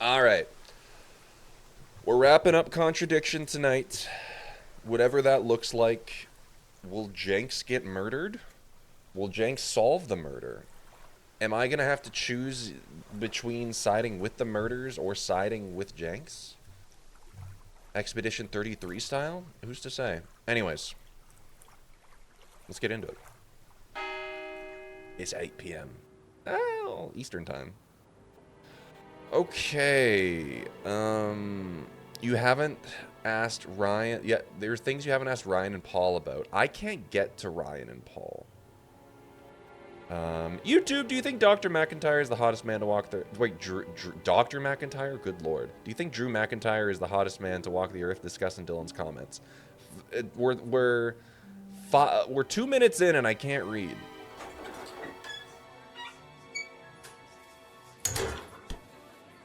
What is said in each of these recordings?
All right. We're wrapping up Contradiction tonight. Whatever that looks like. Will Jenks get murdered? Will Jenks solve the murder? Am I going to have to choose between siding with the murders or siding with Jenks? Expedition 33 style? Who's to say? Anyways, let's get into it. It's 8 p.m. Oh, Eastern time. Okay. You haven't asked Ryan. Yeah, there's things you haven't asked Ryan and Paul about. I can't get to Ryan and Paul. YouTube, do you think Dr. McIntyre is the hottest man to walk the... Wait, Dr. McIntyre? Good lord. Do you think Drew McIntyre is the hottest man to walk the earth? Discussing Dylan's comments. We're 2 minutes in and I can't read.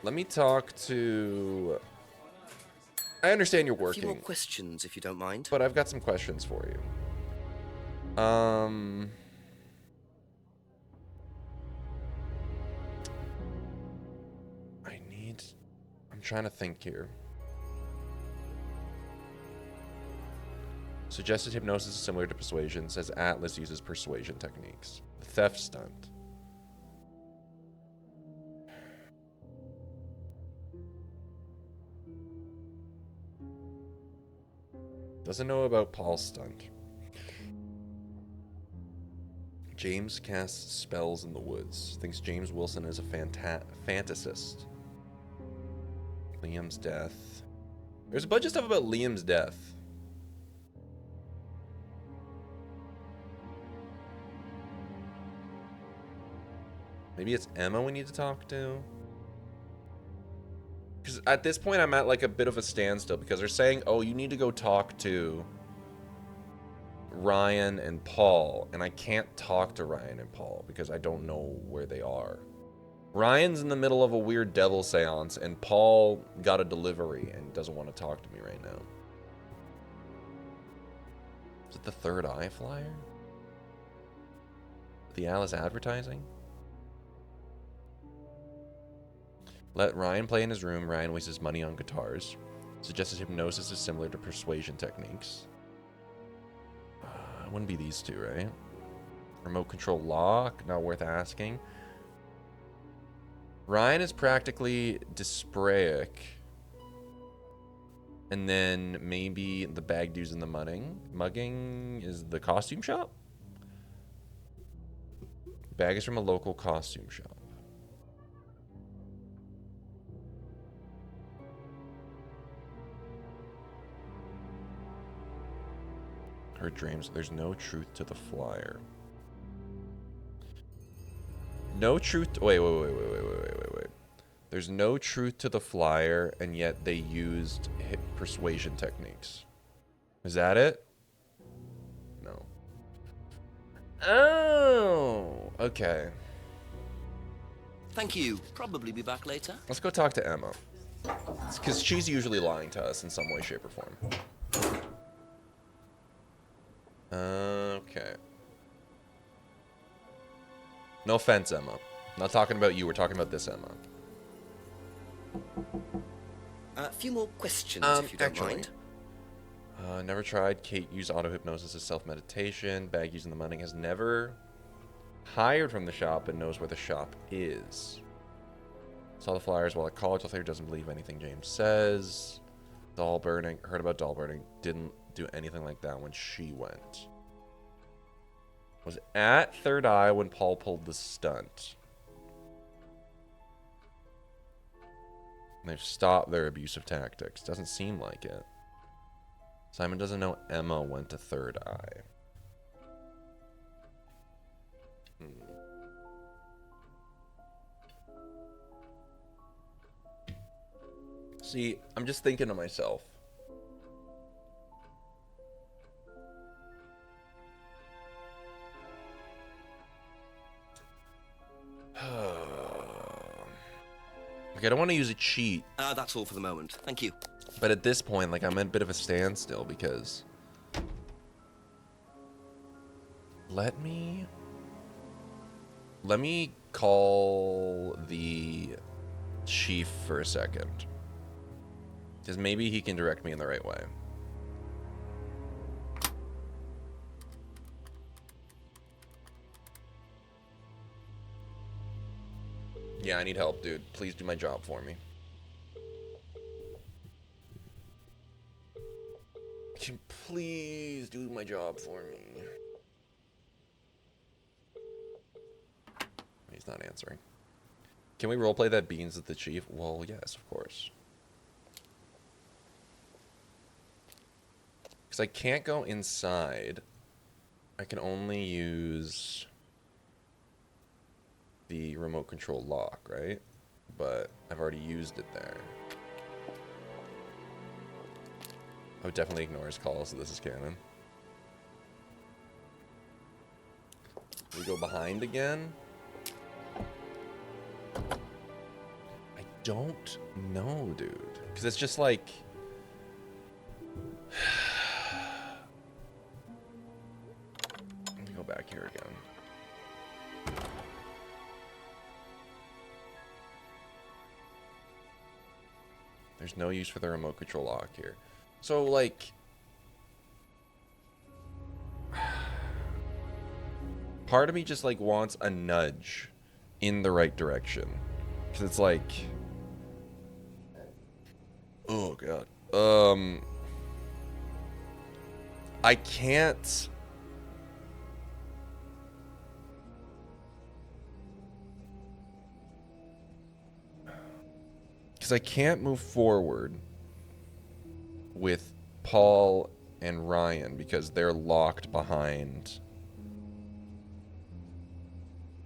Let me talk to... I understand you're working. A few more questions, if you don't mind. But I've got some questions for you. I'm trying to think here. Suggested hypnosis is similar to persuasion. Says Atlas uses persuasion techniques. Theft stunt. Doesn't know about Paul's stunt. James casts spells in the woods. Thinks James Wilson is a fantasist. Liam's death. There's a bunch of stuff about Liam's death. Maybe it's Emma we need to talk to? Because at this point I'm at like a bit of a standstill because they're saying, oh, you need to go talk to Ryan and Paul. And I can't talk to Ryan and Paul because I don't know where they are. Ryan's in the middle of a weird devil seance, and Paul got a delivery and doesn't want to talk to me right now. Is it the Third Eye flyer? The Alice advertising? Let Ryan play in his room. Ryan wastes his money on guitars. Suggested hypnosis is similar to persuasion techniques. It wouldn't be these two, right? Remote control lock, not worth asking. Ryan is practically dyspraic. And then maybe the bag dudes in the mugging is the costume shop? Bag is from a local costume shop. Her dreams. There's no truth to the flyer. No truth. Wait. There's no truth to the flyer, and yet they used persuasion techniques. Is that it? No. Oh, okay. Thank you. Probably be back later. Let's go talk to Emma. Because she's usually lying to us in some way, shape, or form. Okay. No offense, Emma. I'm not talking about you. We're talking about this Emma. A few more questions, if you don't mind. Never tried. Kate used auto-hypnosis as self-meditation. Bag using the money. Has never hired from the shop and knows where the shop is. Saw the flyers while at college. Author doesn't believe anything James says. Doll burning. Heard about doll burning. Didn't do anything like that when she went. Was at Third Eye when Paul pulled the stunt. And they've stopped their abusive tactics. Doesn't seem like it. Simon doesn't know Emma went to Third Eye. See, I'm just thinking to myself. Like, I don't want to use a cheat. That's all for the moment. Thank you. But at this point, like, I'm at a bit of a standstill because... Let me call the Chief for a second. Because maybe he can direct me in the right way. Yeah, I need help, dude. Please do my job for me. Can you please do my job for me? He's not answering. Can we roleplay that Beans is the chief? Well, yes, of course. Because I can't go inside. I can only use the remote control lock, right? But I've already used it there. I would definitely ignore his call, so this is canon. We go behind again? I don't know, dude. Because it's just like... Let me go back here again. There's no use for the remote control lock here. So, like... part of me just, like, wants a nudge in the right direction. Because it's like... oh, God. I can't... because I can't move forward with Paul and Ryan because they're locked behind...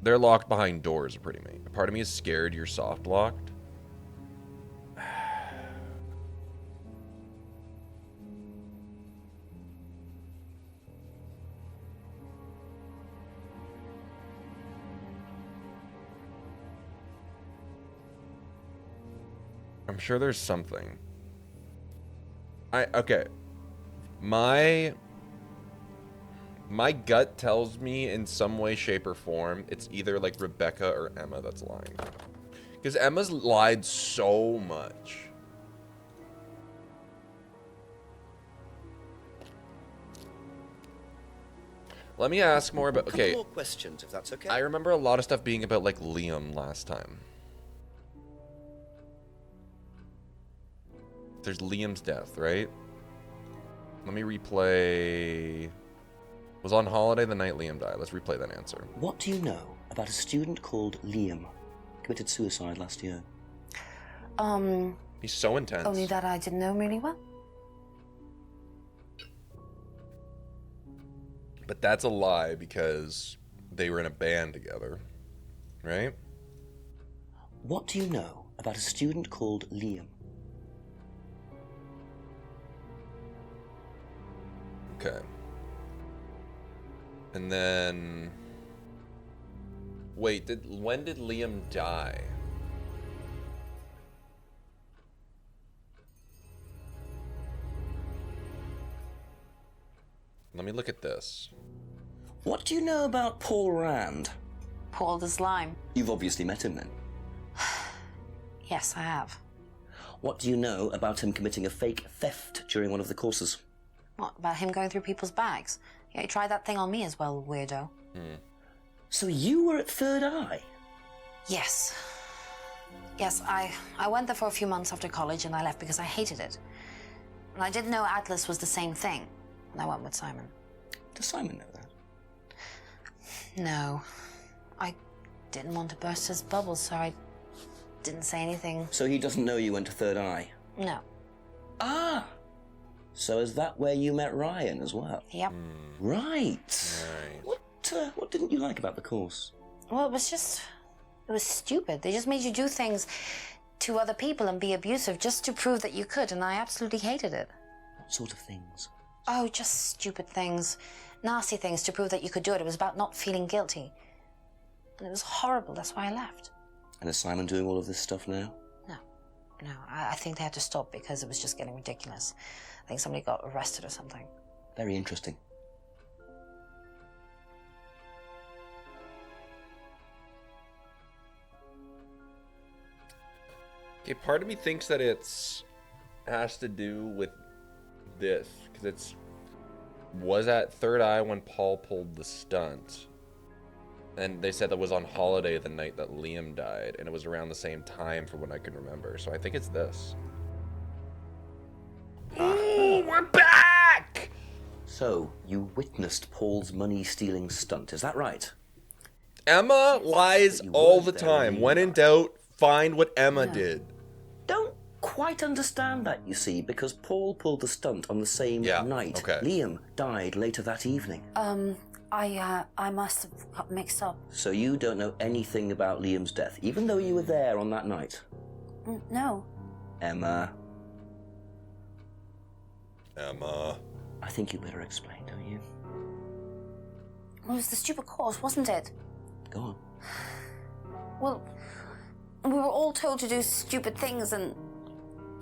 they're locked behind doors, pretty much. Part of me is scared you're soft locked. I'm sure there's something. Okay. My gut tells me in some way, shape, or form it's either like Rebecca or Emma that's lying. Because Emma's lied so much. Let me ask more about... okay. More questions, if that's okay. I remember a lot of stuff being about like Liam last time. There's Liam's death, right? Let me replay... was on holiday the night Liam died. Let's replay that answer. What do you know about a student called Liam? Committed suicide last year. He's so intense. Only that I didn't know him really well. But that's a lie because they were in a band together, right? What do you know about a student called Liam? Okay. And then... wait, when did Liam die? Let me look at this. What do you know about Paul Rand? Paul the Slime. You've obviously met him then. Yes, I have. What do you know about him committing a fake theft during one of the courses? What, about him going through people's bags? Yeah, he tried that thing on me as well, weirdo. So you were at Third Eye? Yes. Yes, I went there for a few months after college and I left because I hated it. And I didn't know Atlas was the same thing. And I went with Simon. Does Simon know that? No. I didn't want to burst his bubble, so I didn't say anything. So he doesn't know you went to Third Eye? No. Ah! So is that where you met Ryan as well? Yep. Right. What didn't you like about the course? Well, it was stupid. They just made you do things to other people and be abusive just to prove that you could, and I absolutely hated it. What sort of things? Oh, just stupid things. Nasty things to prove that you could do it. It was about not feeling guilty. And it was horrible. That's why I left. And is Simon doing all of this stuff now? No, I think they had to stop because it was just getting ridiculous. I think somebody got arrested or something. Very interesting. Okay, part of me thinks that it's has to do with this, because it's was at Third Eye when Paul pulled the stunt, and they said that was on holiday the night that Liam died, and it was around the same time from what I can remember. So I think it's this. Ooh, we're back! So, you witnessed Paul's money-stealing stunt, is that right? Emma lies You all weren't the there time. when When Liam in died. doubt, find what Emma did. Don't quite understand that, you see, because Paul pulled the stunt on the same Yeah, night. okay. Liam died later that evening. I must have got mixed up. So you don't know anything about Liam's death, even though you were there on that night. No. Emma, Emma. I think you better explain, don't you? It was the stupid course, wasn't it? Go on. Well, we were all told to do stupid things, and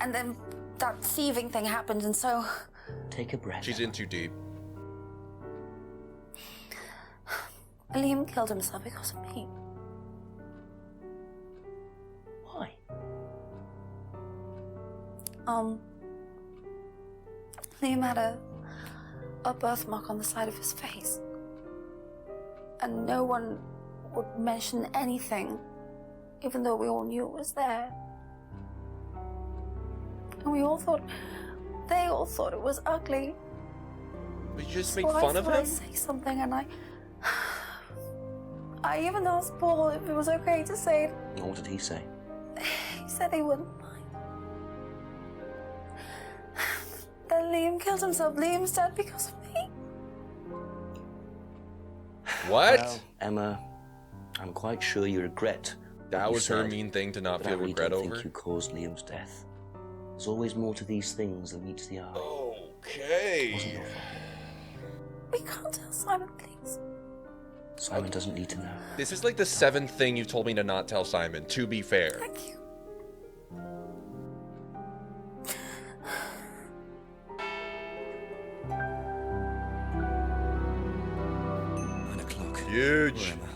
then that thieving thing happened, and so... Take a breath. She's in too deep. Liam killed himself because of me. Why? Liam had a birthmark on the side of his face. And no one would mention anything, even though we all knew it was there. And we all thought, they all thought it was ugly. But you just So make fun of I him? say something, and I even asked Paul if it was okay to say it. What did he say? He said he wouldn't mind. Then Liam killed himself. Liam's dead because of me. What? Well, Emma, I'm quite sure you regret what That you was her said, mean thing to not but I feel really regret don't over? think you caused Liam's death. There's always more to these things than meets the eye. It wasn't Okay. your fault. We can't tell Simon, please. Simon doesn't need to know. This is like the 7th thing you've told me to not tell Simon, to be fair. Thank you. Huge. Poor Emma.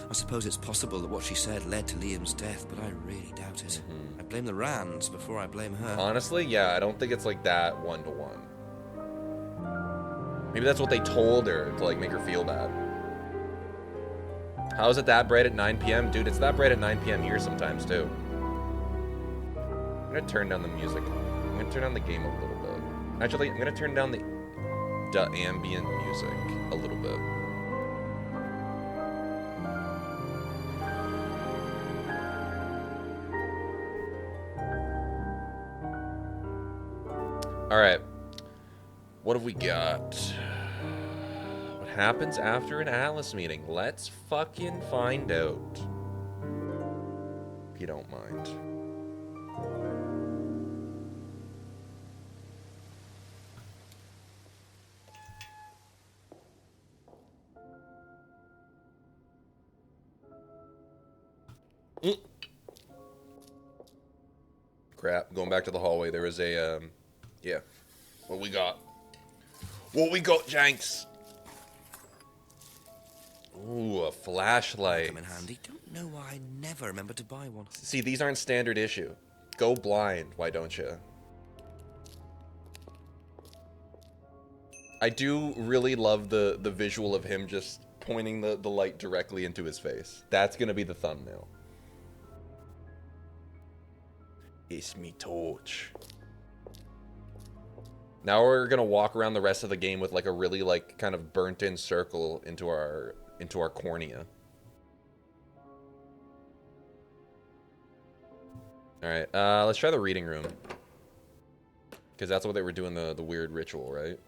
I suppose it's possible that what she said led to Liam's death, but I really doubt it. I blame the Rands before I blame her. Honestly, yeah, I don't think it's like that one-to-one. Maybe that's what they told her to like make her feel bad. How is it that bright at 9 p.m.? Dude, it's that bright at 9 p.m. here sometimes too. I'm gonna turn down the music. I'm gonna turn down the game a little bit. Actually, I'm gonna turn down the ambient music a little bit. Alright. What have we got? What happens after an Atlas meeting? Let's fucking find out. If you don't mind. Crap. Going back to the hallway, there was a, yeah. What we got? What we got, Janks? Ooh, a flashlight. Come in handy. Don't know why I never remember to buy one. See, these aren't standard issue. Go blind, why don't you? I do really love the visual of him just pointing the light directly into his face. That's gonna be the thumbnail. It's me torch. Now we're gonna walk around the rest of the game with like a really like kind of burnt in circle into our cornea. Alright, let's try the reading room. Because that's what they were doing the weird ritual, right?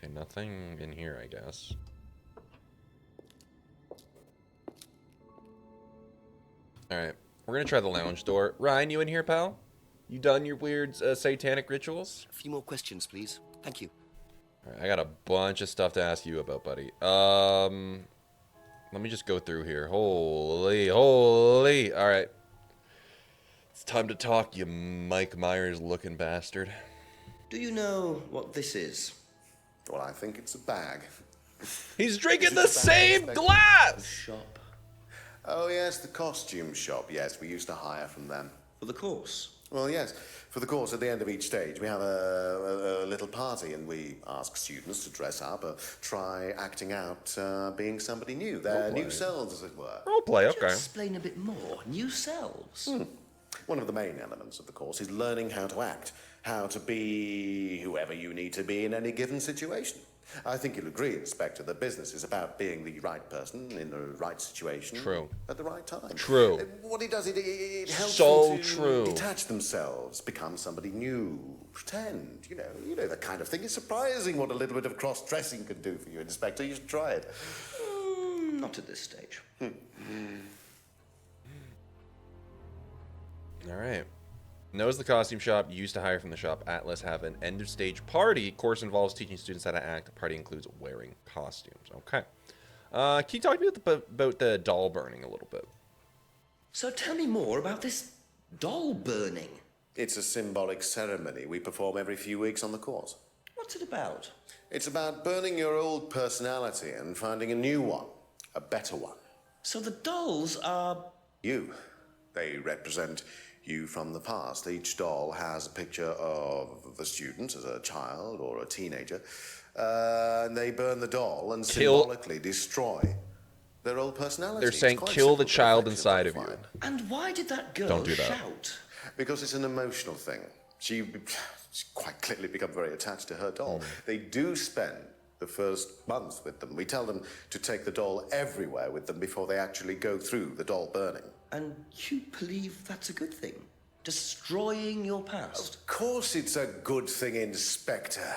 Okay, nothing in here, I guess. Alright, we're gonna try the lounge door. Ryan, you in here, pal? You done your weird satanic rituals? A few more questions, please. Thank you. Alright, I got a bunch of stuff to ask you about, buddy. Let me just go through here. Holy. Alright. It's time to talk, you Mike Myers looking bastard. Do you know what this is? Well, I think it's a bag. He's drinking Is it the the bag same I expected? glass! Shop. Oh, yes, the costume shop. Yes, we used to hire from them. For the course? Well, yes. For the course, at the end of each stage, we have a little party, and we ask students to dress up or try acting out being somebody new, their new selves, as it were. Role play, Could you okay. explain a bit more? New selves? One of the main elements of the course is learning how to act, how to be whoever you need to be in any given situation. I think you'll agree, Inspector, that business is about being the right person in the right situation True. at the right time. True. What it does, it helps So them to true. detach themselves, become somebody new, pretend, you know that kind of thing. It's surprising what a little bit of cross-dressing can do for you, Inspector. You should try it. Not at this stage. All right. Knows the costume shop, used to hire from the shop. Atlas have an end of stage party. Course involves teaching students how to act. Party includes wearing costumes. Okay. Can you talk to me about the doll burning a little bit? So tell me more about this doll burning. It's a symbolic ceremony we perform every few weeks on the course. What's it about? It's about burning your old personality and finding a new one, a better one. So the dolls are... You. They represent you from the past. Each doll has a picture of the student as a child or a teenager, and they burn the doll and symbolically destroy their old personality. They're saying It's quite kill the simple, but child effective, inside I of you. find. And why did that girl Don't do that. shout? Because it's an emotional thing. She's quite clearly become very attached to her doll. They do spend the first month with them. We tell them to take the doll everywhere with them before they actually go through the doll burning. And you believe that's a good thing? Destroying your past? Of course it's a good thing, Inspector.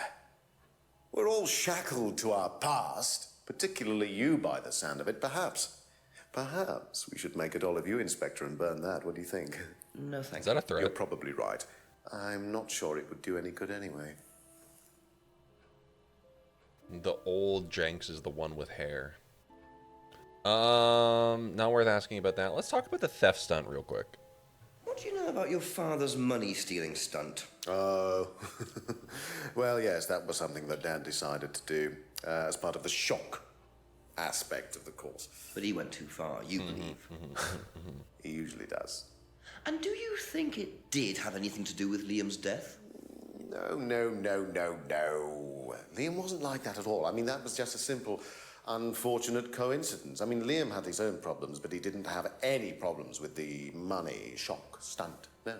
We're all shackled to our past, particularly you by the sound of it. Perhaps we should make a doll of you, Inspector, and burn that. What do you think? No, thank Is that a you. threat? You're probably right. I'm not sure it would do any good anyway. The old Jenks is the one with hair. Not worth asking about that. Let's talk about the theft stunt real quick. What do you know about your father's money-stealing stunt? Oh, well, yes, that was something that Dad decided to do as part of the shock aspect of the course. But he went too far, you believe. He usually does. And do you think it did have anything to do with Liam's death? No. Liam wasn't like that at all. I mean, that was just a simple, unfortunate coincidence. I mean, Liam had his own problems, but he didn't have any problems with the money shock stunt. No.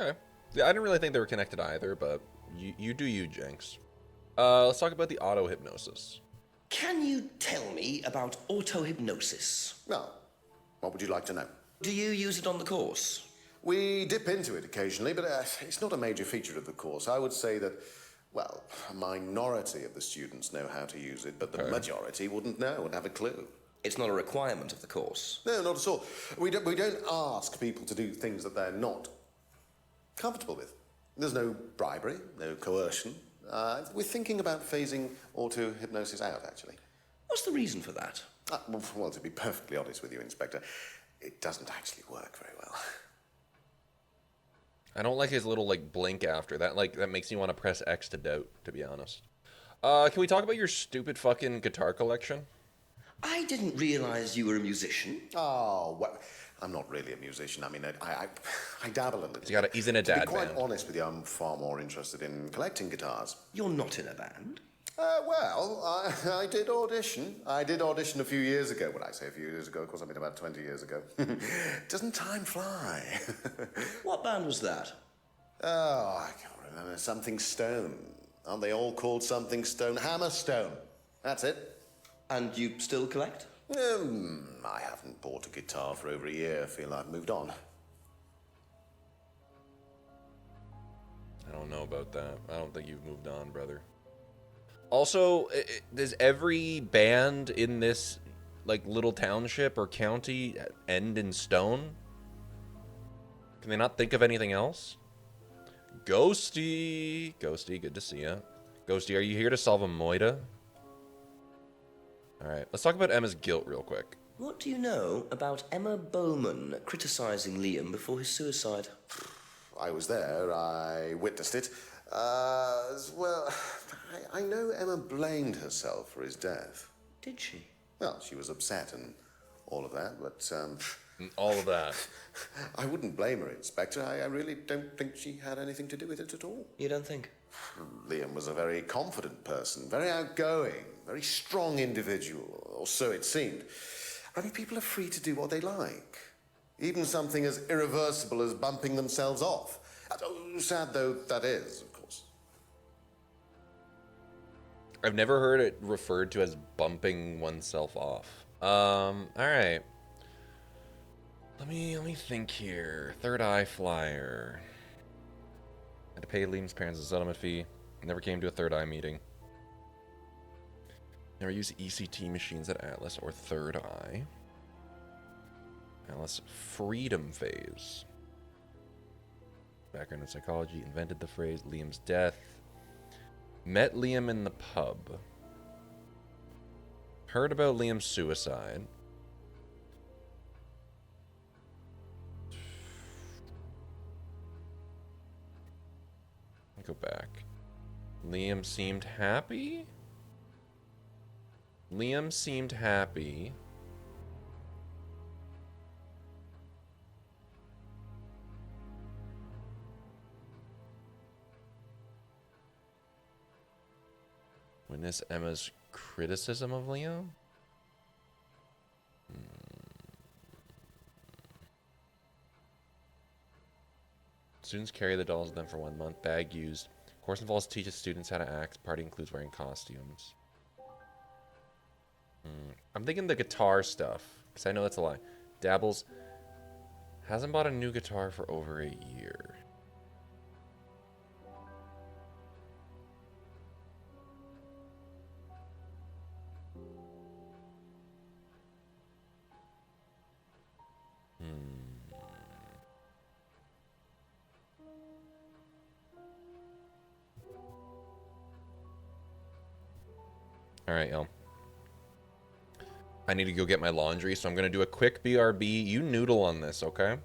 Okay. Yeah, I didn't really think they were connected either, but you do you, Jenks. Let's talk about the auto-hypnosis. Can you tell me about auto-hypnosis? Well, what would you like to know? Do you use it on the course? We dip into it occasionally, but it's not a major feature of the course. I would say that, well, a minority of the students know how to use it, but the majority wouldn't know and have a clue. It's not a requirement of the course. No, not at all. We don't ask people to do things that they're not comfortable with. There's no bribery, no coercion. We're thinking about phasing auto-hypnosis out, actually. What's the reason for that? Well, to be perfectly honest with you, Inspector, it doesn't actually work very well. I don't like his little blink after that. That makes me want to press X to doubt, to be honest. Can we talk about your stupid fucking guitar collection? I didn't realize you were a musician. Oh, well, I'm not really a musician. I mean, I dabble in it. He's in a dad To be quite band. honest with you, I'm far more interested in collecting guitars. You're not in a band. Well, I did audition. I did audition a few years ago. When I say a few years ago, of course, I mean about 20 years ago. Doesn't time fly? What band was that? Oh, I can't remember. Something Stone. Aren't they all called something Stone? Hammerstone. That's it. And you still collect? I haven't bought a guitar for over a year. I feel I've moved on. I don't know about that. I don't think you've moved on, brother. Also, does every band in this little township or county end in stone? Can they not think of anything else? Ghosty, good to see you. Ghosty, are you here to solve a moida? All right, let's talk about Emma's guilt real quick. What do you know about Emma Bowman criticizing Liam before his suicide? I was there. I witnessed it. Well, I know Emma blamed herself for his death. Did she? Well, she was upset and all of that, but All of that. I wouldn't blame her, Inspector. I really don't think she had anything to do with it at all. You don't think? Liam was a very confident person, very outgoing, very strong individual, or so it seemed. I mean, people are free to do what they like. Even something as irreversible as bumping themselves off. Sad though that is, of course. I've never heard it referred to as bumping oneself off. Alright. Let me think here. Third Eye Flyer. Had to pay Liam's parents a settlement fee. Never came to a Third Eye meeting. Never used ECT machines at Atlas or Third Eye. Atlas Freedom Phase. Background in psychology. Invented the phrase Liam's death. Met Liam in the pub. Heard about Liam's suicide. Go back. Liam seemed happy? Liam seemed happy. Witness Emma's criticism of Liam? Students carry the dolls with them for 1 month. Bag used. Course involves teaches students how to act. Party includes wearing costumes. I'm thinking the guitar stuff, because I know that's a lie. Dabbles. Hasn't bought a new guitar for over a year. Alright, y'all. I need to go get my laundry, so I'm going to do a quick BRB. You noodle on this, okay?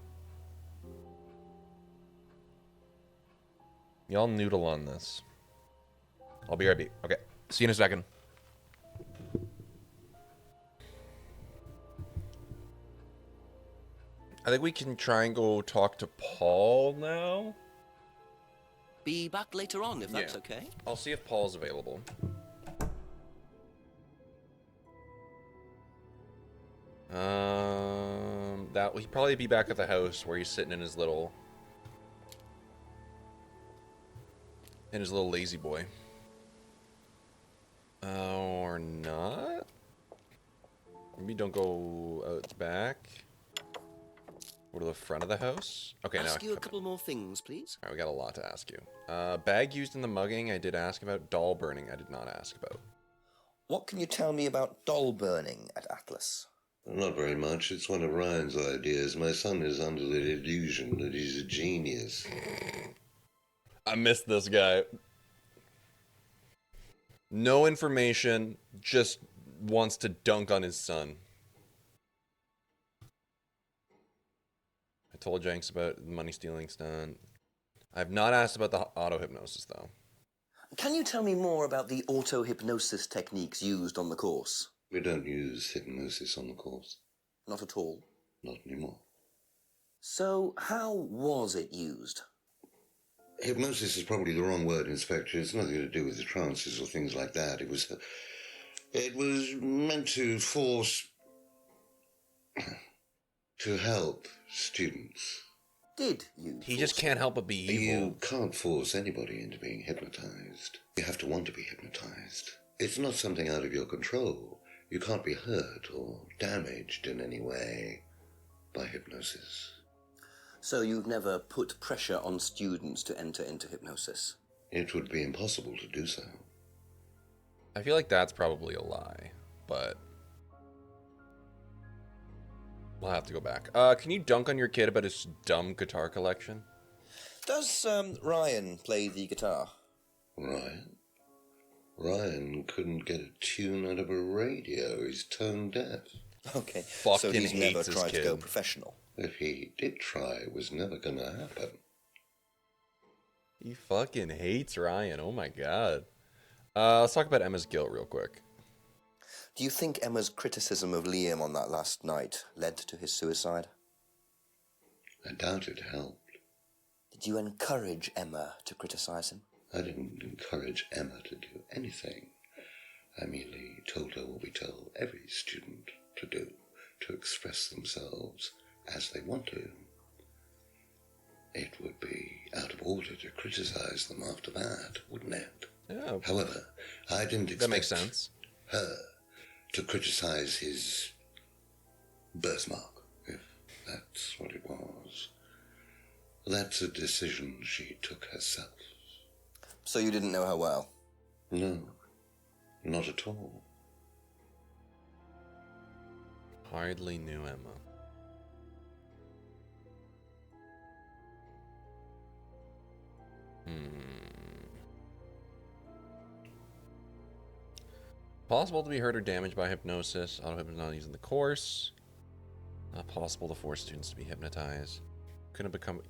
Y'all noodle on this. I'll BRB. Okay. See you in a second. I think we can try and go talk to Paul now. Be back later on, if that's okay. I'll see if Paul's available. He'd probably be back at the house where he's sitting in his little lazy boy. Or not? Maybe don't go out back. Go to the front of the house. Okay, now ask you a couple more things, please. All right, we got a lot to ask you. Bag used in the mugging, I did ask about. Doll burning, I did not ask about. What can you tell me about doll burning at Atlas? Not very much. It's one of Ryan's ideas. My son is under the illusion that he's a genius. I missed this guy. No information, just wants to dunk on his son. I told Jenks about the money stealing stunt. I've not asked about the auto-hypnosis, though. Can you tell me more about the auto-hypnosis techniques used on the course? We don't use hypnosis on the course. Not at all. Not anymore. So, how was it used? Hypnosis is probably the wrong word, Inspector. It's nothing to do with the trances or things like that. It was meant to force... to help students. Did you? He just can't help but be evil. You can't force anybody into being hypnotized. You have to want to be hypnotized. It's not something out of your control. You can't be hurt or damaged in any way by hypnosis. So you've never put pressure on students to enter into hypnosis? It would be impossible to do so. I feel like that's probably a lie, but we'll have to go back. Can you dunk on your kid about his dumb guitar collection? Does Ryan play the guitar? Ryan? Ryan couldn't get a tune out of a radio. He's tone deaf. Okay, Fucking so he's never hates his tried to kid. go professional. If he did try, it was never going to happen. He fucking hates Ryan. Oh my god. Let's talk about Emma's guilt real quick. Do you think Emma's criticism of Liam on that last night led to his suicide? I doubt it helped. Did you encourage Emma to criticize him? I didn't encourage Emma to do anything. I merely told her what we tell every student to do, to express themselves as they want to. It would be out of order to criticize them after that, wouldn't it? Yeah. However, I didn't expect That makes sense. her to criticize his birthmark, if that's what it was. That's a decision she took herself. So you didn't know her well? No, not at all. Hardly knew Emma. Possible to be hurt or damaged by hypnosis. Auto-hypnosis not using the course. Not possible to force students to be hypnotized.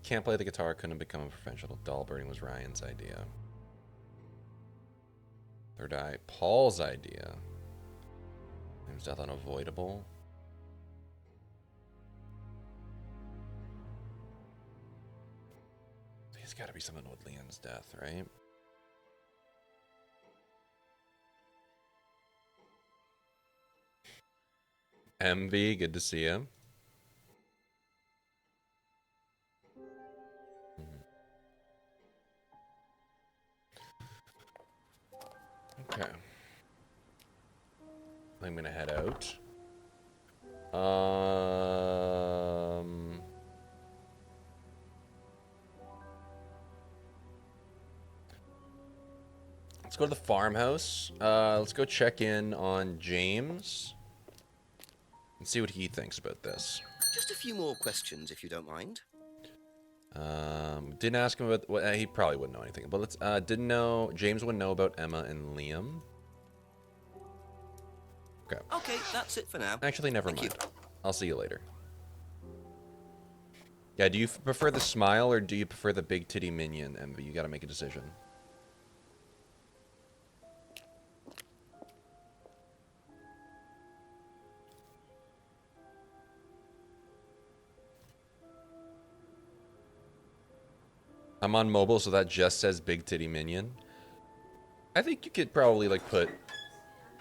Can't play the guitar, couldn't become a professional. Doll burning was Ryan's idea. Third eye, Paul's idea. Liam's death unavoidable. There's got to be something with Liam's death, right? MV, good to see you. Okay. I'm gonna head out. Let's go to the farmhouse. Let's go check in on James and see what he thinks about this. Just a few more questions, if you don't mind. Didn't ask him about what he probably wouldn't know anything. But let's didn't know James wouldn't know about Emma and Liam. Okay. Okay, that's it for now. Actually, never Thank mind. you. I'll see you later. Yeah, do you prefer the smile or do you prefer the big titty minion, Envy? You gotta make a decision. I'm on mobile, so that just says big titty minion. I think you could probably like put...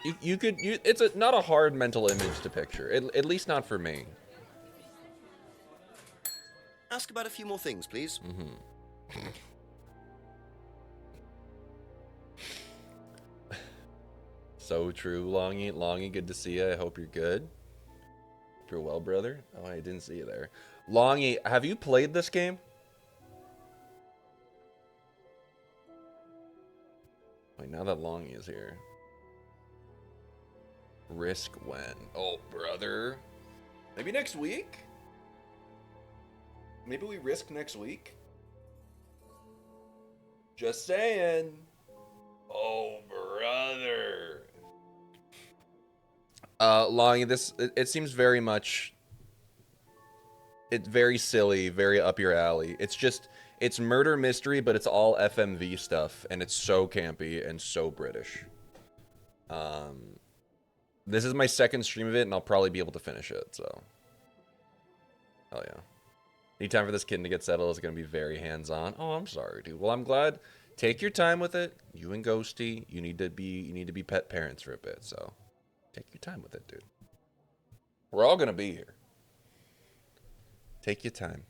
It's not a hard mental image to picture. At least not for me. Ask about a few more things, please. So true, Longy. Longy, good to see you. I hope you're good. Hope you're well, brother. Oh, I didn't see you there. Longy, have you played this game? Wait, now that Longy is here. Risk when? Oh, brother. Maybe next week? Maybe we risk next week? Just saying. Oh, brother. Longy, it seems very much... It's very silly, very up your alley. It's murder mystery, but it's all FMV stuff, and it's so campy and so British. This is my second stream of it, and I'll probably be able to finish it, so. Hell yeah. Need time for this kitten to get settled. It's going to be very hands-on. Oh, I'm sorry, dude. Well, I'm glad. Take your time with it. You and Ghosty, you need to be pet parents for a bit, so. Take your time with it, dude. We're all going to be here. Take your time.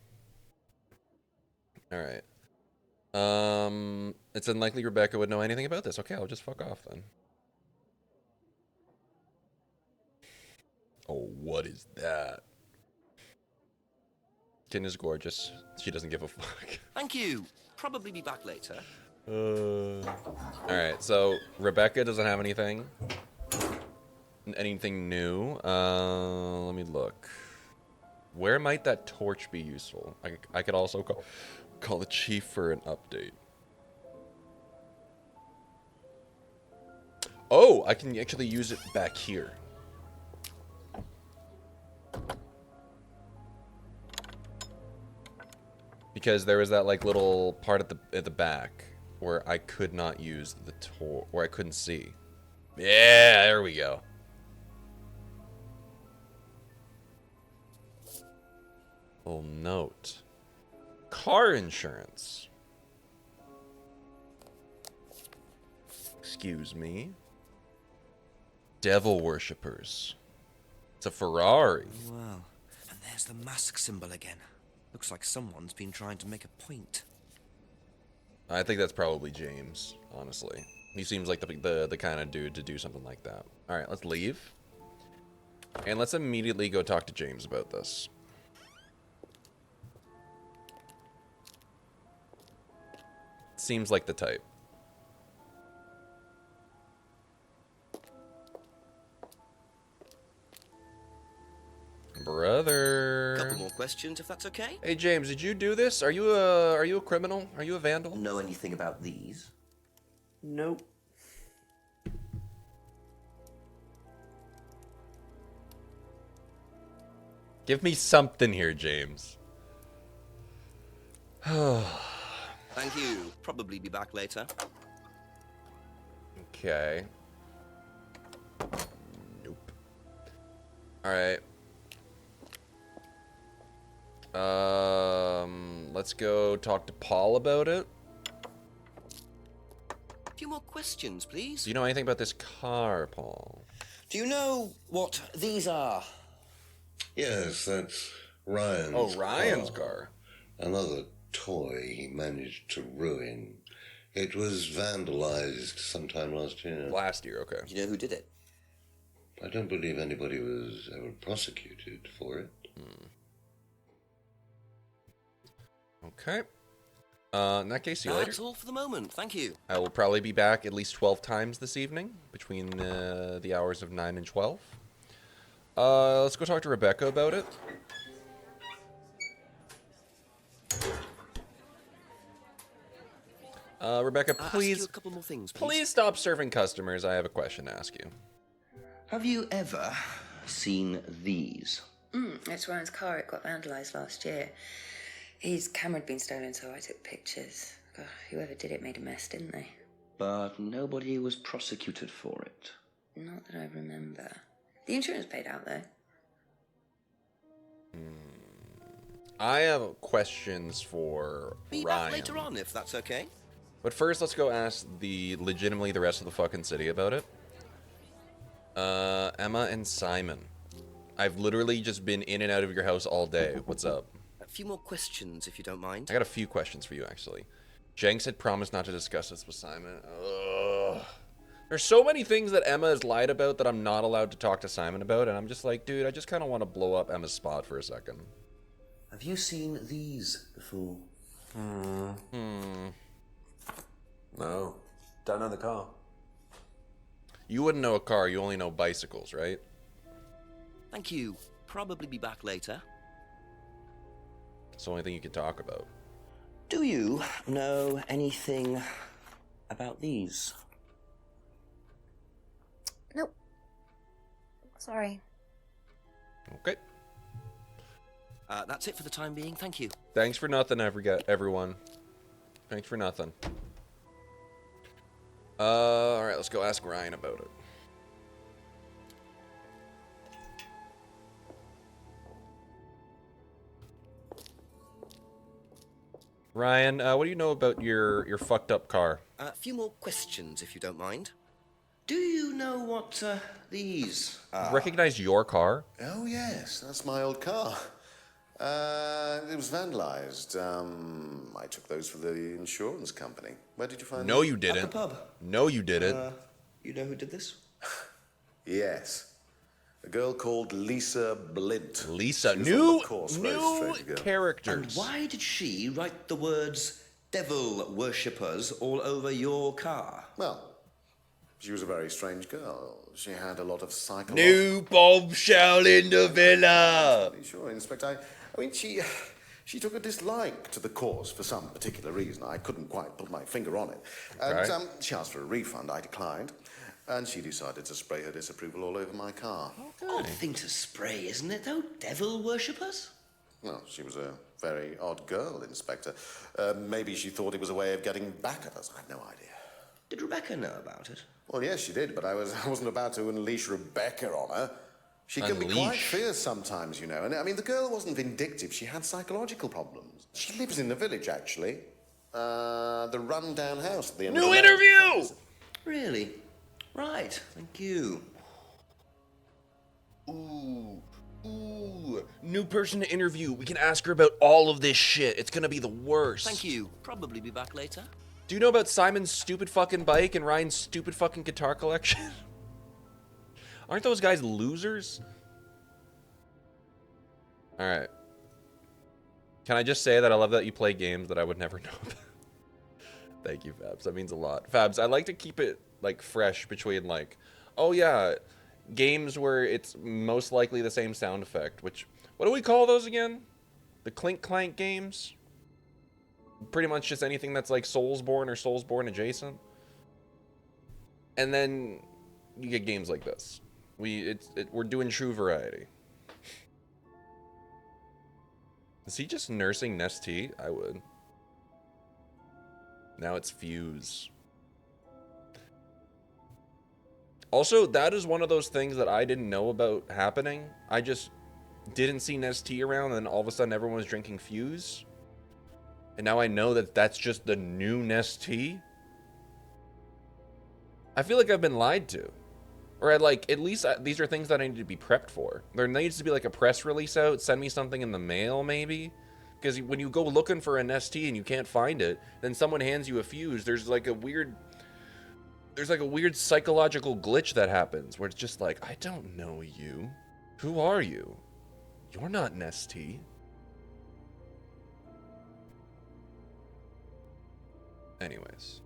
All right. It's unlikely Rebecca would know anything about this. Okay, I'll just fuck off then. Oh, what is that? Tin is gorgeous. She doesn't give a fuck. Thank you. Probably be back later. Alright, so Rebecca doesn't have anything. Anything new. Let me look. Where might that torch be useful? I could also call the chief for an update. Oh, I can actually use it back here. Because there was that like little part at the back where I could not use the where I couldn't see. Yeah, there we go. Little note. Car insurance. Excuse me. Devil worshippers. It's a Ferrari. Well, and there's the mask symbol again. Looks like someone's been trying to make a point. I think that's probably James, honestly. He seems like the kind of dude to do something like that. All right, let's leave. And let's immediately go talk to James about this. Seems like the type. Brother. Couple more questions, if that's okay. Hey James, did you do this? Are you a criminal? Are you a vandal? Know anything about these? Nope. Give me something here, James. Thank you. Probably be back later. Okay. Nope. Alright. Let's go talk to Paul about it. A few more questions, please. Do you know anything about this car, Paul? Do you know what these are? Yes, that's Ryan's Oh, Ryan's car. Another toy he managed to ruin. It was vandalized sometime last year. Last year, okay. Do you know who did it? I don't believe anybody was ever prosecuted for it. Okay. In that case, see you later. That's all for the moment. Thank you. I will probably be back at least 12 times this evening, between the hours of 9 and 12. Let's go talk to Rebecca about it. Rebecca, Ask you please, a couple more things, please stop serving customers. I have a question to ask you. Have you ever seen these? It's Ryan's car. It got vandalised last year. His camera had been stolen, so I took pictures. God, whoever did it made a mess, didn't they? But nobody was prosecuted for it. Not that I remember. The insurance paid out, though. I have questions for Be Ryan. back later on, if that's okay. But first, let's go ask legitimately the rest of the fucking city about it. Emma and Simon. I've literally just been in and out of your house all day. What's up? A few more questions, if you don't mind. I got a few questions for you, actually. Jenks had promised not to discuss this with Simon. Ugh. There's so many things that Emma has lied about that I'm not allowed to talk to Simon about, and I'm just like, dude, I just kind of want to blow up Emma's spot for a second. Have you seen these before? No. Don't know the car. You wouldn't know a car, you only know bicycles, right? Thank you. Probably be back later. It's the only thing you can talk about. Do you know anything about these? Nope. Sorry. Okay. That's it for the time being. Thank you. Thanks for nothing, everyone. Thanks for nothing. Alright, let's go ask Ryan about it. Ryan, what do you know about your fucked up car? A few more questions, if you don't mind. Do you know what these are? Recognize your car? Oh, yes, that's my old car. It was vandalized. I took those for the insurance company. Where did you find them? No, you At didn't. the pub. No, you didn't. You know who did this? Yes. A girl called Lisa Blint. Lisa, She was new on the course for a new strange girl. characters. And why did she write the words devil worshippers all over your car? Well, she was a very strange girl. She had a lot of psychological... New bombshell in the villa. Sure, Inspector. I mean, she took a dislike to the course for some particular reason. I couldn't quite put my finger on it. And Okay. she asked for a refund. I declined. And she decided to spray her disapproval all over my car. Odd thing to spray, isn't it, though? Devil worshippers? Well, she was a very odd girl, Inspector. Maybe she thought it was a way of getting back at us. I have no idea. Did Rebecca know about it? Well, yes, she did, but I wasn't about to unleash Rebecca on her. She can be quite Unleash. fierce sometimes, you know. And I mean, the girl wasn't vindictive. She had psychological problems. She lives in the village, actually. The rundown house at the end of the New lane. interview! Really? Right, thank you. Ooh, new person to interview. We can ask her about all of this shit. It's gonna be the worst. Thank you. Probably be back later. Do you know about Simon's stupid fucking bike and Ryan's stupid fucking guitar collection? Aren't those guys losers? Alright. Can I just say that I love that you play games that I would never know about? Thank you, Fabs. That means a lot. Fabs, I like to keep it, like, fresh between, like, oh yeah, games where it's most likely the same sound effect, which, what do we call those again? The Clink Clank games? Pretty much just anything that's, like, Soulsborne or Soulsborne adjacent. And then you get games like this. We're doing true variety. Is he just nursing Nestea? I would. Now it's Fuse. Also, that is one of those things that I didn't know about happening. I just didn't see Nestea around, and then all of a sudden everyone was drinking Fuse. And now I know that that's just the new Nestea. I feel like I've been lied to. Or at least these are things that I need to be prepped for. There needs to be like a press release out. Send me something in the mail, maybe. Because when you go looking for a Nestea and you can't find it, then someone hands you a Fuse. There's like a weird psychological glitch that happens where it's just like, I don't know you. Who are you? You're not Nestea. Anyways.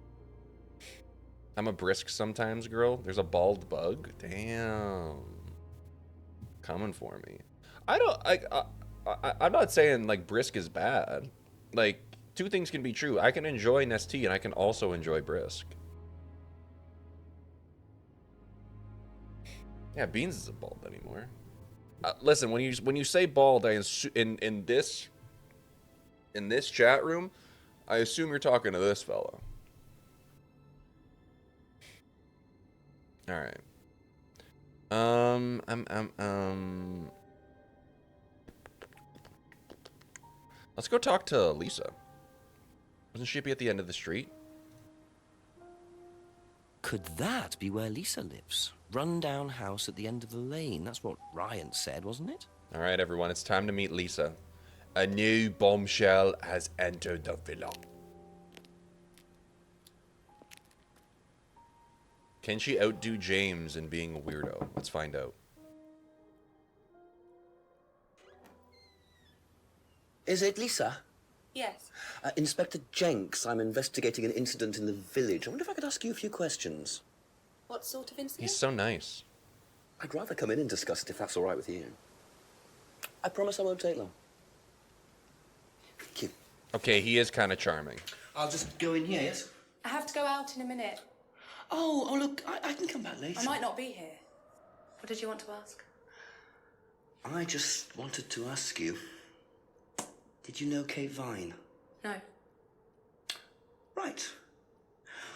I'm a brisk sometimes, girl. There's a bald bug. Damn. Coming for me. I'm not saying, like, brisk is bad. Like, two things can be true. I can enjoy Nestea, and I can also enjoy brisk. Yeah, Beans isn't bald anymore. Listen, when you say bald, in this chat room, I assume you're talking to this fella. All right. Let's go talk to Lisa. Wasn't she at the end of the street? Could that be where Lisa lives? Rundown house at the end of the lane. That's what Ryan said, wasn't it? All right, everyone. It's time to meet Lisa. A new bombshell has entered the villa. Can she outdo James in being a weirdo? Let's find out. Is it Lisa? Yes. Inspector Jenks, I'm investigating an incident in the village. I wonder if I could ask you a few questions. What sort of incident? He's so nice. I'd rather come in and discuss it if that's all right with you. I promise I won't take long. Thank you. Okay, he is kind of charming. I'll just go in here, yes? I have to go out in a minute. Oh, look, I can come back later. I might not be here. What did you want to ask? I just wanted to ask you, did you know Kate Vine? No. Right.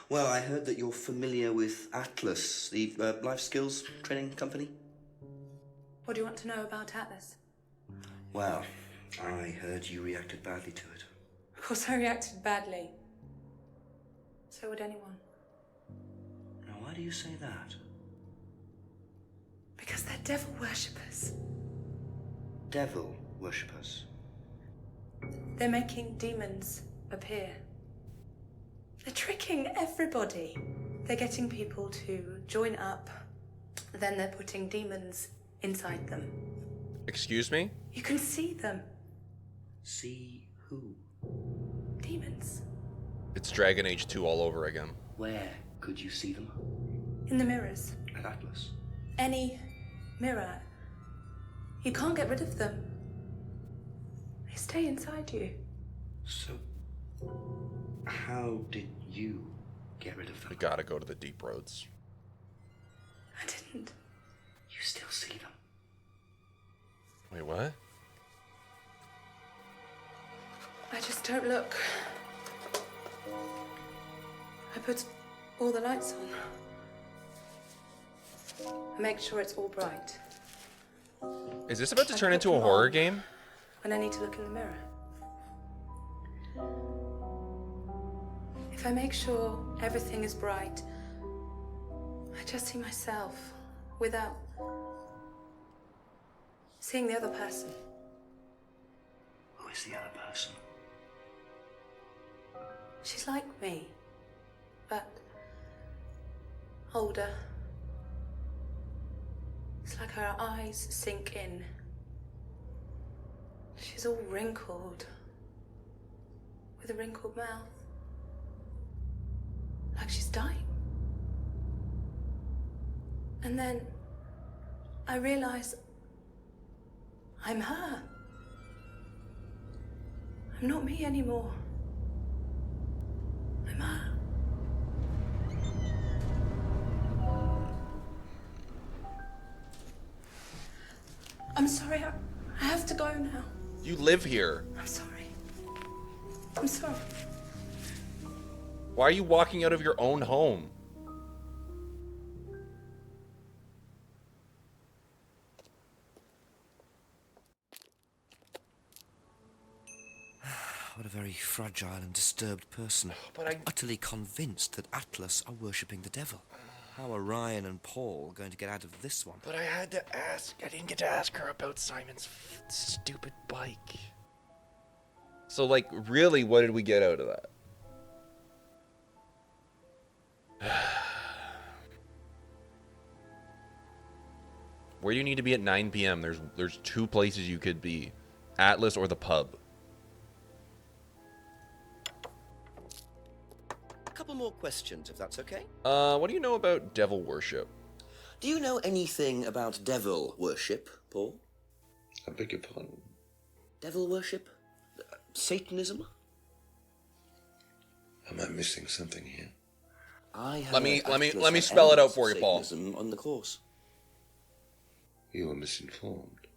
Well, I heard that you're familiar with Atlas, the life skills training company. What do you want to know about Atlas? Well, I heard you reacted badly to it. Of course I reacted badly. So would anyone. Now, why do you say that? Because they're devil worshippers. Devil worshippers? They're making demons appear. They're tricking everybody. They're getting people to join up. Then they're putting demons inside them. Excuse me? You can see them. See who? Demons. It's Dragon Age 2 all over again. Where could you see them? In the mirrors. At Atlas? Any mirror. You can't get rid of them. They stay inside you. So, how did you get rid of them? We gotta go to the deep roads. I didn't. You still see them? Wait, what? I just don't look. I put all the lights on. I make sure it's all bright. Is this about to I turn put into a them horror on game? when I need to look in the mirror. If I make sure everything is bright, I just see myself without seeing the other person. Who is the other person? She's like me, but older. It's like her eyes sink in. She's all wrinkled, with a wrinkled mouth. Like she's dying. And then I realize I'm her. I'm not me anymore. I'm her. I'm sorry, I have to go now. You live here. I'm sorry. I'm sorry. Why are you walking out of your own home? What a very fragile and disturbed person. But I'm utterly convinced that Atlas are worshipping the devil. How are Ryan and Paul going to get out of this one? But I had to ask. I didn't get to ask her about Simon's stupid bike. So, like, really, what did we get out of that? Where do you need to be at 9 p.m.? There's two places you could be. Atlas or the pub. A couple more questions, if that's okay. What do you know about devil worship? Do you know anything about devil worship, Paul? I beg your pardon? Devil worship? Satanism? Am I missing something here? Let me spell it out for you, Paul. Satanism on the course. You are misinformed.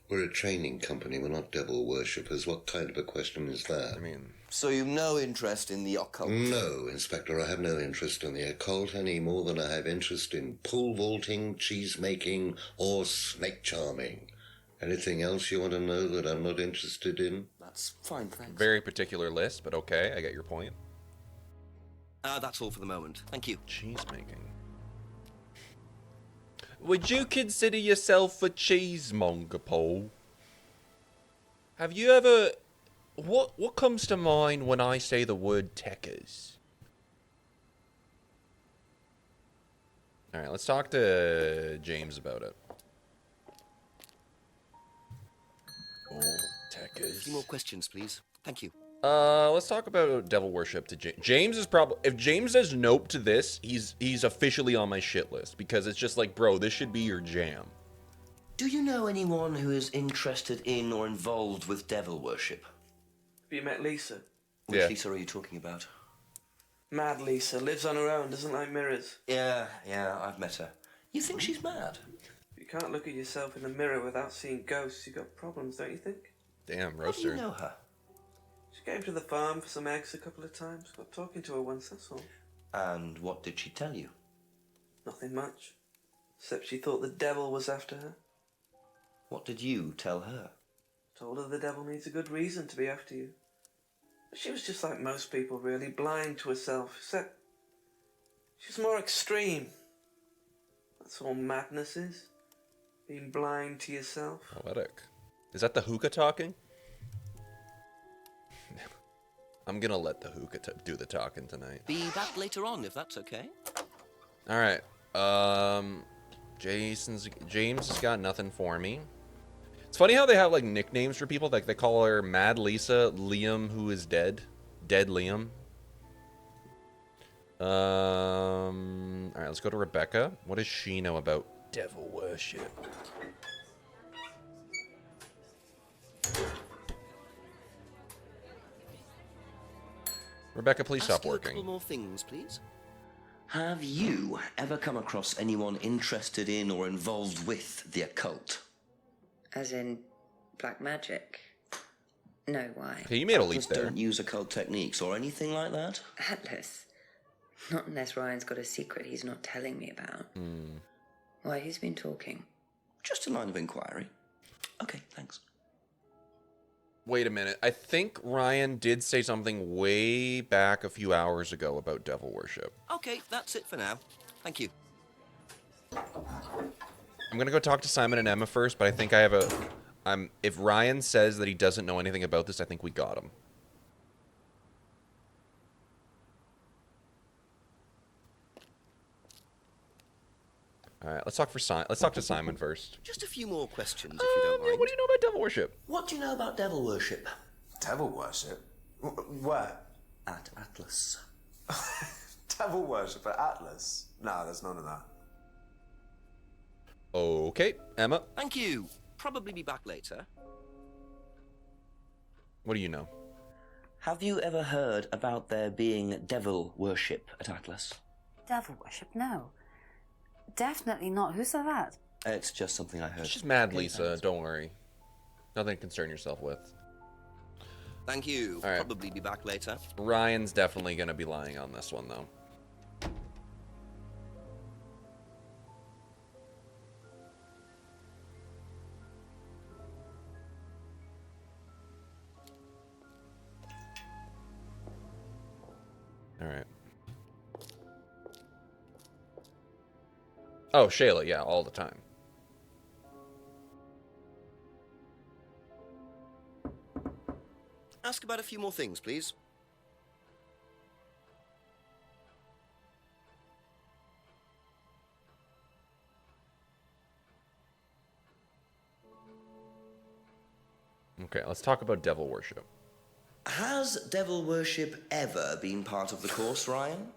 We're a training company, we're not devil worshippers. What kind of a question is that? I mean... So you've no interest in the occult? No, Inspector, I have no interest in the occult any more than I have interest in pole vaulting, cheese making, or snake charming. Anything else you want to know that I'm not interested in? That's fine, thanks. Very particular list, but okay, I get your point. That's all for the moment. Thank you. Cheese making. Would you consider yourself a cheesemonger, Paul? Have you ever... What comes to mind when I say the word techers? Alright, let's talk to James about it. Oh, techers. A few more questions, please. Thank you. Let's talk about devil worship to James. James is probably... If James says nope to this, he's officially on my shit list. Because it's just like, bro, this should be your jam. Do you know anyone who is interested in or involved with devil worship? Have you met Lisa? Which Lisa are you talking about? Mad Lisa. Lives on her own, doesn't like mirrors. Yeah, I've met her. You think she's mad? If you can't look at yourself in the mirror without seeing ghosts, you got problems, don't you think? Damn, How roaster. do you know her? She came to the farm for some eggs a couple of times. Got talking to her once, that's all. And what did she tell you? Nothing much. Except she thought the devil was after her. What did you tell her? Told her the devil needs a good reason to be after you. But she was just like most people, really, blind to herself, except she's more extreme. That's all madness is. Being blind to yourself. Poetic. Is that the hookah talking? I'm gonna let the hookah do the talking tonight. Be back later on, if that's okay. Alright. James has got nothing for me. It's funny how they have like nicknames for people. Like they call her Mad Lisa, Liam, who is dead. Dead Liam. Alright, let's go to Rebecca. What does she know about devil worship? Rebecca, please stop A working. couple more things, please. Have you ever come across anyone interested in or involved with the occult? As in black magic? No, why? Okay, you made a leap Just there. don't use occult techniques or anything like that? Atlas? Not unless Ryan's got a secret he's not telling me about. Why, who's been talking? Just a line of inquiry. Okay, thanks. Wait a minute. I think Ryan did say something way back a few hours ago about devil worship. Okay, that's it for now. Thank you. I'm gonna go talk to Simon and Emma first, but I think I have a... if Ryan says that he doesn't know anything about this, I think we got him. All right, let's talk to Simon first. Just a few more questions, if you don't mind. What do you know about devil worship? What do you know about devil worship? Devil worship? Where? At Atlas. Devil worship at Atlas? No, there's none of that. Okay, Emma. Thank you. Probably be back later. What do you know? Have you ever heard about there being devil worship at Atlas? Devil worship? No. Definitely not. Who said that? It's just something I heard. She's mad, Lisa. Don't worry. Nothing to concern yourself with. Thank you. All right. Probably be back later. Ryan's definitely going to be lying on this one, though. All right. Oh, Shayla, yeah, all the time. Ask about a few more things, please. Okay, let's talk about devil worship. Has devil worship ever been part of the course, Ryan?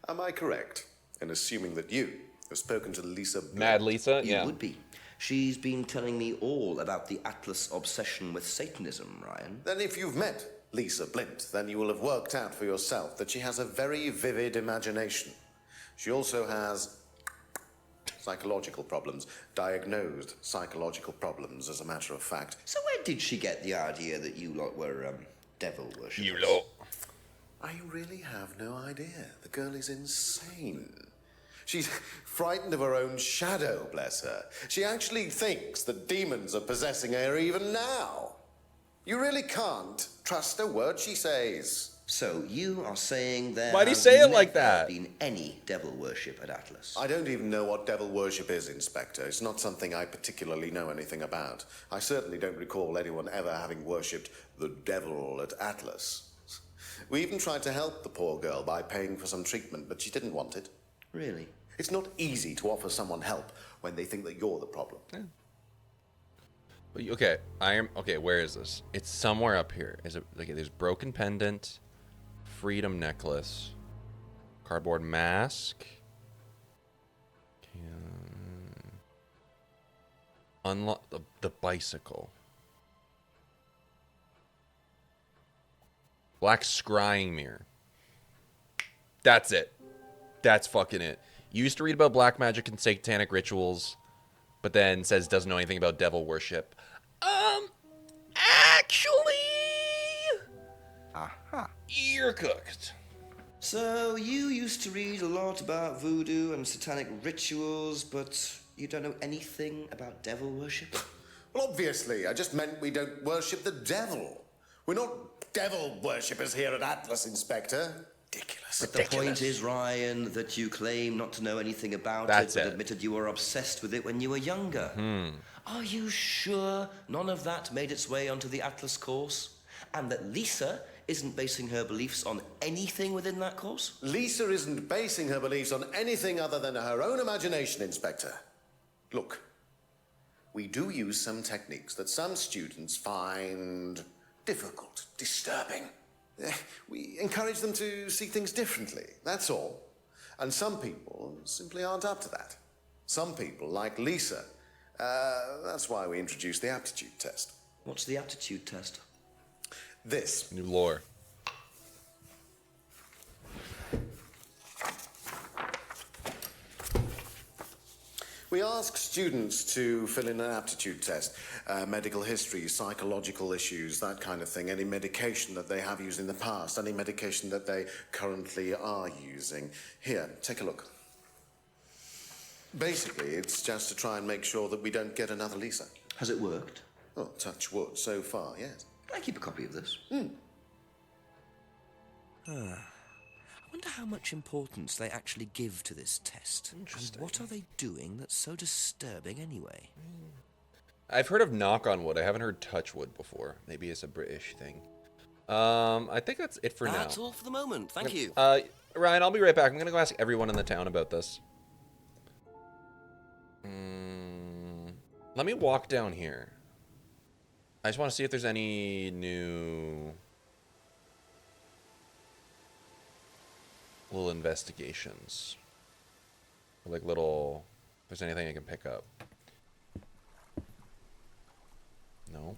Am I correct in assuming that you have spoken to Lisa Blake? Mad Lisa? You Yeah. would be. She's been telling me all about the Atlas obsession with Satanism, Ryan. Then if you've met Lisa Blint, then you will have worked out for yourself that she has a very vivid imagination. She also has psychological problems, diagnosed psychological problems, as a matter of fact. So where did she get the idea that you lot were, devil worshippers? You lot. I really have no idea. The girl is insane. She's frightened of her own shadow, bless her. She actually thinks that demons are possessing her even now. You really can't trust a word she says. So you are saying there Why'd he has say it like never that? been any devil worship at Atlas? I don't even know what devil worship is, Inspector. It's not something I particularly know anything about. I certainly don't recall anyone ever having worshipped the devil at Atlas. We even tried to help the poor girl by paying for some treatment, but she didn't want it. Really? It's not easy to offer someone help when they think that you're the problem. Yeah. Okay, okay, where is this? It's somewhere up here. Is it like there's broken pendant, freedom necklace, cardboard mask, unlock the bicycle, black scrying mirror. That's it. That's fucking it. You used to read about black magic and satanic rituals, but then says doesn't know anything about devil worship. Actually, you're cooked. So you used to read a lot about voodoo and satanic rituals, but you don't know anything about devil worship? Well, obviously, I just meant we don't worship the devil. We're not devil worshippers here at Atlas, Inspector. Ridiculous. But the point is, Ryan, that you claim not to know anything about That's it, but it. admitted you were obsessed with it when you were younger. Are you sure none of that made its way onto the Atlas course? And that Lisa isn't basing her beliefs on anything within that course? Lisa isn't basing her beliefs on anything other than her own imagination, Inspector. Look, we do use some techniques that some students find difficult, disturbing. We encourage them to see things differently, that's all. And some people simply aren't up to that. Some people, like Lisa, that's why we introduced the aptitude test. What's the aptitude test? This. New lore. We ask students to fill in an aptitude test, medical history, psychological issues, that kind of thing, any medication that they have used in the past, any medication that they currently are using. Here, take a look. Basically, it's just to try and make sure that we don't get another Lisa. Has it worked? Oh, touch wood, so far, yes. Can I keep a copy of this? I wonder how much importance they actually give to this test. Interesting. And what are they doing that's so disturbing anyway? I've heard of knock on wood. I haven't heard touch wood before. Maybe it's a British thing. I think that's it for now. That's all for the moment. Thank you. Ryan, I'll be right back. I'm gonna go ask everyone in the town about this. Let me walk down here. I just want to see if there's any new little investigations. Like little, if there's anything I can pick up. No.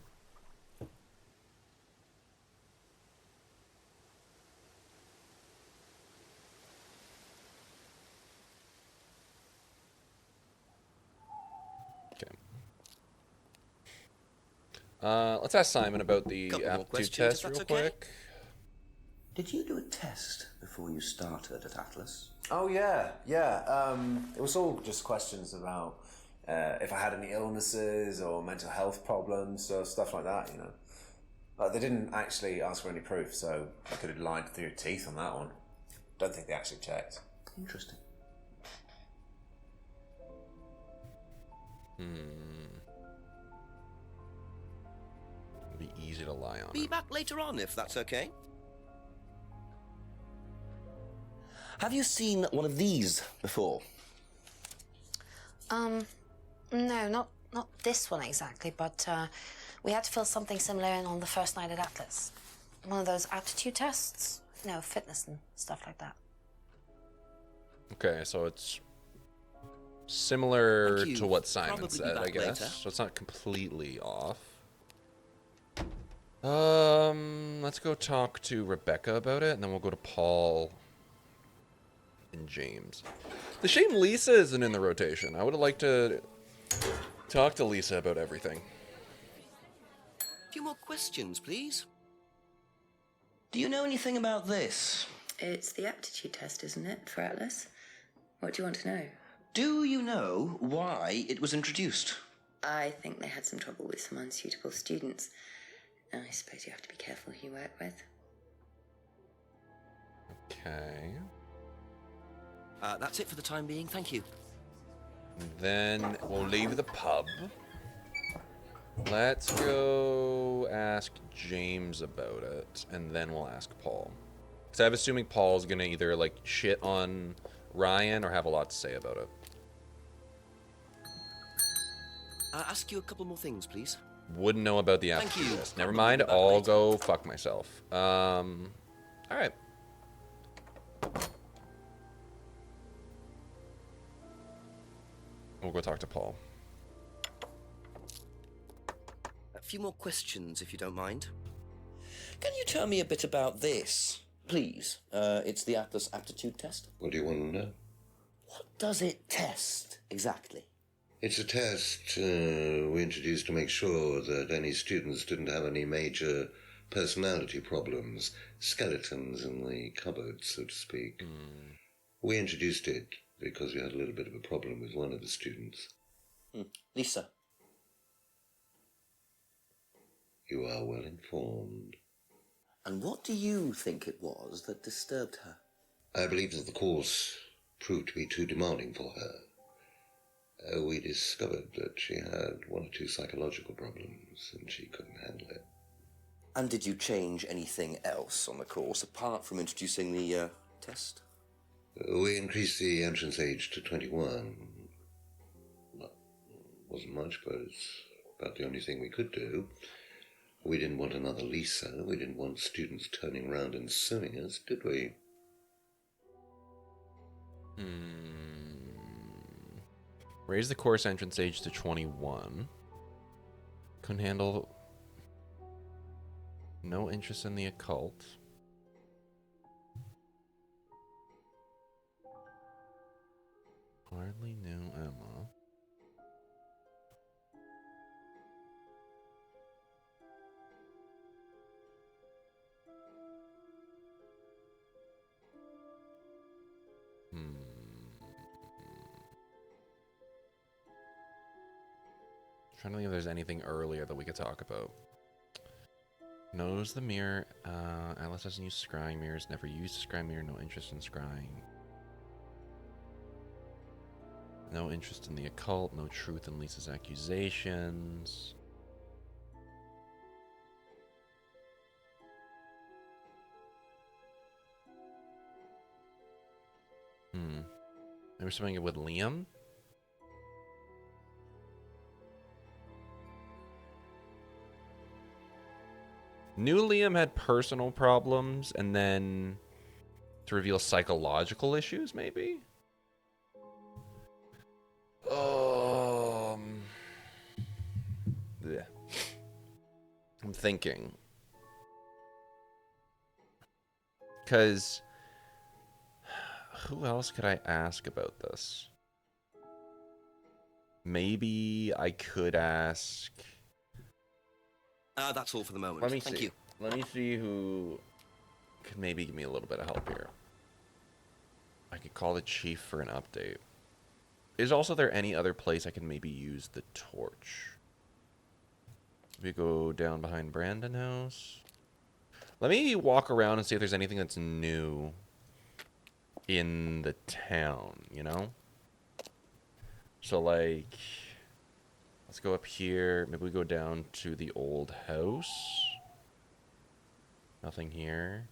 Okay. Let's ask Simon about the Couple more aptitude questions, test if real that's okay. quick. Did you do a test before you started at Atlas? Oh, yeah. It was all just questions about if I had any illnesses or mental health problems or stuff like that, you know. But they didn't actually ask for any proof, so I could have lied through your teeth on that one. Don't think they actually checked. Interesting. It'll be easy to lie on. Be back later on, if that's okay. Have you seen one of these before? No, not this one exactly, but we had to fill something similar in on the first night at Atlas. One of those aptitude tests, you know, fitness and stuff like that. Okay, so it's similar Thank you. to what Simon Probably be said, I back guess. later. So it's not completely off. Let's go talk to Rebecca about it, and then we'll go to Paul and James. The shame Lisa isn't in the rotation. I would have liked to talk to Lisa about everything. A few more questions, please. Do you know anything about this? It's the aptitude test, isn't it, for Atlas? What do you want to know? Do you know why it was introduced? I think they had some trouble with some unsuitable students. I suppose you have to be careful who you work with. Okay. That's it for the time being, thank you. Then we'll leave the pub. Let's go ask James about it, and then we'll ask Paul. Because I'm assuming Paul's gonna either like shit on Ryan or have a lot to say about it. Ask you a couple more things, please. Wouldn't know about the Thank aptitude you. test. Never I'll mind. be back I'll later. go fuck myself. All right. We'll go talk to Paul. A few more questions, if you don't mind. Can you tell me a bit about this, please? It's the Atlas aptitude test. What do you want to know? What does it test, exactly? It's a test we introduced to make sure that any students didn't have any major personality problems, skeletons in the cupboard, so to speak. We introduced it because we had a little bit of a problem with one of the students. Lisa. You are well informed. And what do you think it was that disturbed her? I believe that the course proved to be too demanding for her. We discovered that she had one or two psychological problems and she couldn't handle it. And did you change anything else on the course apart from introducing the test? We increased the entrance age to 21. Well, wasn't much, but it's about the only thing we could do. We didn't want another Lisa. We didn't want students turning around and suing us, did we? Raise the course entrance age to 21. Couldn't handle... No interest in the occult. Hardly knew Emma. Trying to think if there's anything earlier that we could talk about. Knows the mirror. Alice doesn't use scrying mirrors. Never used a scrying mirror. No interest in scrying. No interest in the occult. No truth in Lisa's accusations. Maybe something with Liam? Knew Liam had personal problems and then to reveal psychological issues, maybe? Yeah. I'm thinking. Because who else could I ask about this? Maybe I could ask... That's all for the moment. Let me Thank see. you. Let me see who could maybe give me a little bit of help here. I could call the chief for an update. Is also there any other place I can maybe use the torch? We go down behind Brandon House. Let me walk around and see if there's anything that's new in the town, you know? So, like, let's go up here. Maybe we go down to the old house. Nothing here.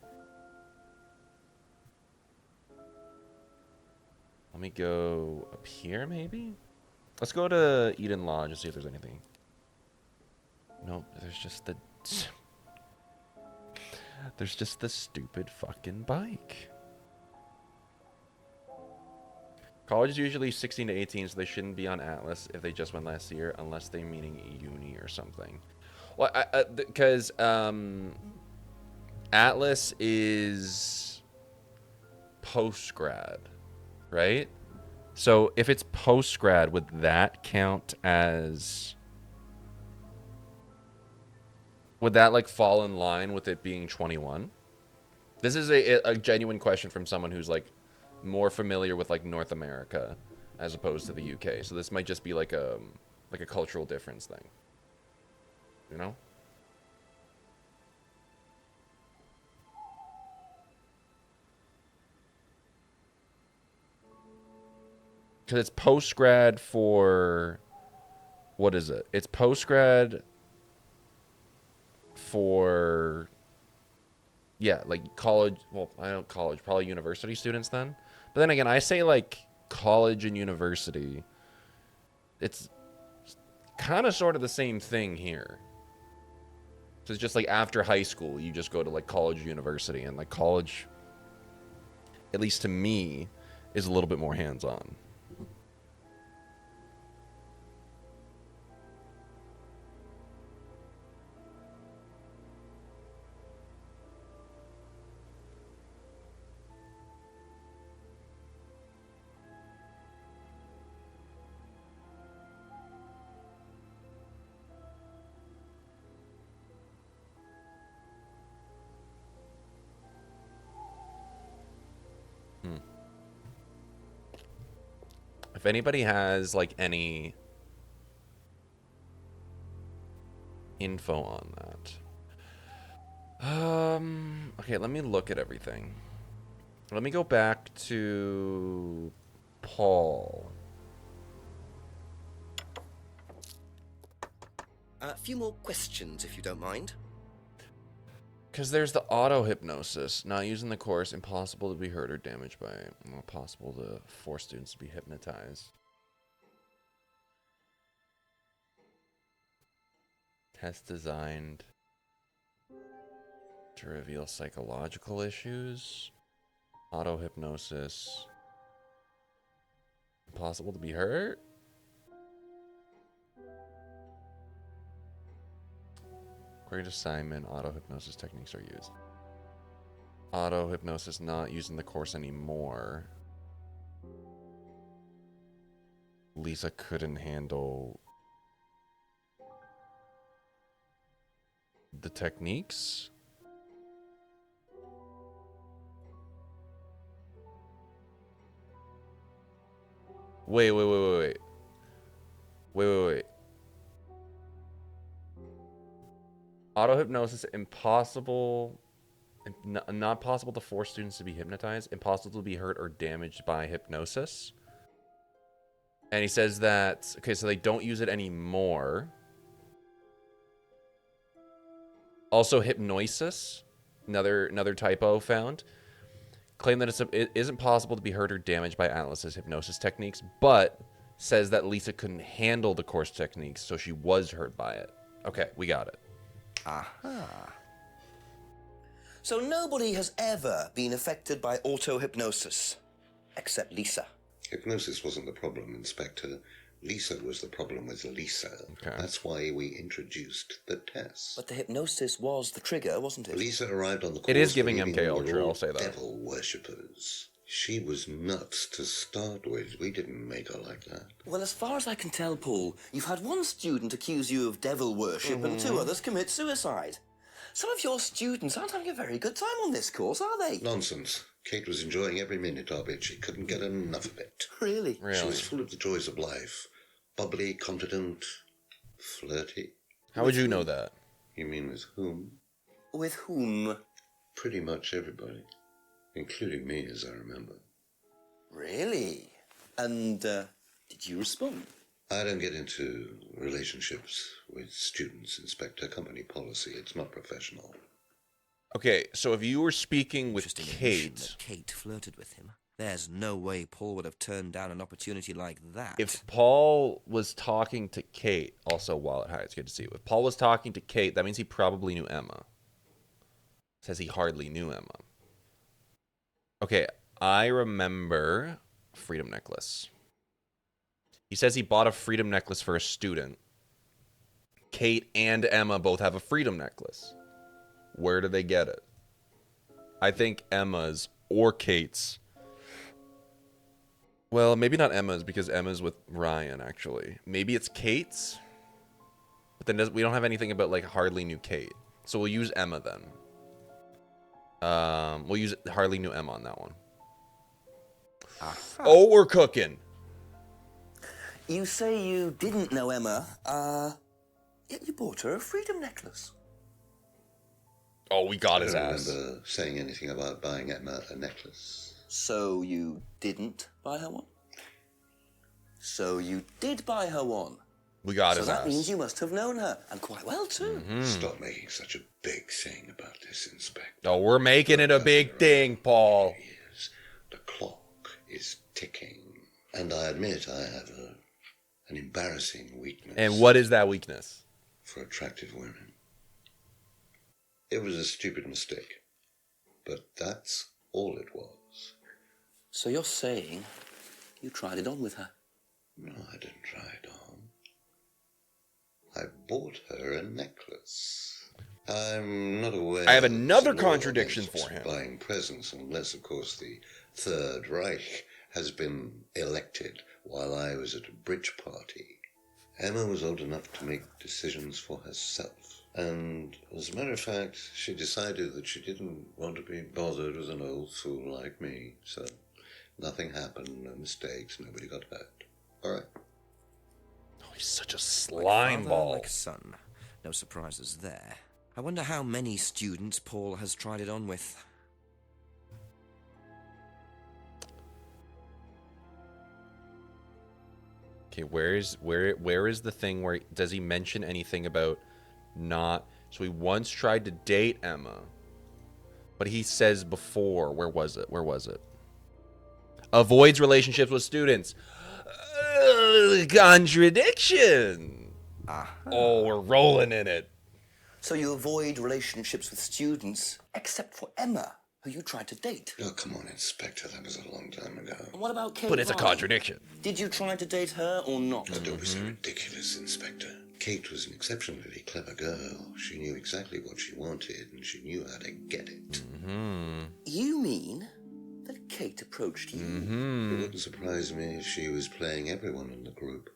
Let me go up here, maybe? Let's go to Eden Lodge and see if there's anything. Nope, there's just the... There's just the stupid fucking bike. College is usually 16 to 18, so they shouldn't be on Atlas if they just went last year, unless they're meaning uni or something. Well, because Atlas is post-grad, right? So if it's post-grad, would that count as... Would that, like, fall in line with it being 21? This is a genuine question from someone who's, like, more familiar with, like, North America as opposed to the UK. So this might just be, like a cultural difference thing. You know? Because it's post-grad for... What is it? It's post-grad... for, yeah, like college, well, I don't college, probably university students then. But then again, I say like college and university, it's kind of sort of the same thing here. So it's just like after high school, you just go to like college, university, and like college, at least to me, is a little bit more hands-on. If anybody has, like, any info on that. Okay, let me look at everything. Let me go back to Paul. A few more questions, if you don't mind. Because there's the auto-hypnosis. Not using the course, impossible to be hurt or damaged by it. Well, possible to force students to be hypnotized. Test designed to reveal psychological issues. Auto-hypnosis. Impossible to be hurt? According to Simon, auto-hypnosis techniques are used. Auto-hypnosis not using the course anymore. Lisa couldn't handle the techniques? Wait. Auto-hypnosis, impossible... Not possible to force students to be hypnotized. Impossible to be hurt or damaged by hypnosis. And he says that... Okay, so they don't use it anymore. Also, hypnosis. Another typo found. Claim that it isn't possible to be hurt or damaged by Atlas's hypnosis techniques, but says that Lisa couldn't handle the course techniques, so she was hurt by it. Okay, we got it. Aha. So nobody has ever been affected by auto-hypnosis, except Lisa. Hypnosis wasn't the problem, Inspector. Lisa was the problem with Lisa. Okay. That's why we introduced the test. But the hypnosis was the trigger, wasn't it? Lisa arrived on the course. It is giving believing MK we were Ultra, all I'll say that. Devil worshippers. She was nuts to start with. We didn't make her like that. Well, as far as I can tell, Paul, you've had one student accuse you of devil worship and two others commit suicide. Some of your students aren't having a very good time on this course, are they? Nonsense. Kate was enjoying every minute of it. She couldn't get enough of it. Really? She was full of the joys of life. Bubbly, confident, flirty. How would you know that? You mean with whom? With whom? Pretty much everybody. Including me, as I remember. Really? And, did you respond? I don't get into relationships with students, Inspector. Company policy. It's not professional. Okay, so if you were speaking with Kate... That Kate flirted with him. There's no way Paul would have turned down an opportunity like that. If Paul was talking to Kate... Also, Wallet, hi, it's good to see you. If Paul was talking to Kate, that means he probably knew Emma. Says he hardly knew Emma. Okay, I remember Freedom Necklace. He says he bought a Freedom Necklace for a student. Kate and Emma both have a Freedom Necklace. Where do they get it? I think Emma's or Kate's. Well, maybe not Emma's because Emma's with Ryan, actually. Maybe it's Kate's? But then we don't have anything about, like, hardly knew Kate. So we'll use Emma then. We'll use hardly knew Emma on that one. Oh, we're cooking. You say you didn't know Emma, yet you bought her a Freedom Necklace. Oh, we got his I don't ass. remember saying anything about buying Emma a necklace. So you didn't buy her one? So you did buy her one? We got his So that ass. means you must have known her, and quite well, too. Stop making such a big thing about this, Inspector. Oh, we're making it a big thing, Paul. The clock is ticking. And I admit I have an embarrassing weakness. And what is that weakness? For attractive women. It was a stupid mistake. But that's all it was. So you're saying you tried it on with her? No, I didn't try it on. I bought her a necklace. I'm not aware... I have another of the law contradiction against for him. buying presents, unless, of course, the Third Reich has been elected while I was at a bridge party. Emma was old enough to make decisions for herself. And, as a matter of fact, she decided that she didn't want to be bothered with an old fool like me. So, nothing happened, no mistakes, nobody got hurt. All right. Oh, he's such a slime Father, ball. like son. No surprises there. I wonder how many students Paul has tried it on with. Okay, where is the thing where does he mention anything about not? So he once tried to date Emma, but he says before. Where was it? Avoids relationships with students. Contradiction. Oh, we're rolling in it. So you avoid relationships with students, except for Emma, who you tried to date. Oh, come on, Inspector. That was a long time ago. And what about Kate? But it's a Ryan? contradiction. Did you try to date her or not? Oh, don't be so ridiculous, Inspector. Kate was an exceptionally clever girl. She knew exactly what she wanted, and she knew how to get it. You mean that Kate approached you? It wouldn't surprise me if she was playing everyone in the group.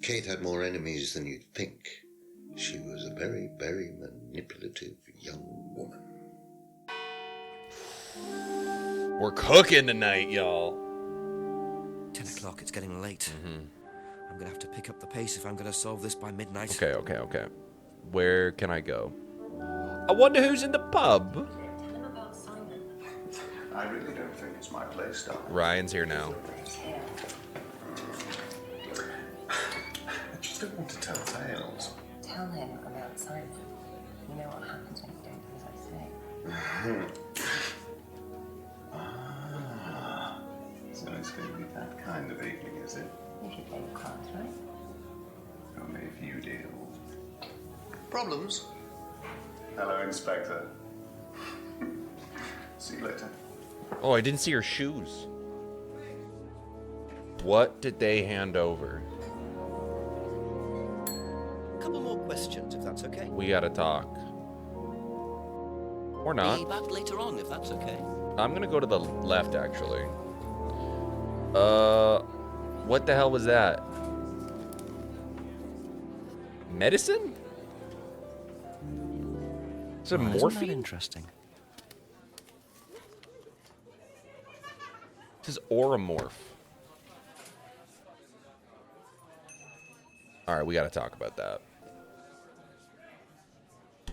Kate had more enemies than you'd think. She was a very, very manipulative young woman. We're cooking tonight, y'all. 10 o'clock, it's getting late. I'm going to have to pick up the pace if I'm going to solve this by midnight. Okay. Where can I go? I wonder who's in the pub. I really don't think it's my place, darling. Ryan's here now. I just don't want to tell tales. Tell him about Simon. You know what happens when you don't do as I say. So it's going to be that kind of evening, is it? If you play your cards right. Only if you deal. Problems? Hello, Inspector. See you later. Oh, I didn't see her shoes. What did they hand over? A couple more questions, if that's okay. We gotta talk. Or not. Be back later on, if that's okay. I'm gonna go to the left, actually. What the hell was that? Medicine? Is it Isn't that morphine? interesting? This is Oromorph. Alright, we gotta talk about that. A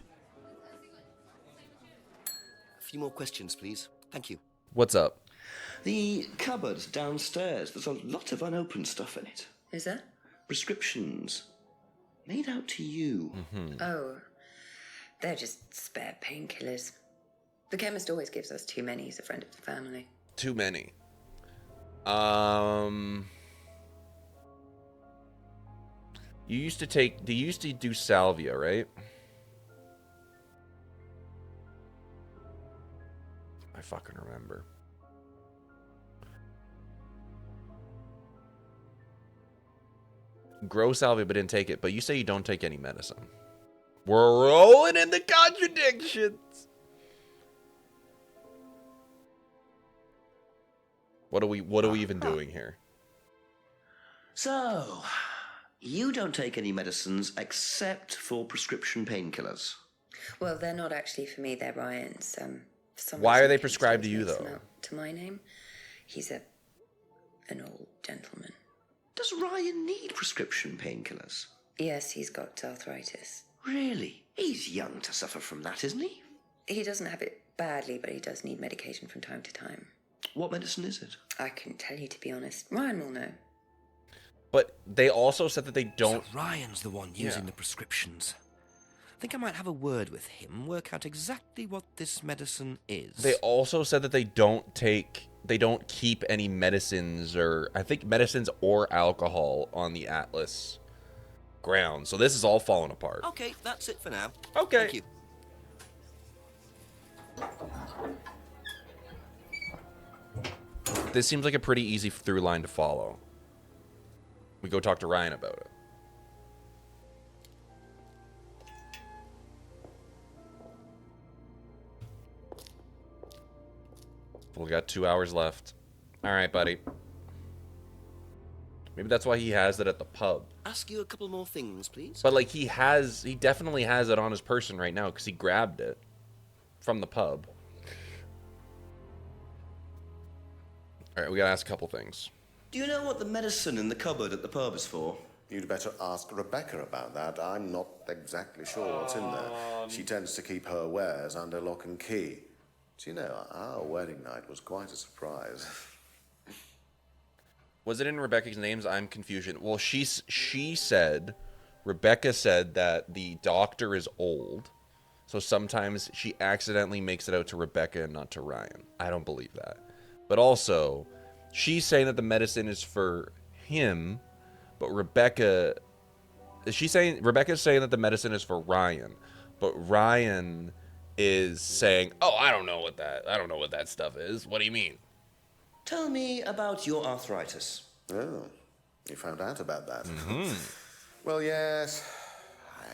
few more questions, please. Thank you. What's up? The cupboard downstairs, there's a lot of unopened stuff in it. Is there? Prescriptions. Made out to you. Oh, they're just spare painkillers. The chemist always gives us too many. He's a friend of the family. Too many. You used to do salvia, right? I fucking remember. Grow salvia, but didn't take it. But you say you don't take any medicine. We're rolling in the contradictions. What are we even doing here? So, you don't take any medicines except for prescription painkillers. Well, they're not actually for me. They're Ryan's. For some Why reason, are they painkillers prescribed to you, makes them though? out to my name. He's an old gentleman. Does Ryan need prescription painkillers? Yes, he's got arthritis. Really? He's young to suffer from that, isn't he? He doesn't have it badly, but he does need medication from time to time. What medicine is it? I couldn't tell you, to be honest. Ryan will know. But they also said that they don't. So Ryan's the one using Yeah. the prescriptions. I think I might have a word with him, work out exactly what this medicine is. They also said that they don't keep any medicines, or I think medicines or alcohol on the Atlas ground. So this is all falling apart. Okay, that's it for now. Okay. Thank you. This seems like a pretty easy through line to follow. We go talk to Ryan about it. We got 2 hours left. All right, buddy. Maybe that's why he has it at the pub. Ask you a couple more things, please. But like he definitely has it on his person right now because he grabbed it from the pub. All right, we gotta ask a couple things. Do you know what the medicine in the cupboard at the pub is for? You'd better ask Rebecca about that. I'm not exactly sure what's in there. She tends to keep her wares under lock and key. Do you know, our wedding night was quite a surprise. Was it in Rebecca's names? I'm confusion. Well, Rebecca said that the doctor is old, so sometimes she accidentally makes it out to Rebecca and not to Ryan. I don't believe that. But also, she's saying that the medicine is for him, but Rebecca's saying that the medicine is for Ryan, but Ryan is saying, "Oh, I don't know what that stuff is. What do you mean?" Tell me about your arthritis. Oh, you found out about that. Well, yes,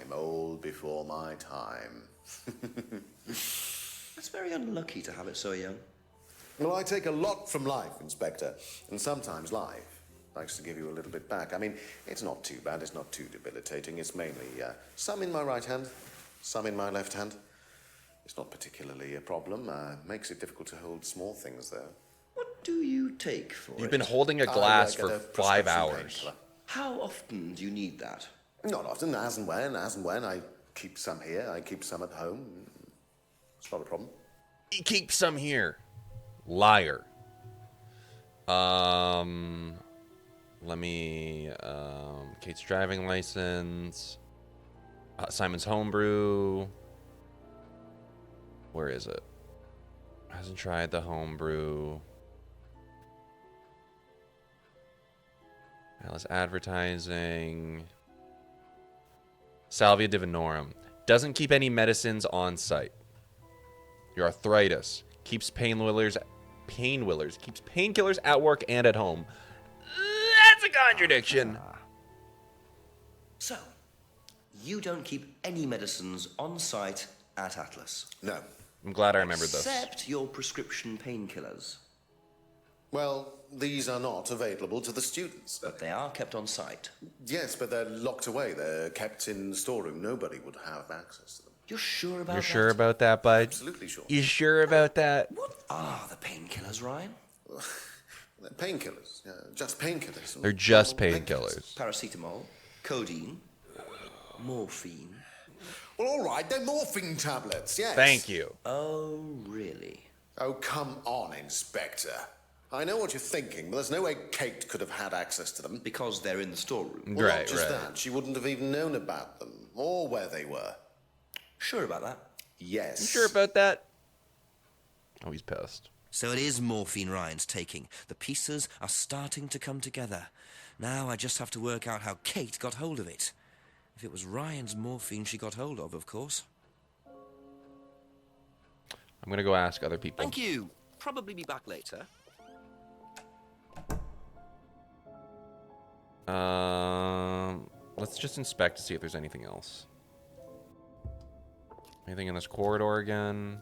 I'm old before my time. It's very unlucky to have it so young. Well, I take a lot from life, Inspector, and sometimes life likes to give you a little bit back. I mean, it's not too bad, it's not too debilitating. It's mainly some in my right hand, some in my left hand. It's not particularly a problem. Makes it difficult to hold small things, though. What do you take for it? You've been holding a glass I for get a 5 prescription hours. painkiller. How often do you need that? Not often, as and when. I keep some here, I keep some at home. It's not a problem. He keeps some here. Liar. Let me, Kate's driving license. Simon's homebrew. Where is it? Hasn't tried the homebrew. Alice advertising. Salvia divinorum. Doesn't keep any medicines on site. Your arthritis. Keeps keeps painkillers at work and at home. That's a contradiction. So, you don't keep any medicines on site at Atlas? No. I'm glad I remembered this. Except your prescription painkillers. Well, these are not available to the students. But they are kept on site. Yes, but they're locked away. They're kept in the storeroom. Nobody would have access to them. You're sure about You're that? sure about that, bud? Absolutely sure. You sure about that? What are the painkillers, Ryan? They're painkillers. Just painkillers. They're just painkillers. Paracetamol, codeine, morphine. Well, all right, they're morphine tablets, yes. Thank you. Oh, really? Oh, come on, Inspector. I know what you're thinking, but there's no way Kate could have had access to them. Because they're in the storeroom. Well, Right, not just right. that. She wouldn't have even known about them, or where they were. Sure about that? Yes. You sure about that? Oh, he's pissed. So it is morphine Ryan's taking. The pieces are starting to come together. Now I just have to work out how Kate got hold of it. If it was Ryan's morphine she got hold of course. I'm gonna go ask other people. Thank you. Probably be back later. Let's just inspect to see if there's anything else. Anything in this corridor again?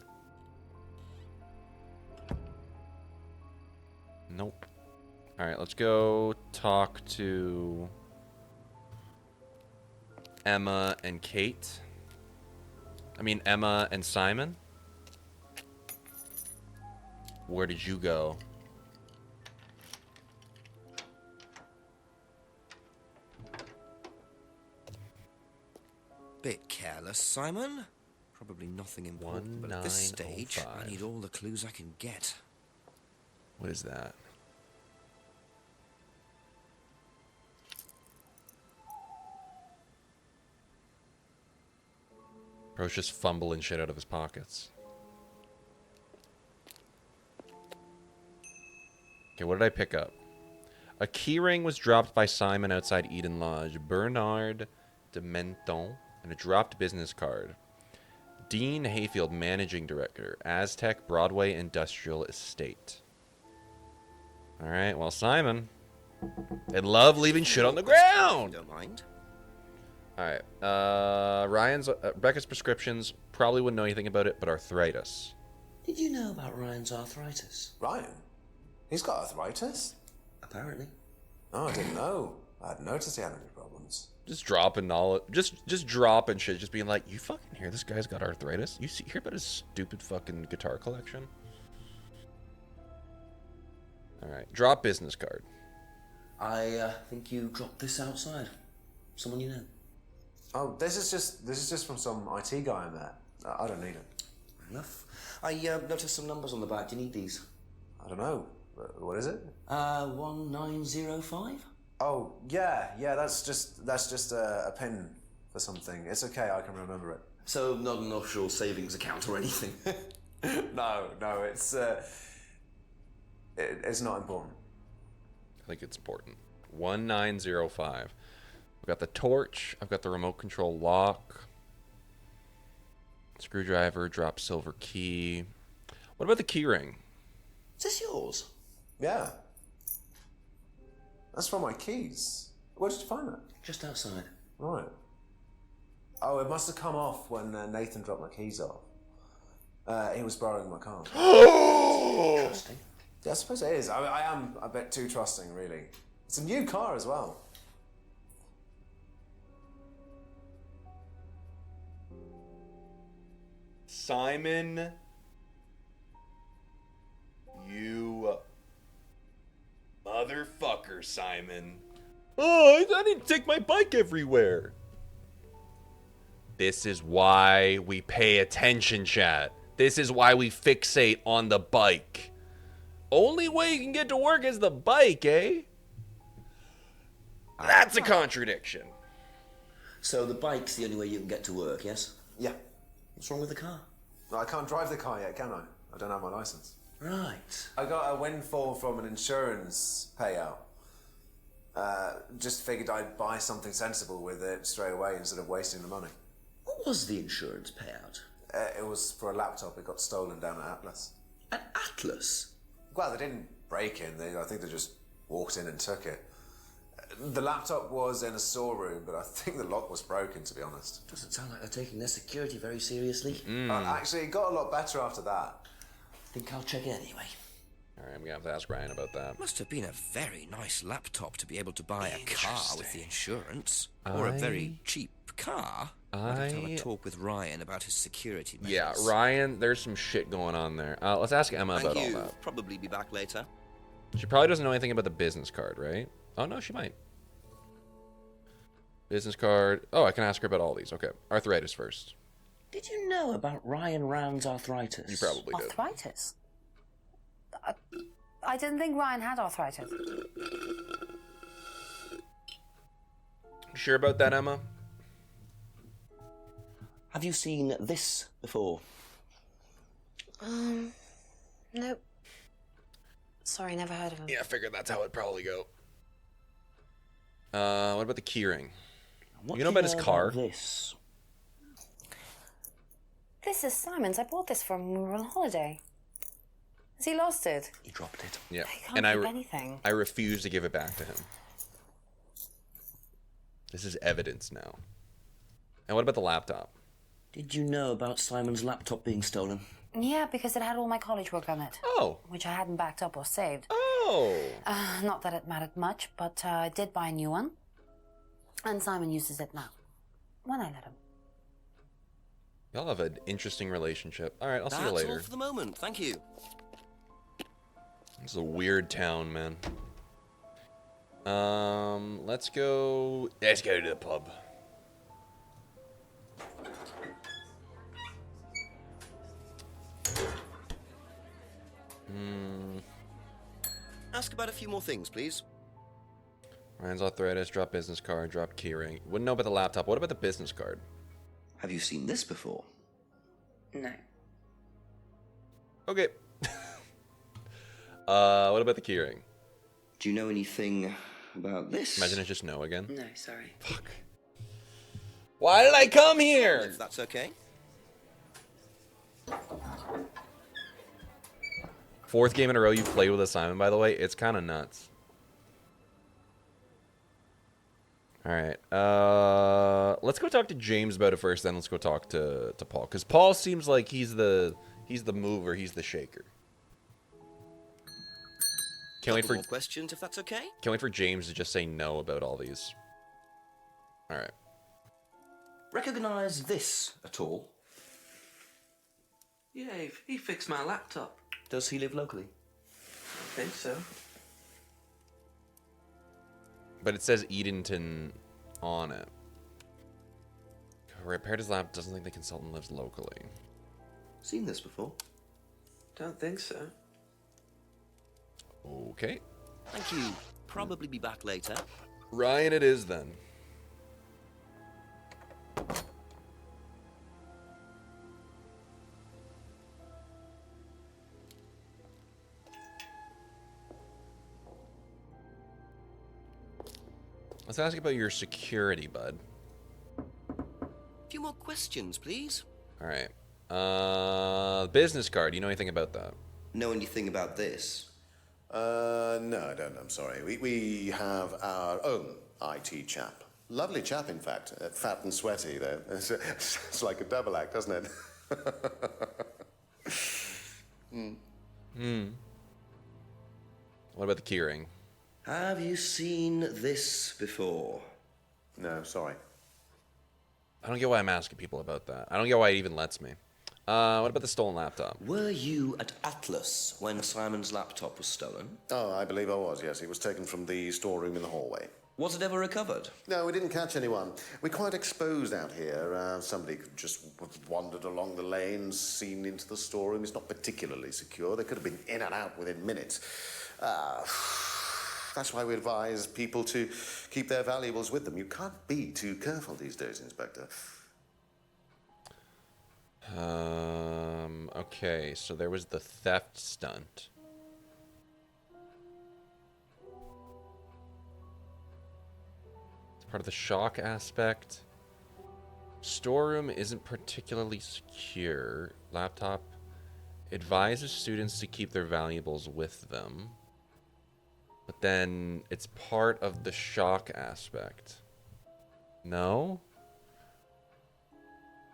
Nope. Alright, let's go talk to Emma and Kate. I mean, Emma and Simon. Where did you go? Bit careless, Simon. Probably nothing important, but at this stage, I need all the clues I can get. What is that? Bro's just fumbling shit out of his pockets. Okay, what did I pick up? A keyring was dropped by Simon outside Eden Lodge. Bernard de Menton, and a dropped business card. Dean Hayfield, Managing Director, Aztec Broadway Industrial Estate. Alright, well, Simon. They love leaving shit on the ground! Don't mind. Alright, Ryan's, Becca's prescriptions, probably wouldn't know anything about it, but arthritis. Did you know about Ryan's arthritis? Ryan? He's got arthritis? Apparently. Oh, I didn't know. I hadn't noticed he had any problems. Just dropping knowledge, just dropping shit, just being like, you fucking hear this guy's got arthritis? You hear about his stupid fucking guitar collection? Alright, drop business card. I think you dropped this outside. Someone you know. Oh, this is just from some IT guy I met. I don't need it. Fair enough. I noticed some numbers on the back. Do you need these? I don't know. What is it? 1905? Oh, yeah, that's just a pin for something. It's okay, I can remember it. So not an offshore savings account or anything? No, it's not important. I think it's important. 1905. I've got the torch. I've got the remote control lock. Screwdriver, drop silver key. What about the key ring? Is this yours? Yeah. That's from my keys. Where did you find that? Just outside. Right. Oh, it must have come off when Nathan dropped my keys off. He was borrowing my car. Interesting. Yeah, I suppose it is. I am a bit too trusting, really. It's a new car as well. Simon, you motherfucker, Simon. Oh, I need to take my bike everywhere. This is why we pay attention, chat. This is why we fixate on the bike. Only way you can get to work is the bike, eh? That's a contradiction. So the bike's the only way you can get to work, yes? Yeah. What's wrong with the car? No, I can't drive the car yet, can I? I don't have my license. Right. I got a windfall from an insurance payout. Just figured I'd buy something sensible with it straight away instead of wasting the money. What was the insurance payout? It was for a laptop. It got stolen down at Atlas. At Atlas? Well, they didn't break in. I think they just walked in and took it. The laptop was in a storeroom, but I think the lock was broken, to be honest. Doesn't sound like they're taking their security very seriously. Actually, it got a lot better after that. Think I'll check it anyway. All right, I'm gonna have to ask Ryan about that. Must have been a very nice laptop to be able to buy a car with the insurance. Or a very cheap car. I'd have to have a talk with Ryan about his security measures. Yeah, Ryan, there's some shit going on there. Let's ask Emma about Thank all you. that. Probably be back later. She probably doesn't know anything about the business card, right? Oh, no, she might. Business card. Oh, I can ask her about all these. Okay. Arthritis first. Did you know about Ryan Rand's arthritis? You probably did. Arthritis? I didn't think Ryan had arthritis. You sure about that, Emma? Have you seen this before? Nope. Sorry, never heard of him. Yeah, I figured that's how it'd probably go. What about the keyring? What You know about his car? This. This is Simon's. I bought this from when we were on holiday. Has he lost it? He dropped it. Yeah. He can't And keep anything. I refuse to give it back to him. This is evidence now. And what about the laptop? Did you know about Simon's laptop being stolen? Yeah, because it had all my college work on it. Oh. Which I hadn't backed up or saved. Oh. Not that it mattered much, but I did buy a new one. And Simon uses it now. When I let him. Y'all have an interesting relationship. All right, I'll see you That's later. all for the moment. Thank you. This is a weird town, man. Let's go to the pub. Ask about a few more things, please. Ryan's arthritis, drop business card, drop keyring. Wouldn't know about the laptop. What about the business card? Have you seen this before? No. Okay. What about the keyring? Do you know anything about this? Imagine it's just no again. No, sorry. Fuck. Why did I come here? If that's okay. Fourth game in a row you've played with a Simon, by the way. It's kind of nuts. All right. Let's go talk to James about it first, then let's go talk to Paul. Because Paul seems like he's the mover, he's the shaker. Can't wait for more questions, if that's okay. Can't wait for James to just say no about all these. All right. Recognize this at all? Yeah, he fixed my laptop. Does he live locally? I think so. But it says Edenton on it. Repaired his lap, doesn't think the consultant lives locally. Seen this before? Don't think so. Okay. Thank you. Probably be back later. Ryan it is then. Let's ask you about your security, bud. A few more questions, please. All right. Business card. Do you know anything about that? Know anything about this? No, I don't. I'm sorry. We have our own IT chap. Lovely chap, in fact. Fat and sweaty, though. It's like a double act, doesn't it? What about the keyring? Have you seen this before? No, sorry. I don't get why I'm asking people about that. I don't get why it even lets me. What about the stolen laptop? Were you at Atlas when Simon's laptop was stolen? Oh, I believe I was, yes. It was taken from the storeroom in the hallway. Was it ever recovered? No, we didn't catch anyone. We're quite exposed out here. Somebody could just wandered along the lanes, seen into the storeroom. It's not particularly secure. They could have been in and out within minutes. That's why we advise people to keep their valuables with them. You can't be too careful these days, Inspector. Okay, so there was the theft stunt. It's part of the shock aspect. Storeroom isn't particularly secure. Laptop advises students to keep their valuables with them. But then it's part of the shock aspect. No?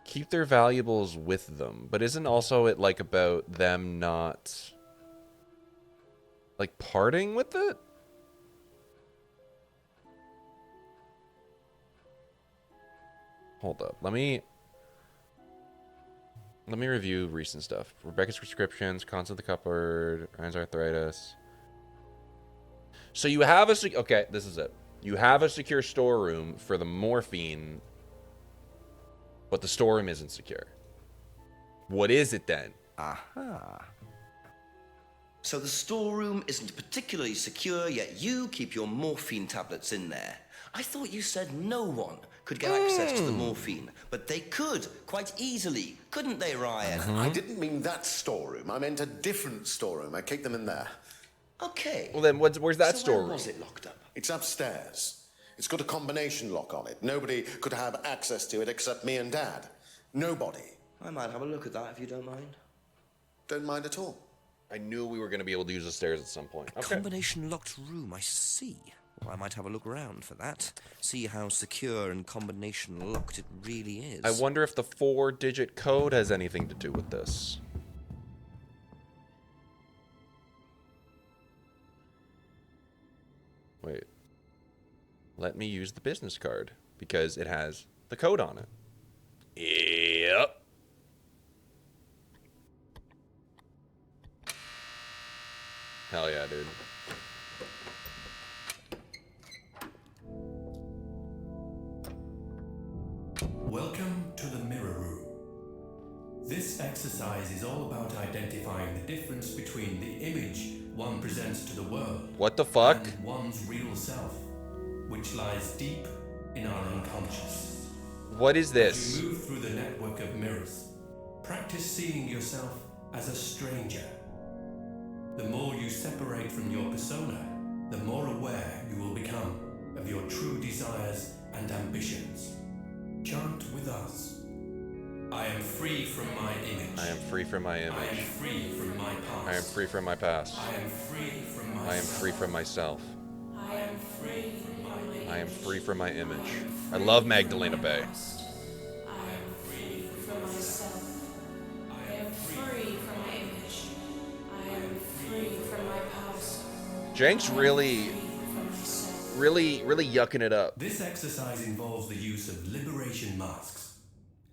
Keep their valuables with them. But isn't also it like about them not like parting with it? Hold up. Let me review recent stuff. Rebecca's prescriptions, Cons of the Cupboard, Ryan's arthritis. So you have a okay, this is it. You have a secure storeroom for the morphine, but the storeroom isn't secure. What is it then? Aha. So the storeroom isn't particularly secure, yet you keep your morphine tablets in there. I thought you said no one could get access to the morphine, but they could quite easily, couldn't they, Ryan? I didn't mean that storeroom. I meant a different storeroom. I kept them in there. Okay. Well then, where's that storeroom? Where was it locked up? It's upstairs. It's got a combination lock on it. Nobody could have access to it except me and Dad. Nobody. I might have a look at that if you don't mind. Don't mind at all. I knew we were going to be able to use the stairs at some point. A combination locked room, I see. Well, I might have a look around for that. See how secure and combination locked it really is. I wonder if the 4-digit code has anything to do with this. Wait. Let me use the business card because it has the code on it. Yep. Hell yeah, dude. Welcome to the mirror room. This exercise is all about identifying the difference between the image one presents to the world. What the fuck? And one's real self, which lies deep in our unconscious. What is this? As you move through the network of mirrors, practice seeing yourself as a stranger. The more you separate from your persona, the more aware you will become of your true desires and ambitions. Chant with us. I am free from my image. I am free from my image. I am free from my past. I am free from my past. I am free from myself. I am free from myself. I am free from my image. I am free from my image. I love Magdalena Bay. I am free from myself. I am free from my image. I am free from my past. Jenks really yucking it up. This exercise involves the use of liberation masks.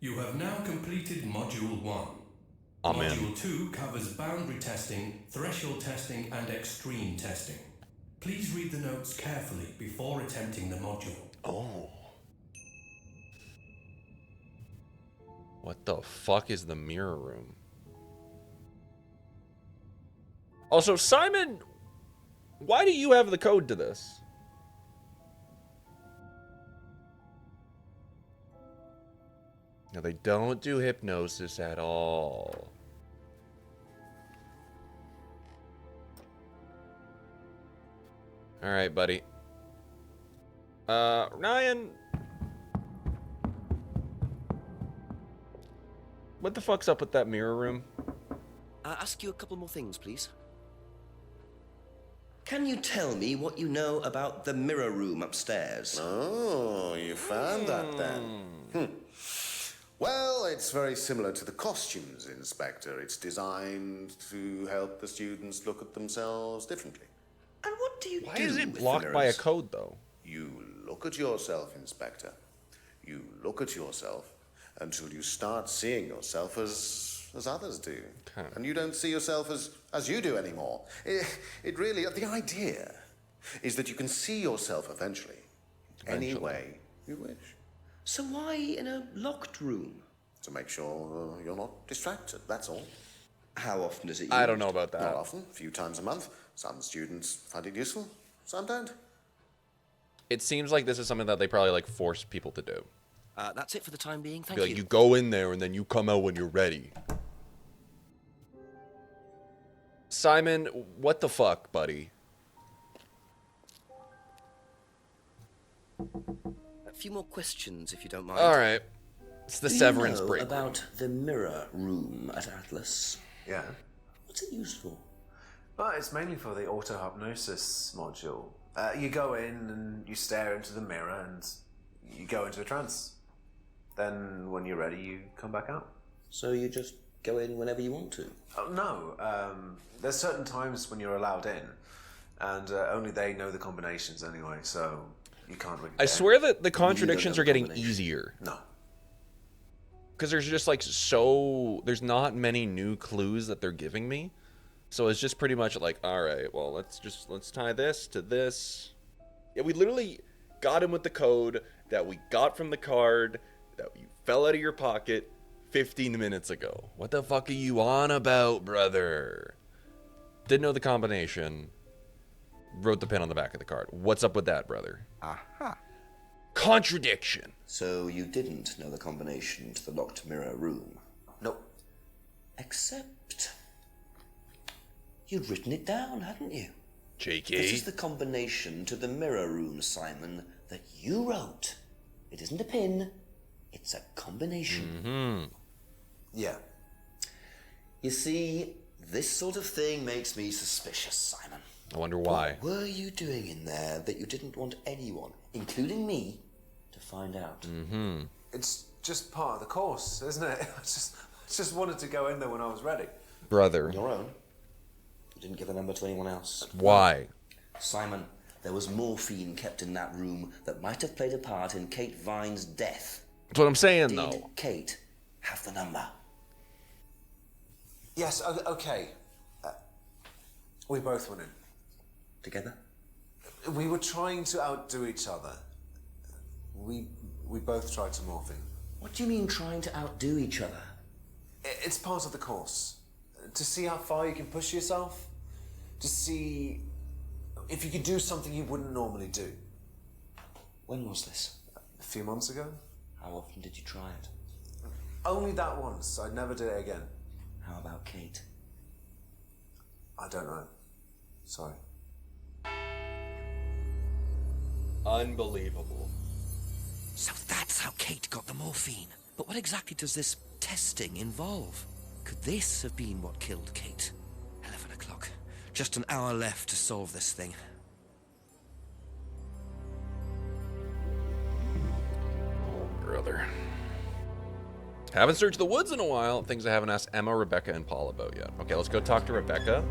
You have now completed Module 1. Amen. Module 2 covers boundary testing, threshold testing, and extreme testing. Please read the notes carefully before attempting the module. Oh. What the fuck is the mirror room? Also, Simon, why do you have the code to this? No, they don't do hypnosis at all. All right, buddy. Ryan. What the fuck's up with that mirror room? Ask you a couple more things, please. Can you tell me what you know about the mirror room upstairs? Oh, you found that then. Well, it's very similar to the costumes, Inspector. It's designed to help the students look at themselves differently. And what do you Why do is it with blocked the by a mirrors? code, though? You look at yourself, Inspector. You look at yourself until you start seeing yourself as others do. Okay. And you don't see yourself as you do anymore. It really, the idea is that you can see yourself eventually Any Eventually. way you wish. So why in a locked room? To make sure you're not distracted, that's all. How often is it used? I don't know about Not that. often, a few times a month. Some students find it useful, some don't. It seems like this is something that they probably like force people to do. That's it for the time being. Thank Be like, you. you go in there and then you come out when you're ready. Simon, what the fuck, buddy? A few more questions, if you don't mind. All right. It's the severance break. About the mirror room at Atlas? Yeah. What's it used for? Well, it's mainly for the auto-hypnosis module. You go in and you stare into the mirror and you go into a trance. Then, when you're ready, you come back out. So you just go in whenever you want to? Oh, no. There's certain times when you're allowed in, and only they know the combinations anyway, so you can't really... I swear that the contradictions are getting easier. No. Because there's just like there's not many new clues that they're giving me. So it's just pretty much like, all right, well, let's tie this to this. Yeah, we literally got him with the code that we got from the card that you fell out of your pocket 15 minutes ago. What the fuck are you on about, brother? Didn't know the combination. Wrote the pen on the back of the card. What's up with that, brother? Aha. Contradiction. So you didn't know the combination to the locked mirror room? Nope. Except... you'd written it down, hadn't you? Cheeky. This is the combination to the mirror room, Simon, that you wrote. It isn't a pin, it's a combination. Mm-hmm. Yeah. You see, this sort of thing makes me suspicious, Simon. I wonder why. What were you doing in there that you didn't want anyone, including me, to find out? Mm-hmm. It's just part of the course, isn't it? I just wanted to go in there when I was ready. Brother. On your own? You didn't give the number to anyone else? Why? Simon, there was morphine kept in that room that might have played a part in Kate Vine's death. That's what I'm saying, Did though. Kate have the number? Yes, okay. We both went in. Together? We were trying to outdo each other. We both tried to morph in. What do you mean trying to outdo each other? It's part of the course. To see how far you can push yourself. To see if you could do something you wouldn't normally do. When was this? A few months ago. How often did you try it? Only that once. I'd never do it again. How about Kate? I don't know. Sorry. Unbelievable. So that's how Kate got the morphine. But what exactly does this testing involve? Could this have been what killed Kate? 11 o'clock. Just an hour left to solve this thing. Oh, brother. Haven't searched the woods in a while. Things I haven't asked Emma, Rebecca, and Paul about yet. Okay, let's go talk to Rebecca.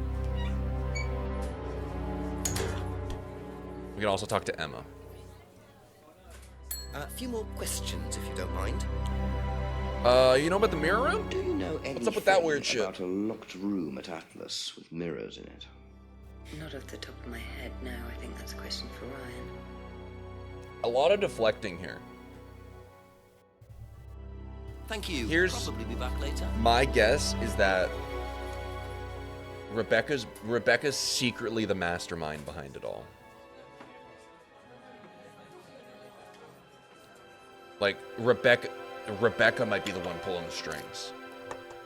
We can also talk to Emma. A few more questions, if you don't mind. You know about the mirror room? Do you know anything What's up with that weird shit? about a locked room at Atlas with mirrors in it? Not off the top of my head, no. I think that's a question for Ryan. A lot of deflecting here. Thank you. Here's Probably be back later. my guess is that Rebecca's secretly the mastermind behind it all. Like Rebecca might be the one pulling the strings.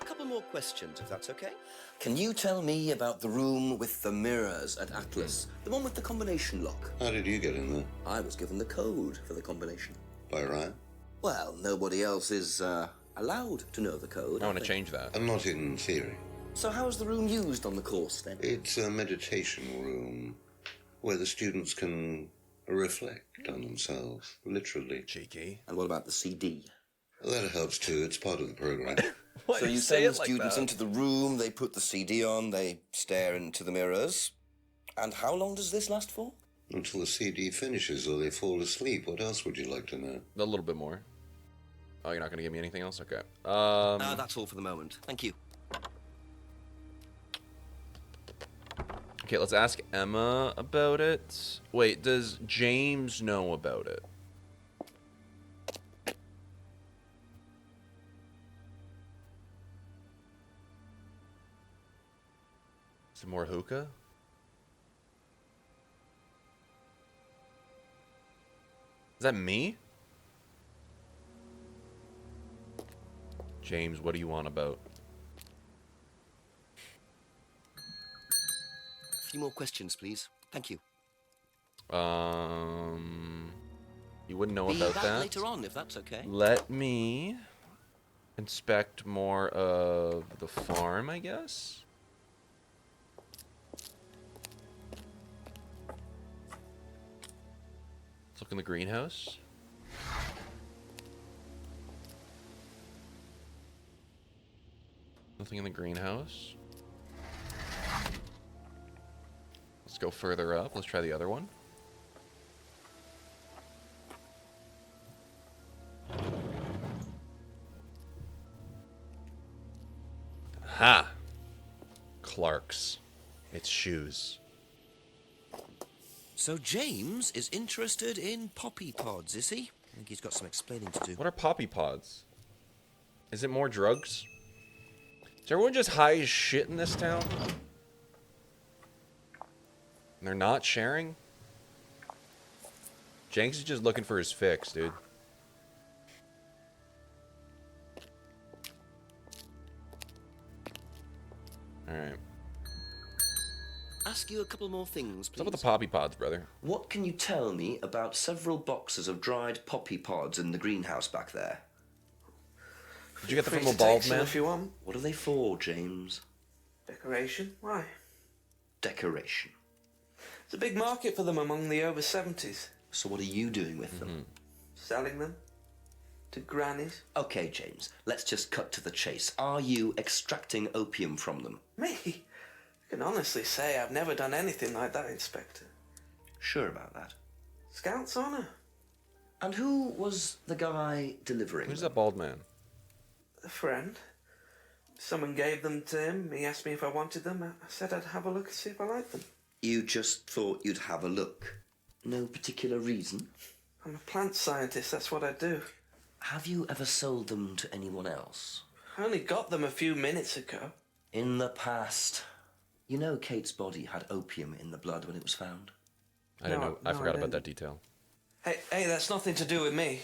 A couple more questions, if that's okay. Can you tell me about the room with the mirrors at Atlas? The one with the combination lock? How did you get in there? I was given the code for the combination. By Ryan? Well, nobody else is allowed to know the code. I want to change that. And not in theory. So how is the room used on the course, then? It's a meditation room where the students can reflect on themselves, literally. Cheeky. And what about the CD? That helps too. It's part of the program. So you send students into the room, they put the CD on, they stare into the mirrors. And how long does this last for? Until the CD finishes or they fall asleep. What else would you like to know? A little bit more. Oh, you're not going to give me anything else? Okay. That's all for the moment. Thank you. Okay, let's ask Emma about it. Wait, does James know about it? More hookah? Is that me? James, what do you want about? A few more questions, please. Thank you. You wouldn't know Be about back that. later on, if that's okay. Let me inspect more of the farm, I guess. Let's look in the greenhouse. Nothing in the greenhouse. Let's go further up. Let's try the other one. Ha! Clark's. It's shoes. So James is interested in poppy pods, is he? I think he's got some explaining to do. What are poppy pods? Is it more drugs? Is everyone just high as shit in this town? And they're not sharing? Jenks is just looking for his fix, dude. Alright. Ask you a couple more things, please. What's up with the poppy pods, brother? What can you tell me about several boxes of dried poppy pods in the greenhouse back there? Did you get them Free from a to take bald some man? if you want. What are they for, James? Decoration? Why? Decoration. There's a big market for them among the over 70s. So what are you doing with them? Selling them to grannies. Okay, James, let's just cut to the chase. Are you extracting opium from them? Me? I can honestly say I've never done anything like that, Inspector. Sure about that. Scout's honor. And who was the guy delivering Who's them? that bald man? A friend. Someone gave them to him. He asked me if I wanted them. I said I'd have a look and see if I liked them. You just thought you'd have a look? No particular reason? I'm a plant scientist, that's what I do. Have you ever sold them to anyone else? I only got them a few minutes ago. In the past. You know Kate's body had opium in the blood when it was found? I didn't know. I no, forgot I about that didn't. detail. Hey, that's nothing to do with me.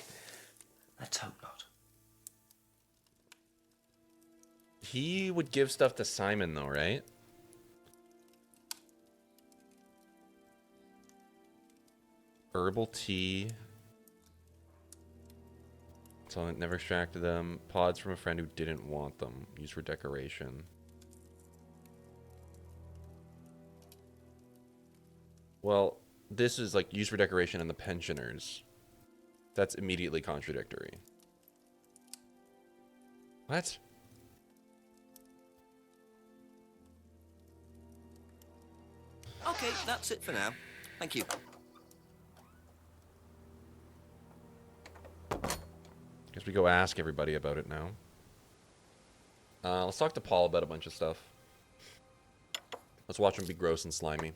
Let's hope not. He would give stuff to Simon, though, right? Herbal tea. So I never extracted them. Pods from a friend who didn't want them. Used for decoration. Well, this is like used for decoration and the pensioners. That's immediately contradictory. What? Okay, that's it for now. Thank you. Guess we go ask everybody about it now. Let's talk to Paul about a bunch of stuff. Let's watch him be gross and slimy.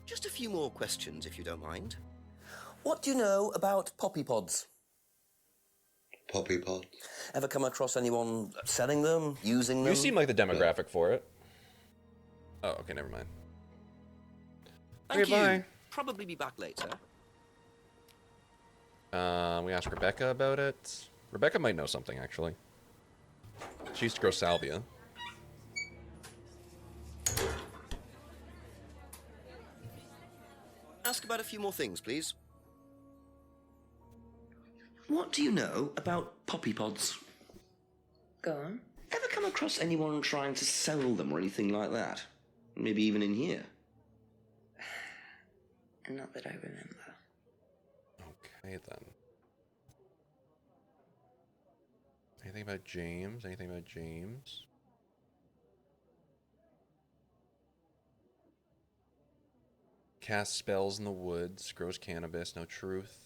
Just a few more questions, if you don't mind. What do you know about poppy pods? Poppy pods? Ever come across anyone selling them, using them? You seem like the demographic for it. Oh, okay, never mind. Thank Okay, you. bye. Probably be back later. We asked Rebecca about it. Rebecca might know something, actually. She used to grow salvia. Ask about a few more things, please. What do you know about poppy pods? Go on. Ever come across anyone trying to sell them or anything like that? Maybe even in here? Not that I remember. Okay, then. Anything about James? Anything about James? Cast spells in the woods, grows cannabis, no truth.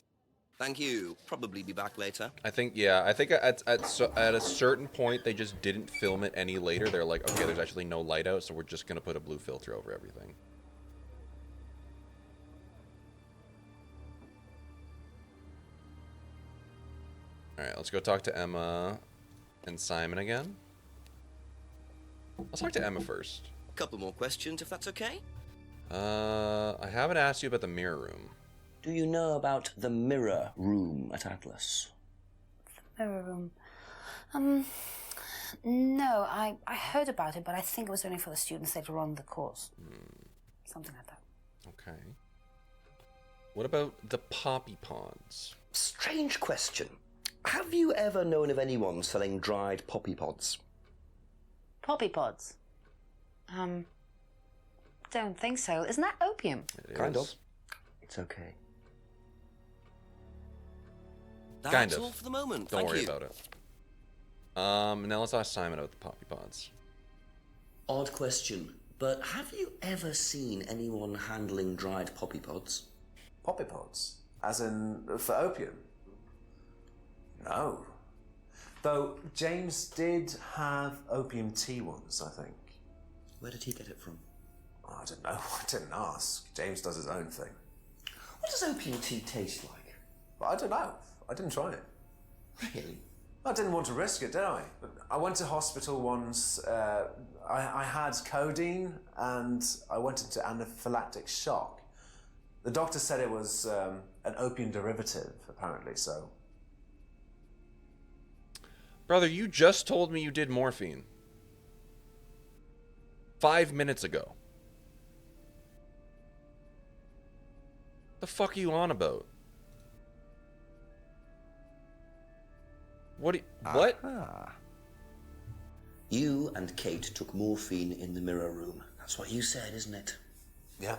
Thank you. Probably be back later. I think, yeah, I think at a certain point they just didn't film it any later. They're like, okay, there's actually no light out, so we're just gonna put a blue filter over everything. Alright, let's go talk to Emma and Simon again. Let's talk to Emma first. Couple more questions, if that's okay. I haven't asked you about the mirror room. Do you know about the mirror room at Atlas? Mirror room. No, I heard about it, but I think it was only for the students later on in the course. Something like that. Okay. What about the poppy pods? Strange question. Have you ever known of anyone selling dried poppy pods? Poppy pods? Don't think so. Isn't that opium? Kind of. It's okay. That's Kind of. all for the moment. Don't Thank worry you. about it. Now let's ask Simon about the poppy pods. Odd question, but have you ever seen anyone handling dried poppy pods? Poppy pods? As in, for opium? No. Though James did have opium tea once, I think. Where did he get it from? Oh, I don't know. I didn't ask. James does his own thing. What does opium tea taste like? But I don't know. I didn't try it. Really? I didn't want to risk it, did I? I went to hospital once. I had codeine and I went into anaphylactic shock. The doctor said it was an opium derivative, apparently, so... Brother, you just told me you did morphine. 5 minutes ago. The fuck are you on about? What? What? You and Kate took morphine in the mirror room. That's what you said, isn't it? Yeah.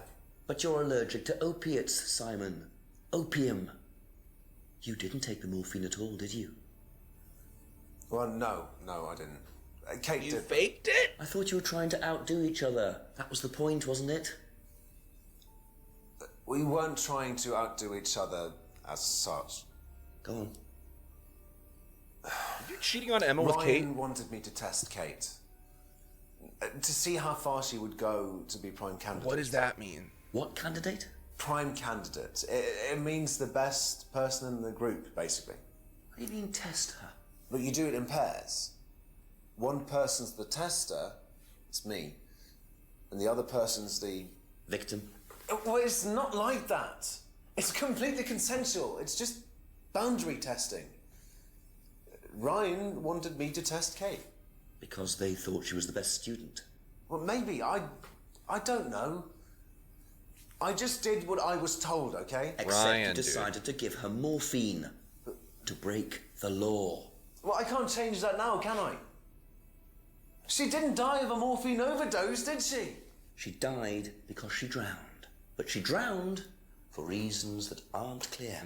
But you're allergic to opiates, Simon. Opium. You didn't take the morphine at all, did you? Well, no, I didn't. Kate You did. faked it? I thought you were trying to outdo each other. That was the point, wasn't it? We weren't trying to outdo each other as such. Go on. Are you cheating on Emma with Kate? Ryan wanted me to test Kate. To see how far she would go to be prime candidate. What does that mean? What candidate? Prime candidate. It means the best person in the group, basically. What do you mean test her? But you do it in pairs. One person's the tester, it's me, and the other person's the... Victim. Well, it's not like that. It's completely consensual. It's just boundary testing. Ryan wanted me to test Kate. Because they thought she was the best student. Well, maybe. I don't know. I just did what I was told, okay? Except Ryan, you decided to give her morphine. To break the law. Well, I can't change that now, can I? She didn't die of a morphine overdose, did she? She died because she drowned. But she drowned for reasons that aren't clear.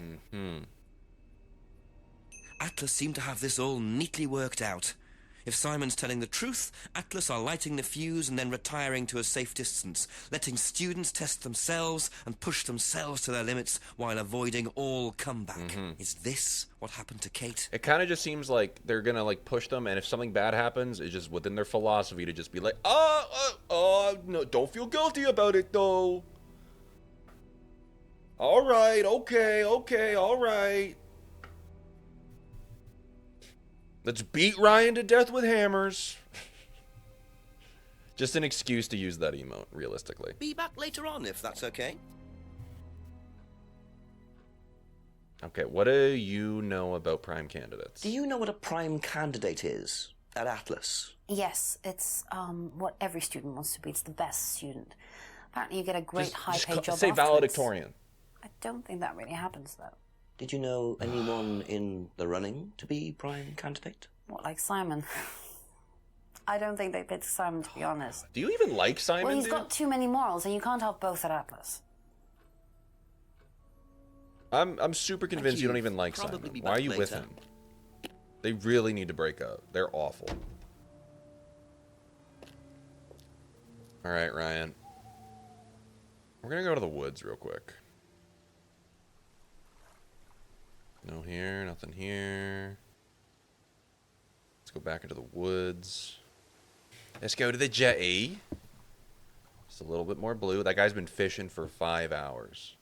Atlas seem to have this all neatly worked out. If Simon's telling the truth, Atlas are lighting the fuse and then retiring to a safe distance, letting students test themselves and push themselves to their limits while avoiding all comeback. Is this what happened to Kate? It kind of just seems like they're gonna like push them, and if something bad happens, it's just within their philosophy to just be like, no, don't feel guilty about it though. All right, okay, all right. Let's beat Ryan to death with hammers. Just an excuse to use that emote, realistically. Be back later on, if that's okay. Okay, what do you know about prime candidates? Do you know what a prime candidate is at Atlas? Yes, it's what every student wants to be. It's the best student. Apparently you get a great high-paid job say afterwards. valedictorian. I don't think that really happens, though. Did you know anyone in the running to be prime candidate? What, like Simon? I don't think they picked Simon, to be honest. Do you even like Simon, Well, he's dude? got too many morals, and you can't have both at Atlas. I'm super convinced you don't even like Probably Simon. be Why are back you with later. him? They really need to break up. They're awful. All right, Ryan. We're gonna go to the woods real quick. No here, nothing here. Let's go back into the woods. Let's go to the jetty. Just a little bit more blue. That guy's been fishing for 5 hours.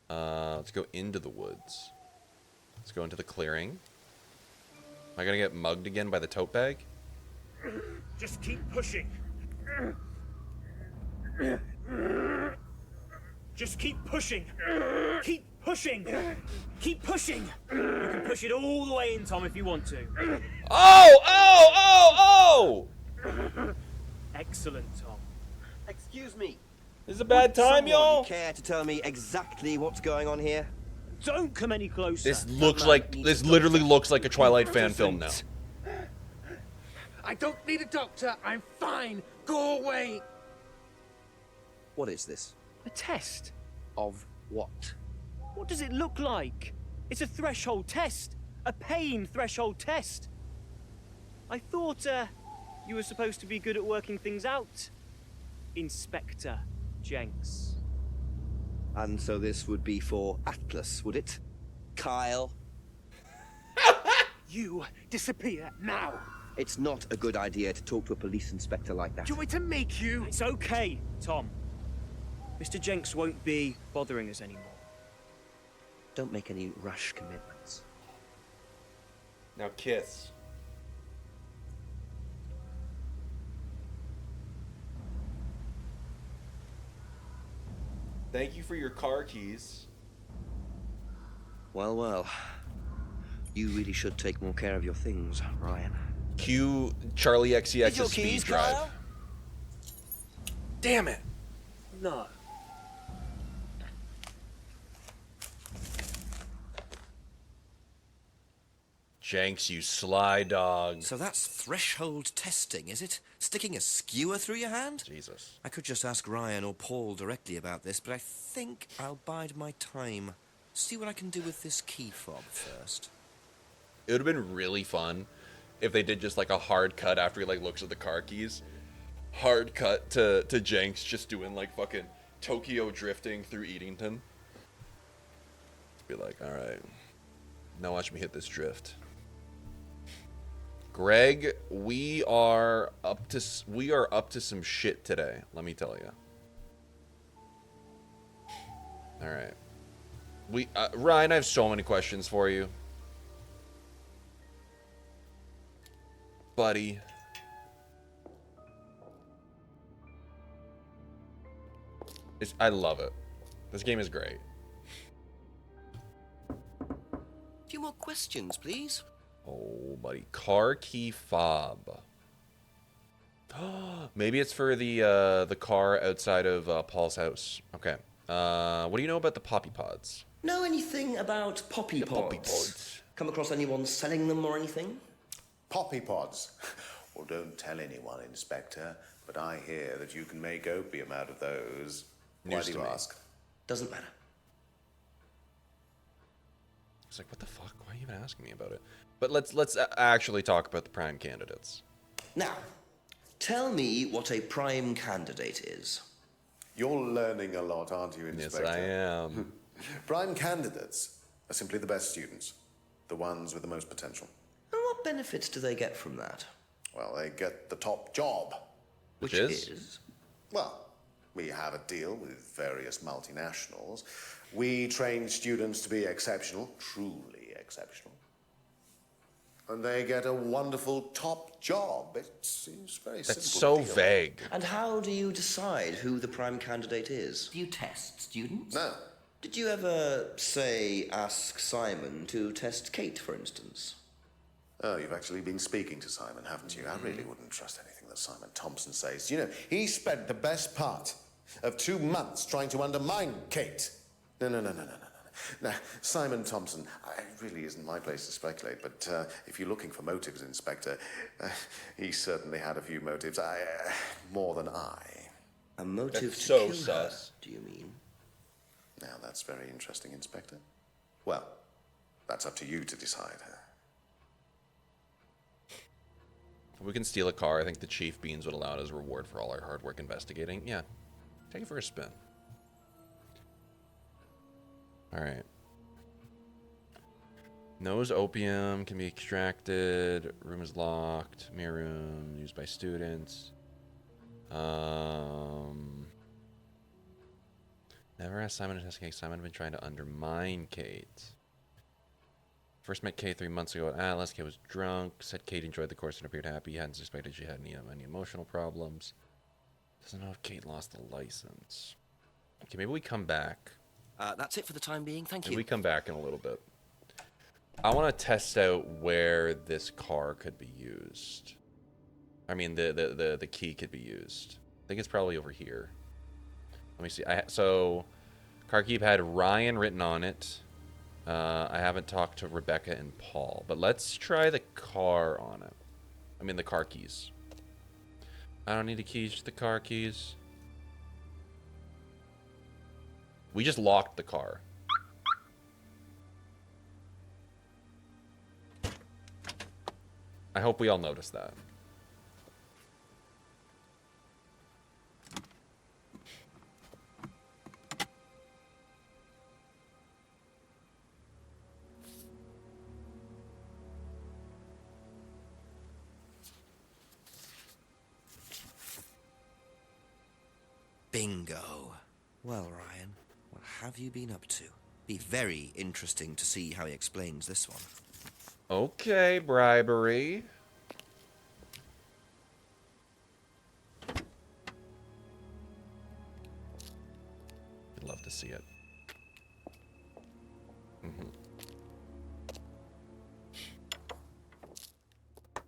Let's go into the woods. Let's go into the clearing. Am I gonna get mugged again by the tote bag? Just keep pushing. Just keep pushing. Keep pushing. Keep pushing. You can push it all the way in, Tom, if you want to. Oh! Oh! Oh! Oh! Excellent, Tom. Excuse me. This is a bad time, y'all. Care to tell me exactly what's going on here? Don't come any closer. This literally looks like a Twilight fan film now. I don't need a doctor. I'm fine. Go away. What is this? A test. Of what? What does it look like? It's a threshold test. A pain threshold test. I thought, you were supposed to be good at working things out, Inspector Jenks. And so this would be for Atlas, would it? Kyle? You disappear now. It's not a good idea to talk to a police inspector like that. Do you want me to make you? It's okay, Tom. Mr. Jenks won't be bothering us anymore. Don't make any rash commitments. Now kiss. Thank you for your car keys. Well, well. You really should take more care of your things, Ryan. Cue Charlie XCX's your speed keys, drive. Kyle? Damn it. No. Jenks, you sly dog. So that's threshold testing, is it? Sticking a skewer through your hand? Jesus. I could just ask Ryan or Paul directly about this, but I think I'll bide my time. See what I can do with this key fob first. It would have been really fun if they did just like a hard cut after he like looks at the car keys. Hard cut to Jenks just doing like fucking Tokyo drifting through Edenton. Be like, all right, now watch me hit this drift. Greg, we are up to some shit today. Let me tell you. All right, Ryan, I have so many questions for you, buddy. I love it. This game is great. A few more questions, please. Oh, buddy. Car key fob. Maybe it's for the car outside of Paul's house. Okay. What do you know about the poppy pods? Know anything about poppy pods? Poppy pods. Come across anyone selling them or anything? Poppy pods. Well, don't tell anyone, Inspector, but I hear that you can make opium out of those. Why News do to you me. ask? Doesn't matter. It's like, what the fuck? Why are you even asking me about it? But let's actually talk about the prime candidates. Now, tell me what a prime candidate is. You're learning a lot, aren't you, Inspector? Yes, I am. Prime candidates are simply the best students, the ones with the most potential. And what benefits do they get from that? Well, they get the top job. Which is? Well, we have a deal with various multinationals. We train students to be exceptional, truly exceptional. And they get a wonderful top job. It seems very simple. That's so deal. vague. And how do you decide who the prime candidate is? Do you test students? No. Did you ever, say, ask Simon to test Kate, for instance? Oh, you've actually been speaking to Simon, haven't you? I really wouldn't trust anything that Simon Thompson says. You know, he spent the best part of 2 months trying to undermine Kate. No. Now, Simon Thompson, it really isn't my place to speculate, but if you're looking for motives, Inspector, he certainly had a few motives. More than I. A motive That's to so kill sus. her, do you mean? Now, that's very interesting, Inspector. Well, that's up to you to decide. If we can steal a car, I think the Chief Beans would allow it as a reward for all our hard work investigating. Yeah. Take it for a spin. Alright. Knows opium can be extracted. Room is locked. Mirror room used by students. Never asked Simon to test Kate. Simon had been trying to undermine Kate. First met Kate 3 months ago at Atlas. Kate was drunk. Said Kate enjoyed the course and appeared happy. He hadn't suspected she had any emotional problems. Doesn't know if Kate lost the license. Okay, maybe we come back. That's it for the time being. Thank Maybe you. we come back in a little bit. I want to test out where this car could be used. I mean, the key could be used. I think it's probably over here. Let me see. So, Carkeep had Ryan written on it. I haven't talked to Rebecca and Paul, but let's try the car on it. I mean, the car keys. I don't need the keys, just the car keys. We just locked the car. I hope we all noticed that. Bingo. Well, Ryan, what have you been up to? Be very interesting to see how he explains this one. Okay, bribery. I'd love to see it.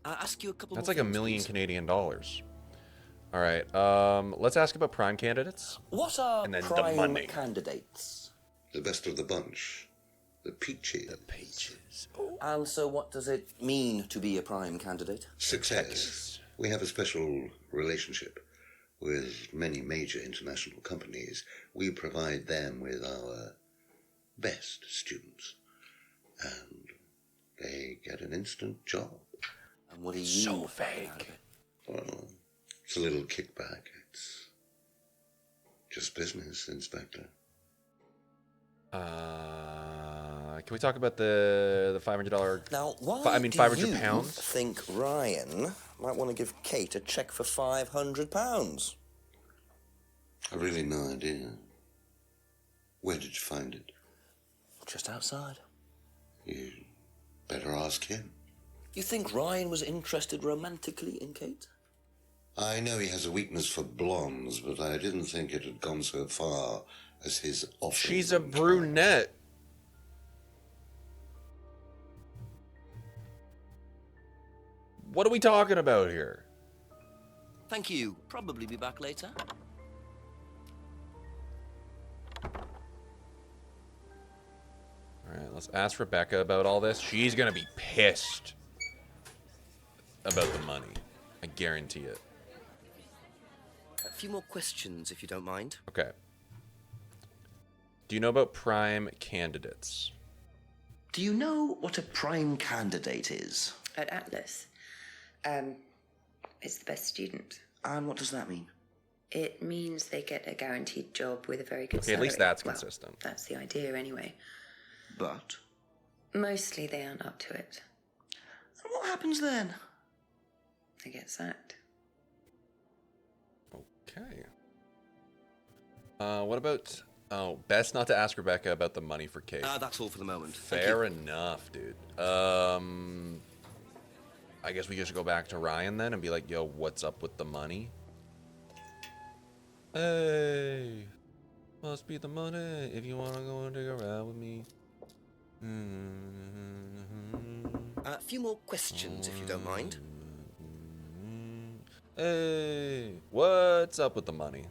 I'll ask you a couple That's more like things, $1 million please. Canadian dollars. All right, let's ask about prime candidates. What are and then the prime money. candidates? The best of the bunch. The peaches. The peaches. And so what does it mean to be a prime candidate? Success. We have a special relationship with many major international companies. We provide them with our best students. And they get an instant job. And what do you So find out vague. of it? Well, it's a little kickback. It's just business, Inspector. Can we talk about the $500? Now, why I mean, do 500 you pounds. think Ryan might want to give Kate a cheque for £500? I've really no idea. Where did you find it? Just outside. You better ask him. You think Ryan was interested romantically in Kate? I know he has a weakness for blondes, but I didn't think it had gone so far as his offering. She's a brunette. What are we talking about here? Thank you. Probably be back later. All right, let's ask Rebecca about all this. She's gonna be pissed about the money. I guarantee it. A few more questions, if you don't mind. Okay. Do you know about prime candidates? Do you know what a prime candidate is? At Atlas, it's the best student. And what does that mean? It means they get a guaranteed job with a very good Okay, at salary. least that's Well, consistent. That's the idea, anyway. But? Mostly they aren't up to it. And what happens then? They get sacked. Okay. What about... Oh, best not to ask Rebecca about the money for Kate. That's all for the moment. Thank Fair you. enough, dude. I guess we just go back to Ryan then and be like, yo, what's up with the money? Hey, must be the money if you want to go and dig around with me. A few more questions, if you don't mind. Hey, what's up with the money?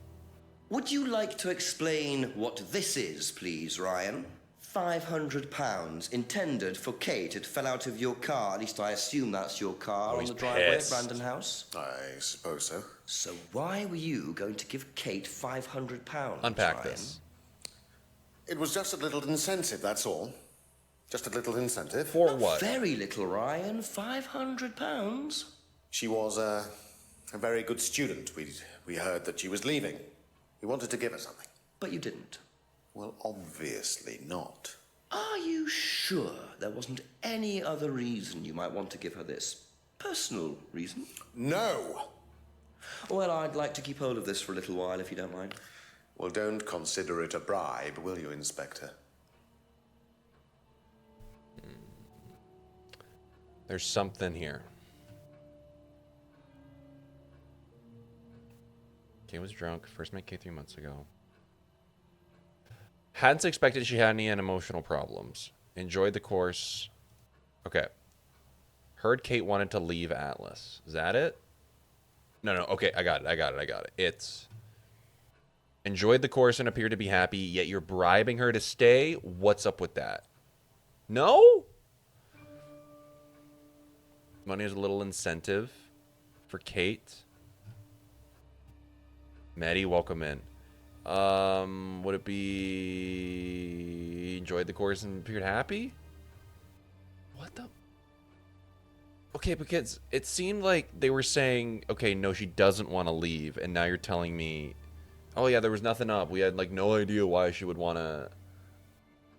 Would you like to explain what this is, please, Ryan? £500 intended for Kate. It fell out of your car. At least I assume that's your car on he's the driveway pissed. at Brandon House. I suppose so. So why were you going to give Kate £500? Unpack Ryan? this. It was just a little incentive, that's all. Just a little incentive. For what? Very little, Ryan. £500? She was a very good student. We heard that she was leaving. We wanted to give her something. But you didn't. Well, obviously not. Are you sure there wasn't any other reason you might want to give her this? Personal reason? No! Well, I'd like to keep hold of this for a little while, if you don't mind. Well, don't consider it a bribe, will you, Inspector? There's something here. Kate was drunk. First met Kate 3 months ago. Hadn't expected she had any emotional problems. Enjoyed the course. Okay. Heard Kate wanted to leave Atlas. Is that it? No. Okay, I got it. It's... Enjoyed the course and appeared to be happy, yet you're bribing her to stay? What's up with that? No? Money is a little incentive for Kate. Maddie, welcome in. Would it be... Enjoyed the course and appeared happy? What the... Okay, because it seemed like they were saying, okay, no, she doesn't want to leave, and now you're telling me, oh yeah, there was nothing up. We had like no idea why she would want to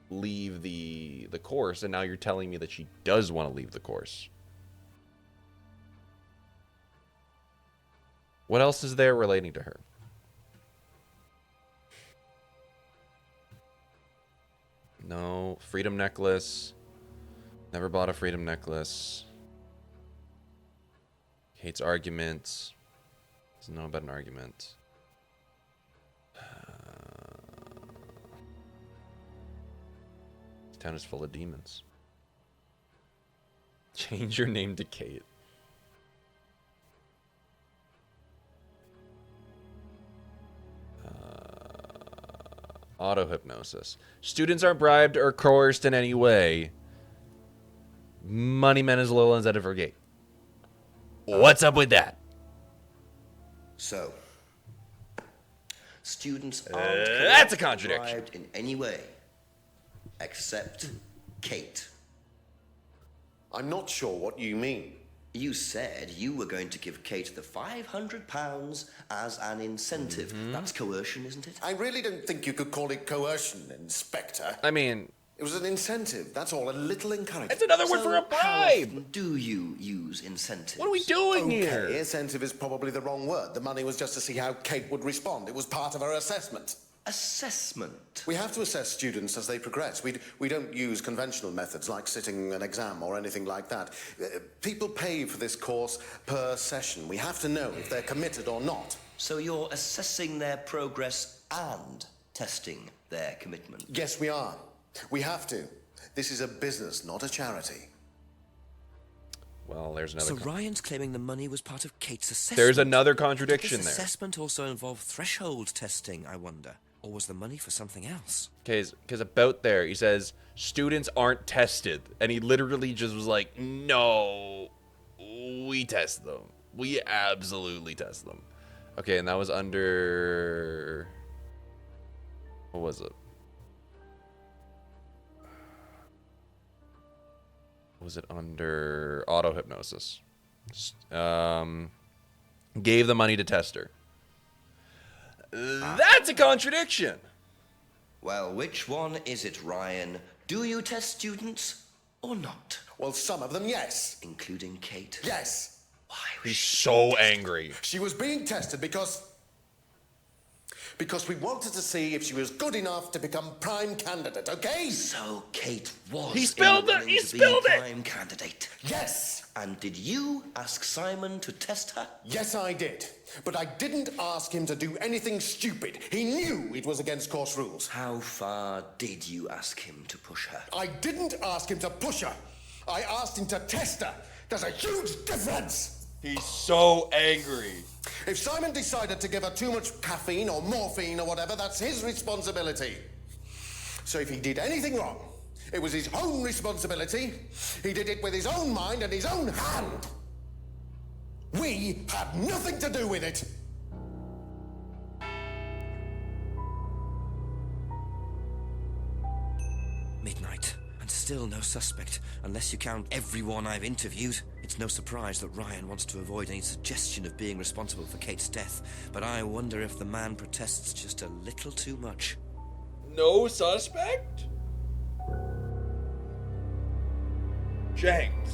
leave the course, and now you're telling me that she does want to leave the course. What else is there relating to her? No, freedom necklace. Never bought a freedom necklace. Hates arguments. Doesn't know about an argument. This town is full of demons. Change your name to Kate. Auto-hypnosis. Students aren't bribed or coerced in any way. Money men is a little incentive for Kate. What's up with that? So, students aren't that's a contradiction. bribed in any way, except Kate. I'm not sure what you mean. You said you were going to give Kate the £500 as an incentive. That's coercion, isn't it? I really don't think you could call it coercion, Inspector. I mean... It was an incentive, that's all, a little encouragement. It's another word for a How bribe! often do you use incentives? What are we doing here? Okay, incentive is probably the wrong word. The money was just to see how Kate would respond. It was part of her assessment. Assessment? We have to assess students as they progress. We don't use conventional methods like sitting an exam or anything like that. People pay for this course per session. We have to know if they're committed or not. So you're assessing their progress and testing their commitment? Yes, we are. We have to. This is a business, not a charity. Well, there's another... So Ryan's claiming the money was part of Kate's assessment. There's another contradiction Did this there. assessment also involve threshold testing, I wonder? Or was the money for something else? Because about there, he says, students aren't tested. And he literally just was like, no, we test them. We absolutely test them. Okay, and that was under... What was it? Was it under auto-hypnosis? Gave the money to test her. That's a contradiction. Well, which one is it, Ryan? Do you test students or not? Well, some of them, yes. Including Kate? Yes. Why was He's she so tested? angry. She was being tested because we wanted to see if she was good enough to become prime candidate, okay? So Kate was He spilled in the it! running He to be spilled it! prime candidate. Yes. And did you ask Simon to test her? Yes, I did. But I didn't ask him to do anything stupid. He knew it was against course rules. How far did you ask him to push her? I didn't ask him to push her. I asked him to test her. There's a huge difference. He's so angry. If Simon decided to give her too much caffeine or morphine or whatever, that's his responsibility. So if he did anything wrong, it was his own responsibility. He did it with his own mind and his own hand. We had nothing to do with it. Midnight, and still no suspect, unless you count everyone I've interviewed. It's no surprise that Ryan wants to avoid any suggestion of being responsible for Kate's death, but I wonder if the man protests just a little too much. No suspect? Jenks.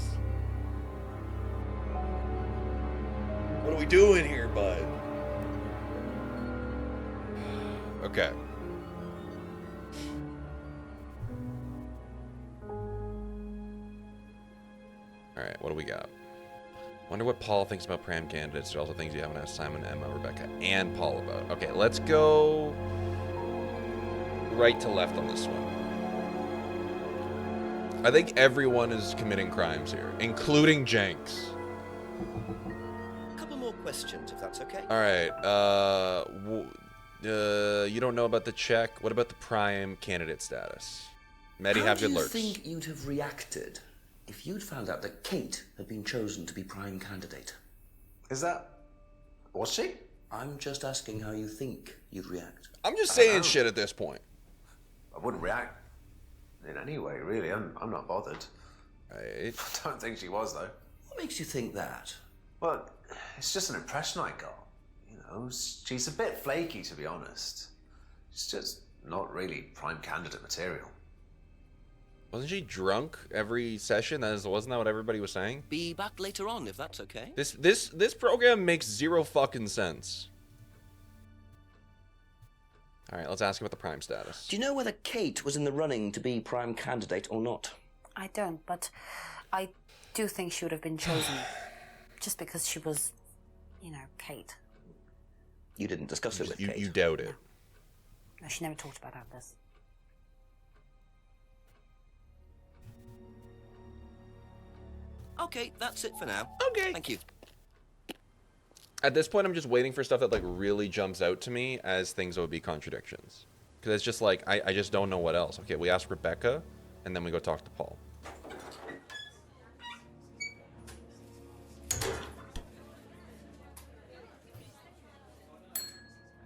What are we doing here, bud? Okay. Alright, what do we got? Wonder what Paul thinks about prime candidates. There are also things you haven't asked Simon, Emma, Rebecca, and Paul about. Okay, let's go right to left on this one. I think everyone is committing crimes here, including Jenks. A couple more questions, if that's okay. All right. You don't know about the check. What about the prime candidate status? Medi, have good lurks. How do you think you'd have reacted if you'd found out that Kate had been chosen to be prime candidate? Was she? I'm just asking how you think you'd react. I'm just saying shit at this point. I wouldn't react in any way, really. I'm not bothered. Right. I don't think she was, though. What makes you think that? Well, it's just an impression I got. You know, she's a bit flaky, to be honest. She's just not really prime candidate material. Wasn't she drunk every session? Wasn't that what everybody was saying? Be back later on, if that's okay. This program makes zero fucking sense. All right, let's ask about the prime status. Do you know whether Kate was in the running to be prime candidate or not? I don't, but I do think she would have been chosen just because she was, you know, Kate. You didn't discuss it with Kate? You doubt it. No, she never talked about Atlas. Okay, that's it for now. Okay. Thank you. At this point, I'm just waiting for stuff that like really jumps out to me as things that would be contradictions. Because it's just like, I just don't know what else. Okay, we ask Rebecca, and then we go talk to Paul.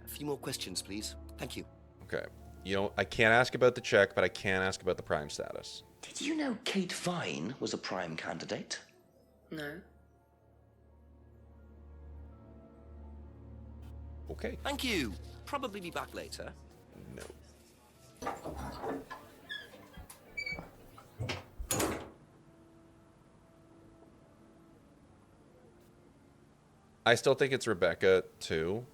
A few more questions, please. Thank you. Okay. You know, I can't ask about the check, but I can ask about the prime status. Did you know Kate Vine was a prime candidate? No. Okay. Thank you. Probably be back later. No. I still think it's Rebecca, too.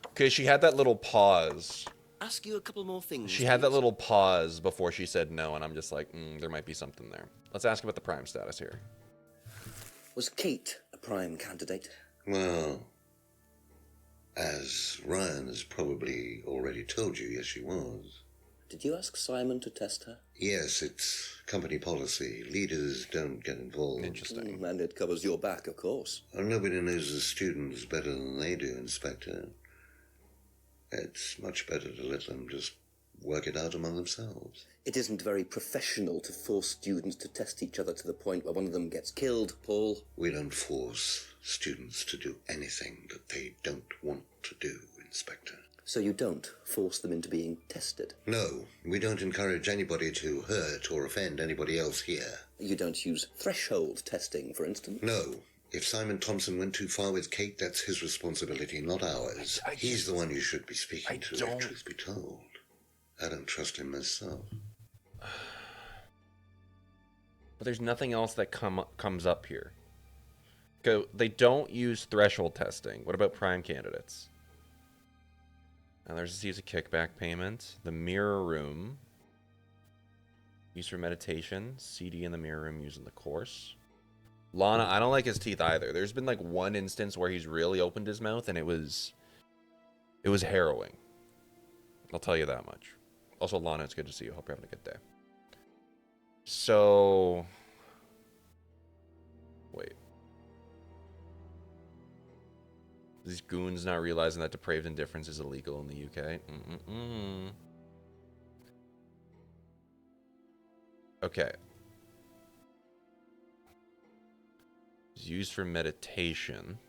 Because she had that little pause. Ask you a couple more things. She had that little pause before she said no, and I'm just like, there might be something there. Let's ask about the prime status here. Was Kate a prime candidate? Well, as Ryan has probably already told you, yes, she was. Did you ask Simon to test her? Yes, it's company policy. Leaders don't get involved. Interesting. And it covers your back, of course. Well, nobody knows the students better than they do, Inspector. It's much better to let them just work it out among themselves. It isn't very professional to force students to test each other to the point where one of them gets killed, Paul. We don't force students to do anything that they don't want to do, Inspector. So you don't force them into being tested? No, we don't encourage anybody to hurt or offend anybody else here. You don't use threshold testing, for instance? No. If Simon Thompson went too far with Kate, that's his responsibility, not ours. He's the one you should be speaking to, if truth be told. I don't trust him myself. But there's nothing else that comes up here. They don't use threshold testing. What about prime candidates? Now there's a kickback payment. The mirror room. Used for meditation. CD in the mirror room used in the course. Lana, I don't like his teeth either. There's been like one instance where he's really opened his mouth and it was harrowing. I'll tell you that much. Also, Lana, it's good to see you. Hope you're having a good day. So, wait. These goons not realizing that depraved indifference is illegal in the UK. Okay. It's used for meditation.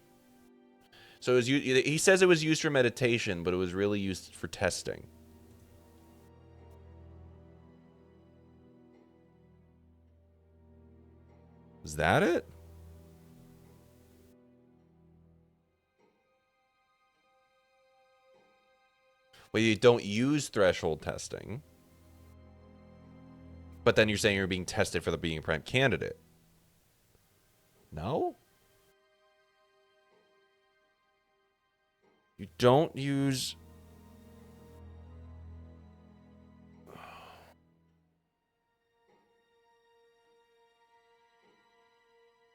So it was he says it was used for meditation, but it was really used for testing. Is that it? Well, you don't use threshold testing. But then you're saying you're being tested for being a prime candidate. No? You don't use...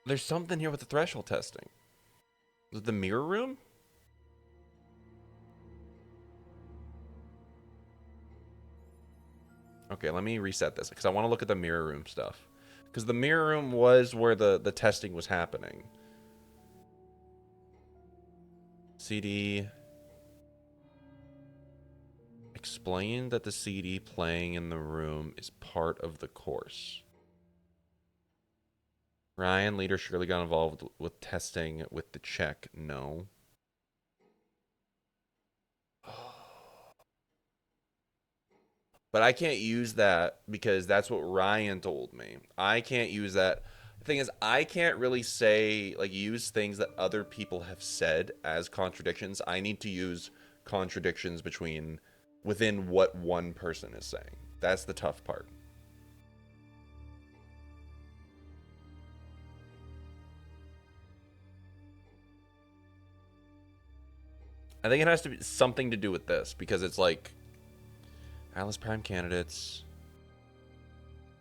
There's something here with the threshold testing. Was it the mirror room? Okay, let me reset this because I want to look at the mirror room stuff. Because the mirror room was where the testing was happening. CD. Explain that the CD playing in the room is part of the course. Ryan, leader, surely got involved with testing with the check. No. But I can't use that because that's what Ryan told me. I can't use that. The thing is, I can't really say, like, use things that other people have said as contradictions. I need to use contradictions within what one person is saying. That's the tough part. I think it has to be something to do with this because it's like Atlas Prime candidates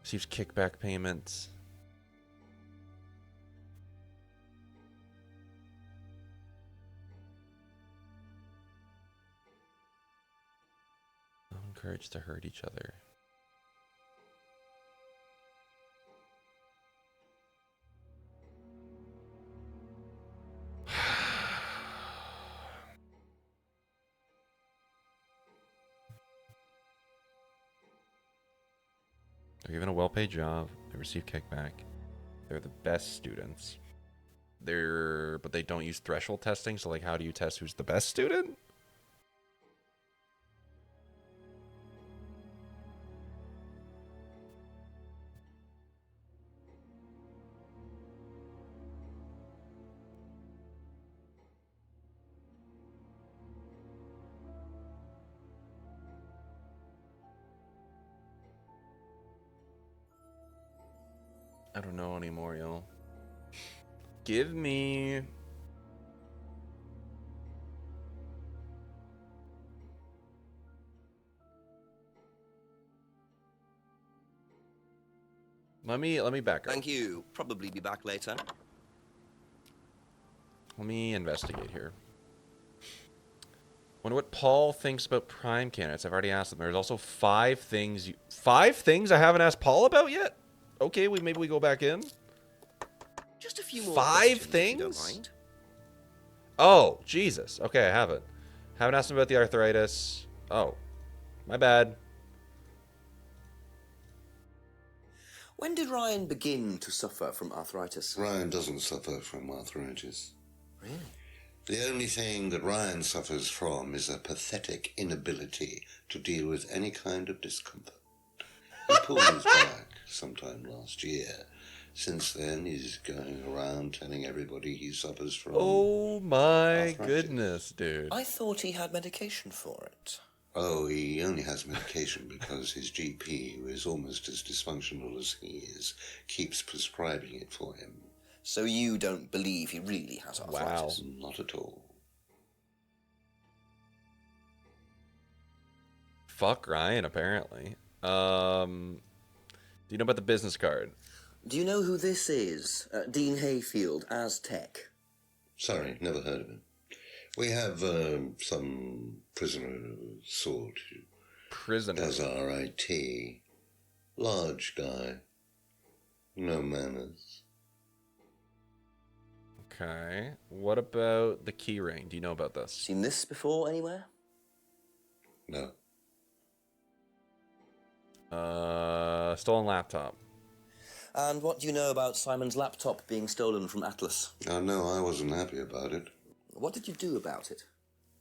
receives kickback payments. Not encouraged to hurt each other. They're given a well-paid job. They receive kickback. They're the best students. But they don't use threshold testing. So, like, how do you test who's the best student? I don't know anymore, yo. Give me... Let me back up. Thank you. Probably be back later. Let me investigate here. Wonder what Paul thinks about prime candidates. I've already asked him. There's also 5 things. 5 things I haven't asked Paul about yet? Okay, maybe we go back in. Just a few more 5 questions, things? if you don't mind. Oh, Jesus. Okay, I haven't. Haven't asked him about the arthritis. Oh, my bad. When did Ryan begin to suffer from arthritis? Ryan doesn't suffer from arthritis. Really? The only thing that Ryan suffers from is a pathetic inability to deal with any kind of discomfort. He pulled his back sometime last year. Since then, he's going around telling everybody he suffers from Oh my arthritis. goodness, dude. I thought he had medication for it. Oh, he only has medication because his GP, who is almost as dysfunctional as he is, keeps prescribing it for him. So you don't believe he really has arthritis? Wow. Not at all. Fuck Ryan, apparently. Do you know about the business card? Do you know who this is? Dean Hayfield, Aztec. Sorry, never heard of him. We have some prisoner sort who does our IT. Large guy. No manners. Okay. What about the key ring? Do you know about this? Seen this before anywhere? No. Stolen laptop. And what do you know about Simon's laptop being stolen from Atlas? Oh, no, I wasn't happy about it. What did you do about it?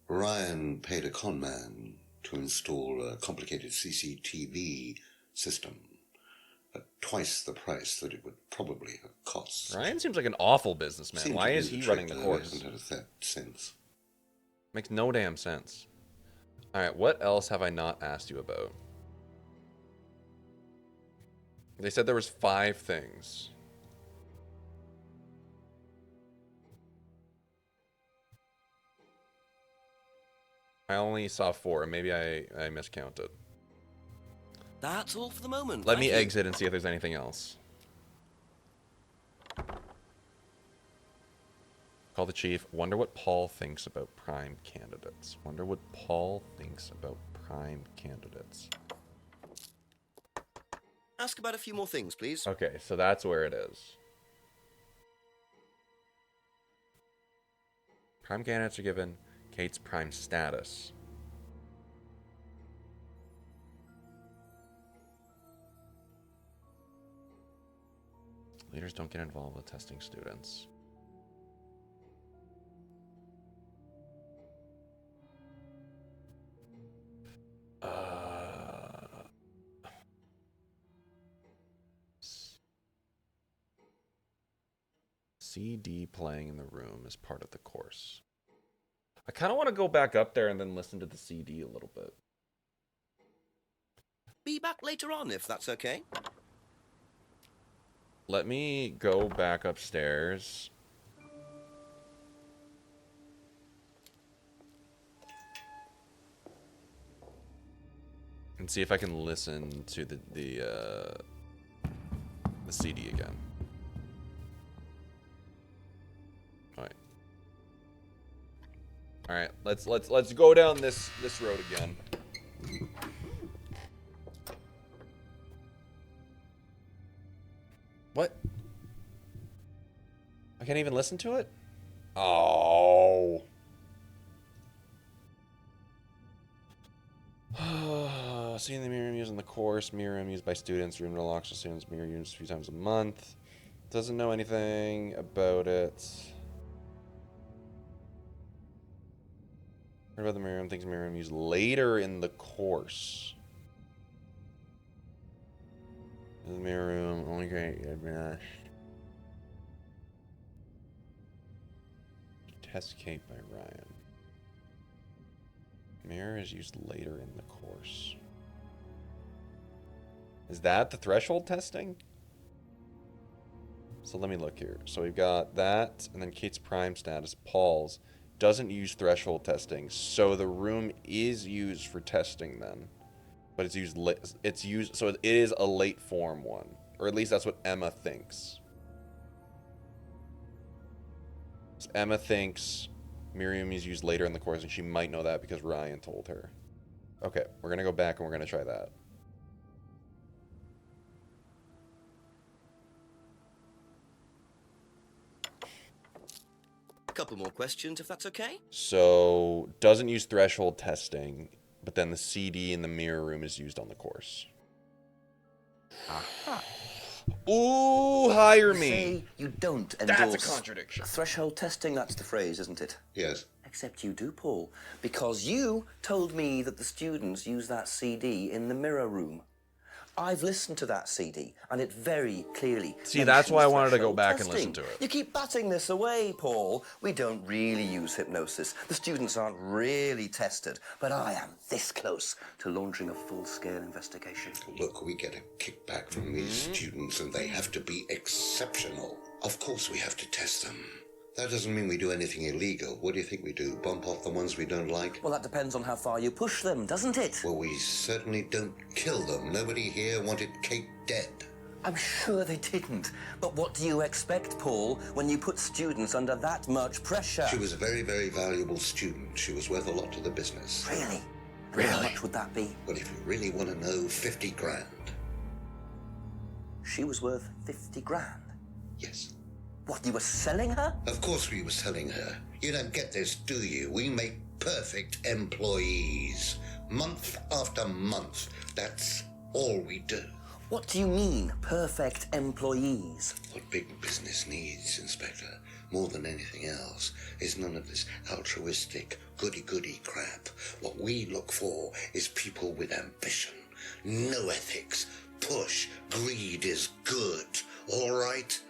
Ryan paid a con man to install a complicated CCTV system at twice the price that it would probably have cost. Ryan seems like an awful businessman. Seemed Why to do is he the running trick, the though. course? He hasn't had a theft since. Makes no damn sense. Alright, what else have I not asked you about? They said there was 5 things. I only saw 4. Maybe I miscounted. That's all for the moment. Let me Thank you. exit and see if there's anything else. Call the chief. Wonder what Paul thinks about prime candidates. Wonder what Paul thinks about prime candidates. Ask about a few more things, please. Okay, so that's where it is. Prime candidates are given Kate's prime status. Leaders don't get involved with testing students. CD playing in the room is part of the course. I kind of want to go back up there and then listen to the CD a little bit. Be back later on, if that's okay. Let me go back upstairs. And see if I can listen to the CD again. All right, let's go down this road again. What? I can't even listen to it? Oh. Seeing the mirror room used in the course, mirror room used by students, room to locks to students, mirror used a few times a month. Doesn't know anything about it. Heard about the mirror room, thinks mirror room used later in the course. The mirror room, only great. Test Kate by Ryan. Mirror is used later in the course. Is that the threshold testing? So let me look here. So we've got that, and then Kate's prime status, Paul's, doesn't use threshold testing. So the room is used for testing then. But it's used, so it is a late form one. Or at least that's what Emma thinks. So Emma thinks Miriam is used later in the course, and she might know that because Ryan told her. Okay, we're going to go back and we're going to try that. A couple more questions, if that's okay. So, doesn't use threshold testing, but then the CD in the mirror room is used on the course. Aha. Ooh, hire me. Say you don't endorse. That's a contradiction. Threshold testing, that's the phrase, isn't it? Yes. Except you do, Paul. Because you told me that the students use that CD in the mirror room. I've listened to that CD, and it very clearly. See, that's why I wanted to go threshold back testing. and listen to it. You keep batting this away, Paul. We don't really use hypnosis. The students aren't really tested. But I am this close to launching a full-scale investigation. Look, we get a kickback from these students, and they have to be exceptional. Of course we have to test them. That doesn't mean we do anything illegal. What do you think we do? Bump off the ones we don't like? Well, that depends on how far you push them, doesn't it? Well, we certainly don't kill them. Nobody here wanted Kate dead. I'm sure they didn't. But what do you expect, Paul, when you put students under that much pressure? She was a very, very valuable student. She was worth a lot to the business. Really? Really? How much would that be? Well, if you really want to know, 50 grand. She was worth 50 grand? Yes. What, you were selling her? Of course we were selling her. You don't get this, do you? We make perfect employees. Month after month. That's all we do. What do you mean, perfect employees? What big business needs, Inspector, more than anything else, is none of this altruistic, goody-goody crap. What we look for is people with ambition, no ethics, push, greed is good, all right?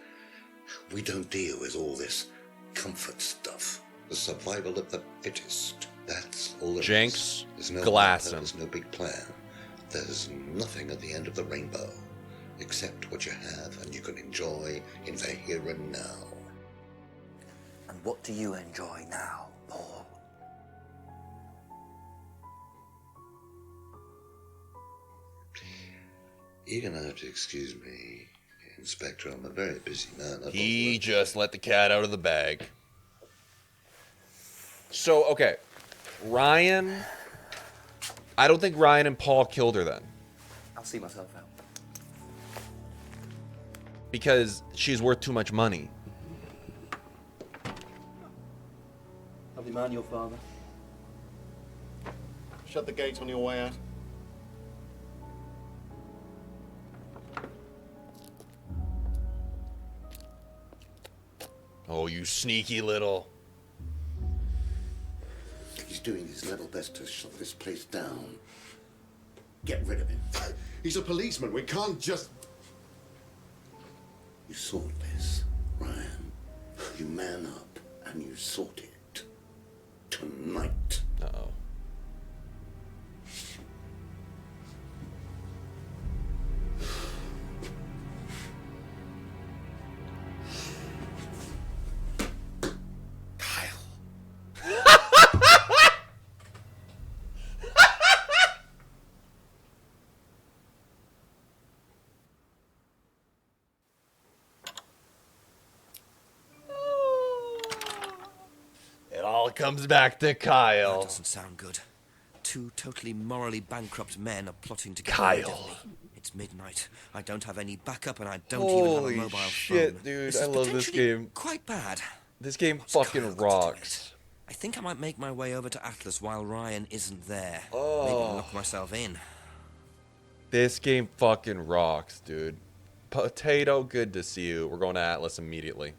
We don't deal with all this comfort stuff. The survival of the fittest. That's all it Jenks, is. There's no glass him. There's no big plan. There's nothing at the end of the rainbow, except what you have and you can enjoy in the here and now. And what do you enjoy now, Paul? You're gonna have to excuse me, Inspector. I'm a very busy man. He just let the cat out of the bag. So, okay. Ryan... I don't think Ryan and Paul killed her then. I'll see myself out. Because she's worth too much money. Lovely man, your father. Shut the gate on your way out. Oh, you sneaky little... He's doing his level best to shut this place down. Get rid of him. He's a policeman. We can't just... You sort this, Ryan. You man up and you sort it. Tonight. Uh-oh. It all comes back to Kyle. That doesn't sound good. Two totally morally bankrupt men are plotting to get Kyle. rid of me. It's midnight. I don't have any backup, and I don't even have a Holy mobile shit, phone. dude. This I is love this potentially game. Quite bad. This game What's fucking Kyle got to do with rocks. it? I think I might make my way over to Atlas while Ryan isn't there. Oh. Maybe lock myself in. This game fucking rocks, dude. Potato, good to see you. We're going to Atlas immediately.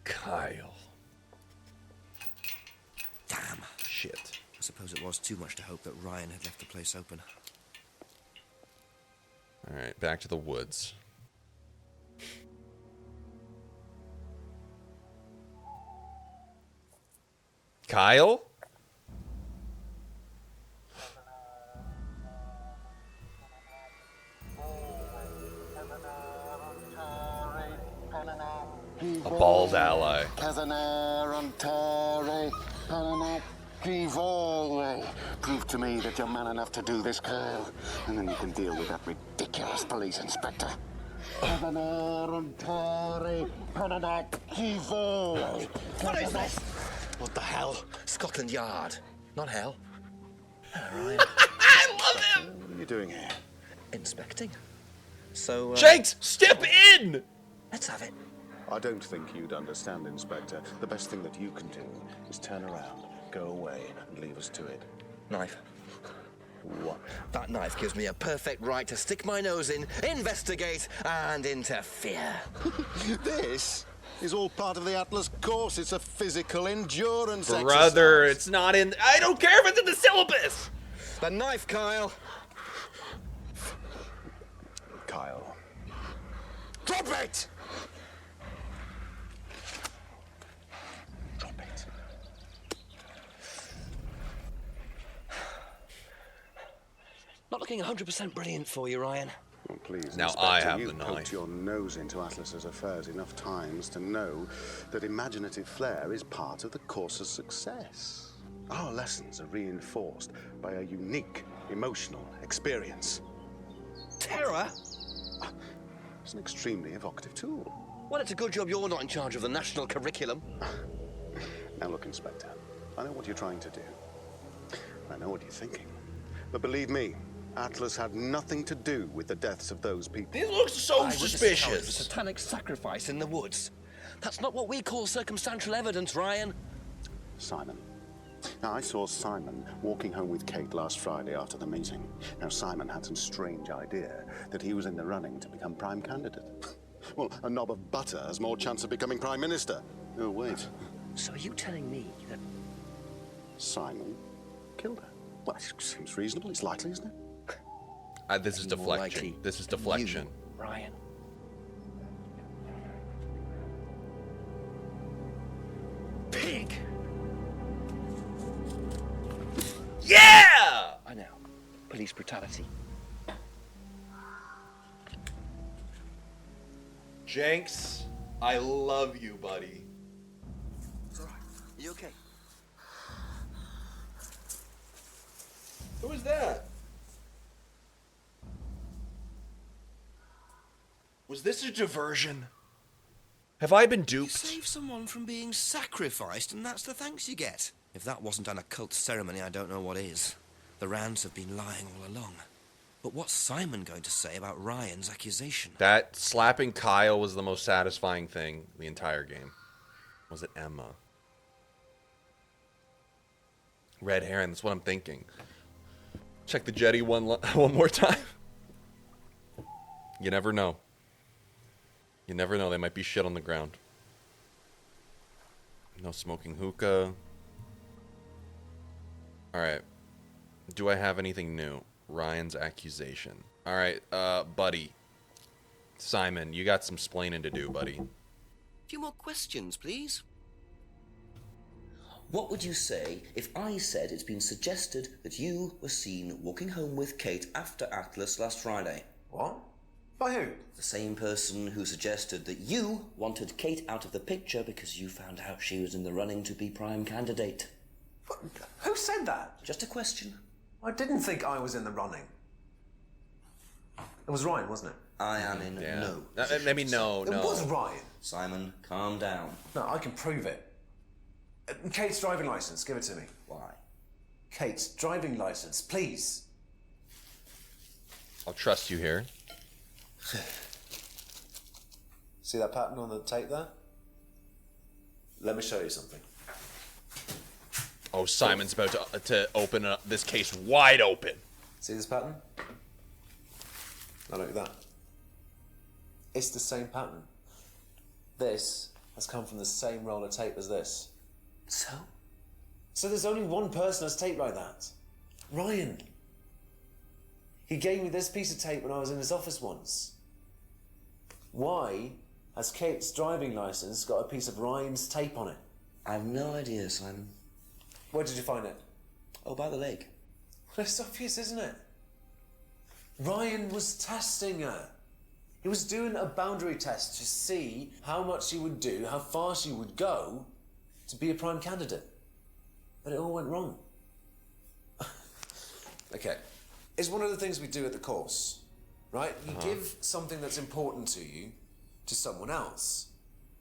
Kyle. Damn. Shit. I suppose it was too much to hope that Ryan had left the place open. Alright, back to the woods. Kyle? A bald ally. Prove to me that you're man enough to do this, Kyle, and then you can deal with that ridiculous police inspector. What is this? What the hell? Scotland Yard. Not hell. Ryan. I love him! What are you doing here? Inspecting. So, Jenks, step in! Let's have it. I don't think you'd understand, Inspector. The best thing that you can do is turn around, go away, and leave us to it. Knife. What? That knife gives me a perfect right to stick my nose in, investigate, and interfere. This is all part of the Atlas course. It's a physical endurance Brother, exercise. it's not in... I don't care if it's in the syllabus! The knife, Kyle. Kyle. Drop it! Drop it. Not looking 100% brilliant for you, Ryan. Well, please, Now Inspector, I have you've the poked knife. your nose into Atlas's affairs enough times to know that imaginative flair is part of the course's success. Our lessons are reinforced by a unique emotional experience. Terror? It's an extremely evocative tool. Well, it's a good job you're not in charge of the national curriculum. Now look, Inspector, I know what you're trying to do. I know what you're thinking. But believe me, Atlas had nothing to do with the deaths of those people. This looks so I witnessed suspicious. a satanic sacrifice in the woods. That's not what we call circumstantial evidence, Ryan. Simon. Now, I saw Simon walking home with Kate last Friday after the meeting. Now, Simon had some strange idea that he was in the running to become prime candidate. Well, a knob of butter has more chance of becoming prime minister. Oh, wait. So are you telling me that... Simon killed her? Well, it seems reasonable. It's likely, isn't it? This is More deflection. likely This is deflection. you, Ryan. Pig! Yeah! I know. Police brutality. Jenks, I love you, buddy. It's all right. You okay? Who was that? Was this a diversion? Have I been You duped? save someone from being sacrificed, and that's the thanks you get. If that wasn't an occult ceremony, I don't know what is. The Rands have been lying all along. But what's Simon going to say about Ryan's accusation? That slapping Kyle was the most satisfying thing the entire game. Was it Emma? Red herring, that's what I'm thinking. Check the jetty one more time. You never know. You never know, they might be shit on the ground. No smoking hookah. Alright. Do I have anything new? Ryan's accusation. Alright, buddy. Simon, you got some splaining to do, buddy. A few more questions, please. What would you say if I said it's been suggested that you were seen walking home with Kate after Atlas last Friday? What? By who? The same person who suggested that you wanted Kate out of the picture because you found out she was in the running to be prime candidate. What? Who said that? Just a question. I didn't think I was in the running. It was Ryan, wasn't it? I am in no. Maybe no. It was Ryan. Simon, calm down. No, I can prove it. Kate's driving license, give it to me. Why? Kate's driving license, please. I'll trust you here. See that pattern on the tape there? Let me show you something. Oh, Simon's about to open up this case wide open. See this pattern? Now look at that. It's the same pattern. This has come from the same roll of tape as this. So? So there's only one person that's tape like that. Ryan. He gave me this piece of tape when I was in his office once. Why has Kate's driving license got a piece of Ryan's tape on it? I have no idea, Simon. Where did you find it? Oh, by the lake. Well, it's obvious, isn't it? Ryan was testing her. He was doing a boundary test to see how much she would do, how far she would go to be a prime candidate. But it all went wrong. Okay. It's one of the things we do at the course, right? You give something that's important to you to someone else,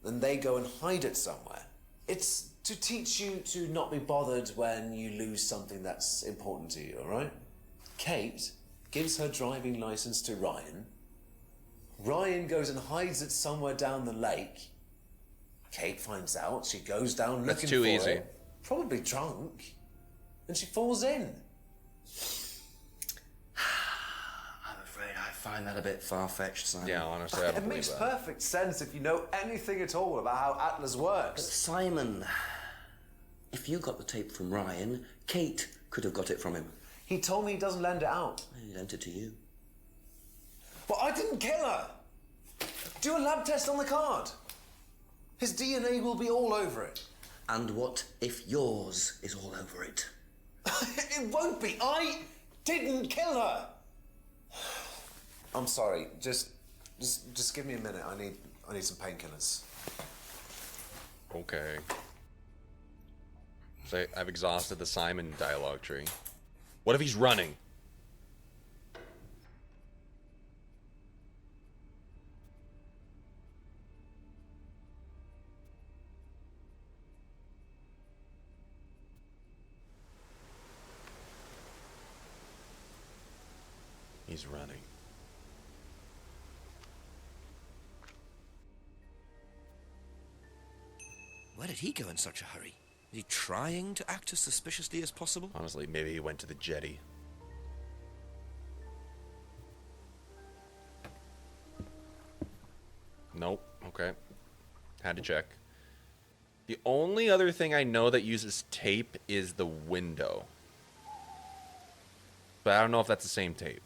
then they go and hide it somewhere. It's to teach you to not be bothered when you lose something that's important to you, all right? Kate gives her driving license to Ryan. Ryan goes and hides it somewhere down the lake. Kate finds out. She goes down looking for it. That's too easy. Probably drunk. And she falls in. I'm afraid I find that a bit far-fetched, Simon. Yeah, honestly, I don't It believe makes that. perfect sense if you know anything at all about how Atlas But works. Simon, if you got the tape from Ryan, Kate could have got it from him. He told me he doesn't lend it out. He lent it to you. But I didn't kill her. Do a lab test on the card. His DNA will be all over it. And what if yours is all over it? It won't be. I didn't kill her. I'm sorry. Just give me a minute. I need some painkillers. Okay. So I've exhausted the Simon dialogue tree. What if he's running? He's running. Where did he go in such a hurry? Is he trying to act as suspiciously as possible? Honestly, maybe he went to the jetty. Nope. Okay. Had to check. The only other thing I know that uses tape is the window. But I don't know if that's the same tape.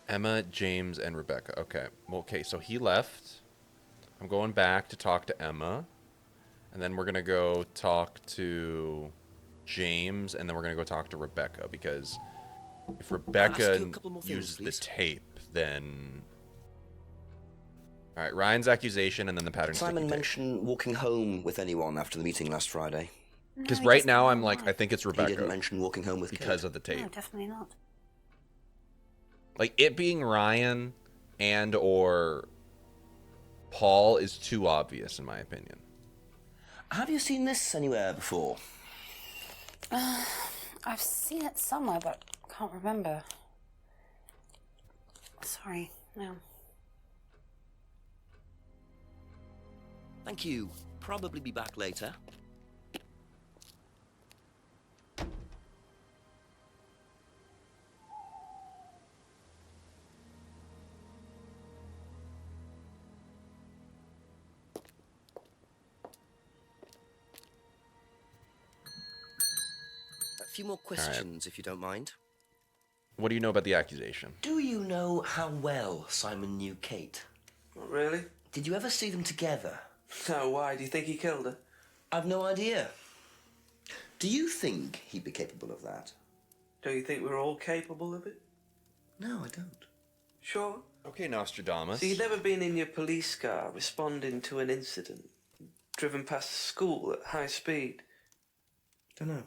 Emma, James, and Rebecca. Okay. Well, okay, so he left. I'm going back to talk to Emma. And then we're going to go talk to James. And then we're going to go talk to Rebecca. Because If Rebecca ask you a couple more things, uses the please? tape, then... Alright, Ryan's accusation and then the pattern Simon sticky tape. mention walking home with anyone after the meeting last Friday? Because right now I'm like, I think it's Rebecca. He didn't mention walking home with because Kate. of the tape. No, definitely not. Like, it being Ryan and or Paul is too obvious, in my opinion. Have you seen this anywhere before? I've seen it somewhere, but can't remember. Sorry, no. Thank you. Probably be back later. A few more questions, if you don't mind. What do you know about the accusation? Do you know how well Simon knew Kate? Not really. Did you ever see them together? No, why? Do you think he killed her? I've no idea. Do you think he'd be capable of that? Do you think we're all capable of it? No, I don't. Sure. Okay, Nostradamus. So you've never been in your police car responding to an incident, driven past a school at high speed? Don't know.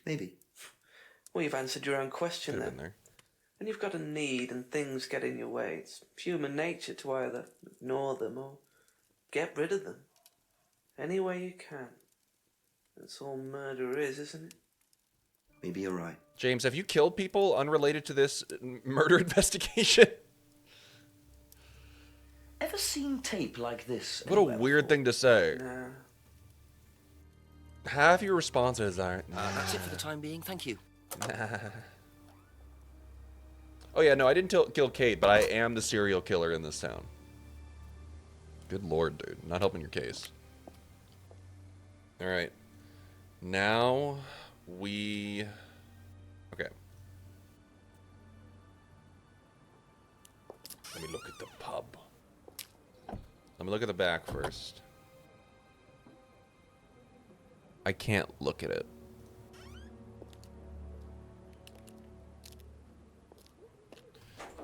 Maybe. Well, you've answered your own question Could've then. been there. When you've got a need and things get in your way, it's human nature to either ignore them or get rid of them. Any way you can. That's all murder is, isn't it? Maybe you're right. James, have you killed people unrelated to this murder investigation? Ever seen tape like this? What a anywhere weird before? thing to say. No. Half your responses are... That's it for the time being. Thank you. Oh yeah, no, I didn't kill Kate, but I am the serial killer in this town. Good lord, dude. Not helping your case. Alright. Now, we... Okay. Let me look at the pub. Let me look at the back first. I can't look at it.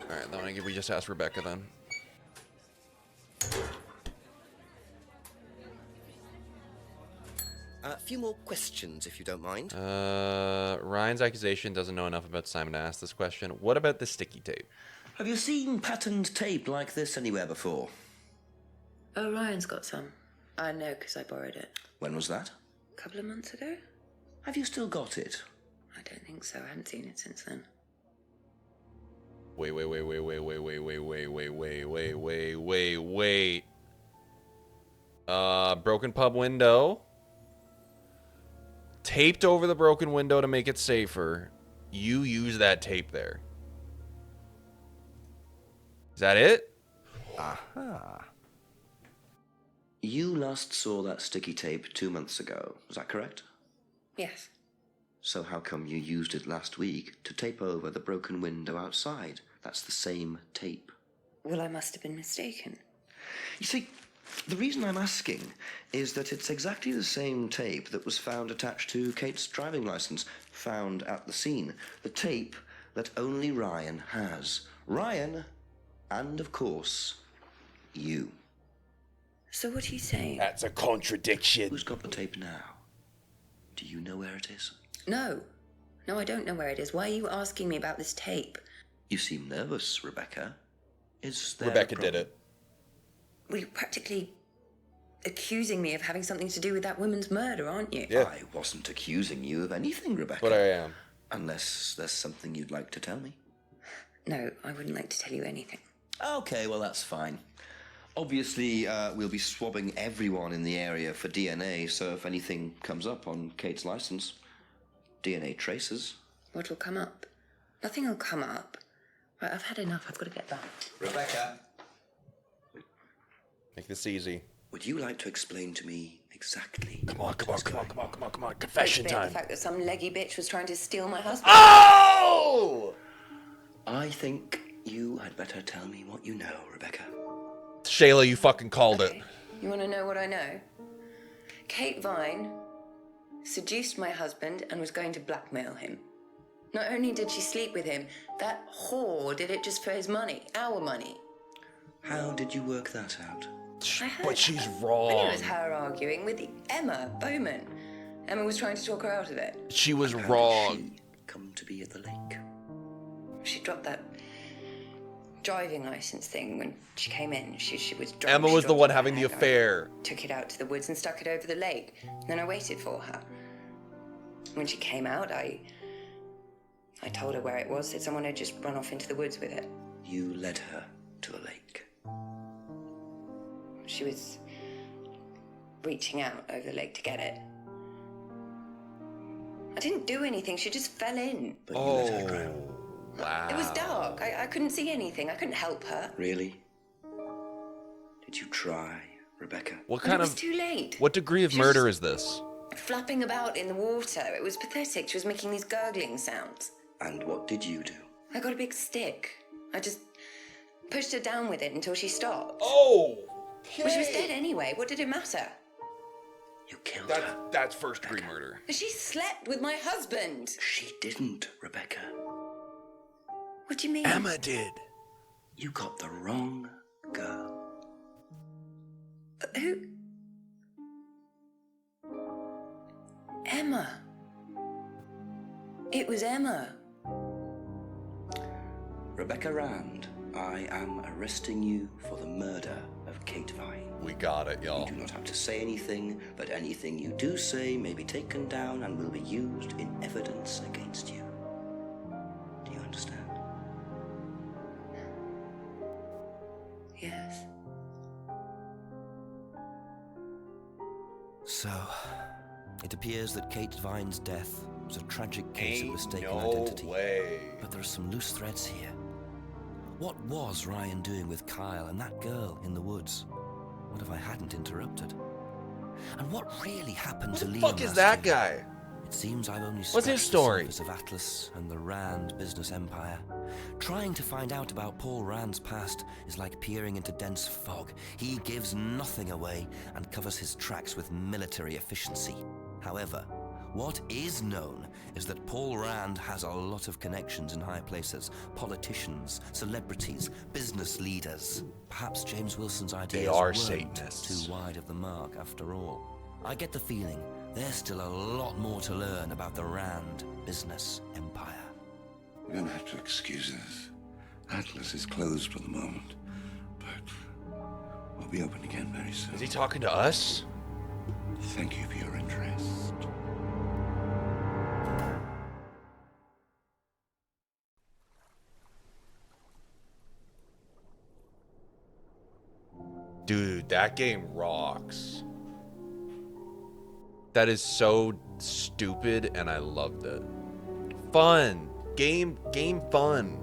Alright, then we just ask Rebecca then. A few more questions, if you don't mind. Ryan's accusation doesn't know enough about Simon to ask this question. What about the sticky tape? Have you seen patterned tape like this anywhere before? Oh, Ryan's got some. I know because I borrowed it. When was that? A couple of months ago? Have you still got it? I don't think so. I haven't seen it since then. Wait. Broken pub window. Taped over the broken window to make it safer. You use that tape there. Is that it? Aha. You last saw that sticky tape 2 months ago. Was that correct? Yes. So how come you used it last week to tape over the broken window outside? That's the same tape. Well, I must have been mistaken. You see, the reason I'm asking is that it's exactly the same tape that was found attached to Kate's driving license, found at the scene. The tape that only Ryan has. Ryan, and of course, you. So what are you saying? That's a contradiction. Who's got the tape now? Do you know where it is? No. No, I don't know where it is. Why are you asking me about this tape? You seem nervous, Rebecca. Is there Rebecca a did problem? it. Well, you're practically accusing me of having something to do with that woman's murder, aren't you? Yeah. I wasn't accusing you of anything, Rebecca. But I am. Unless there's something you'd like to tell me. No, I wouldn't like to tell you anything. Okay, well, that's fine. Obviously, we'll be swabbing everyone in the area for DNA, so if anything comes up on Kate's license, DNA traces. What will come up? Nothing will come up. Right, I've had enough. I've got to get back. Rebecca, Make this easy. would you like to explain to me exactly? Come on. Confession Confession The time. fact that some leggy bitch was trying to steal my husband. Oh! I think you had better tell me what you know, Rebecca. Shayla, you fucking called it. You want to know what I know? Kate Vine seduced my husband and was going to blackmail him. Not only did she sleep with him, that whore did it just for his money, our money. How did you work that out? But she's And it wrong. was her arguing with Emma Bowman. Emma was trying to talk her out of it. She was wrong. Come to be at the lake. She dropped that driving license thing when she came in. She was drunk. Emma She was the dropped one it having on the her head. affair. I took it out to the woods and stuck it over the lake. Then I waited for her. When she came out, I told her where it was, that someone had just run off into the woods with it. You led her to the lake. She was reaching out over the lake to get it. I didn't do anything, she just fell in. But you let her drown. Wow. It was dark. I couldn't see anything. I couldn't help her. Really? Did you try, Rebecca? What But kind it was of too late. What degree of She was murder is this? flapping about in the water. It was pathetic. She was making these gurgling sounds. And what did you do? I got a big stick. I just pushed her down with it until she stopped. Oh! Well, she was dead anyway. What did it matter? You killed her. That's first degree murder. She slept with my husband. She didn't, Rebecca. What do you mean? Emma did. You got the wrong girl. Who? Emma. It was Emma. Rebecca Rand, I am arresting you for the murder of Kate Vine. We got it, y'all. You do not have to say anything, but anything you do say may be taken down and will be used in evidence against you. Do you understand? Yes. So, it appears that Kate Vine's death was a tragic case of mistaken no identity. way. But there are some loose threads here. What was Ryan doing with Kyle and that girl in the woods? What if I hadn't interrupted? And what really happened to Liam? Who the fuck is last that year? guy? It seems I've only What's scratched his story? the surface of Atlas and the Rand business empire. Trying to find out about Paul Rand's past is like peering into dense fog. He gives nothing away and covers his tracks with military efficiency. However, what is known is that Paul Rand has a lot of connections in high places. Politicians, celebrities, business leaders. Perhaps James Wilson's ideas are weren't Satanists. too wide of the mark after all. I get the feeling there's still a lot more to learn about the Rand business empire. You're going to have to excuse us. Atlas is closed for the moment, but we'll be open again very soon. Is he talking to us? Thank you for your interest. Dude, that game rocks. That is so stupid, and I loved it. Fun. Game fun.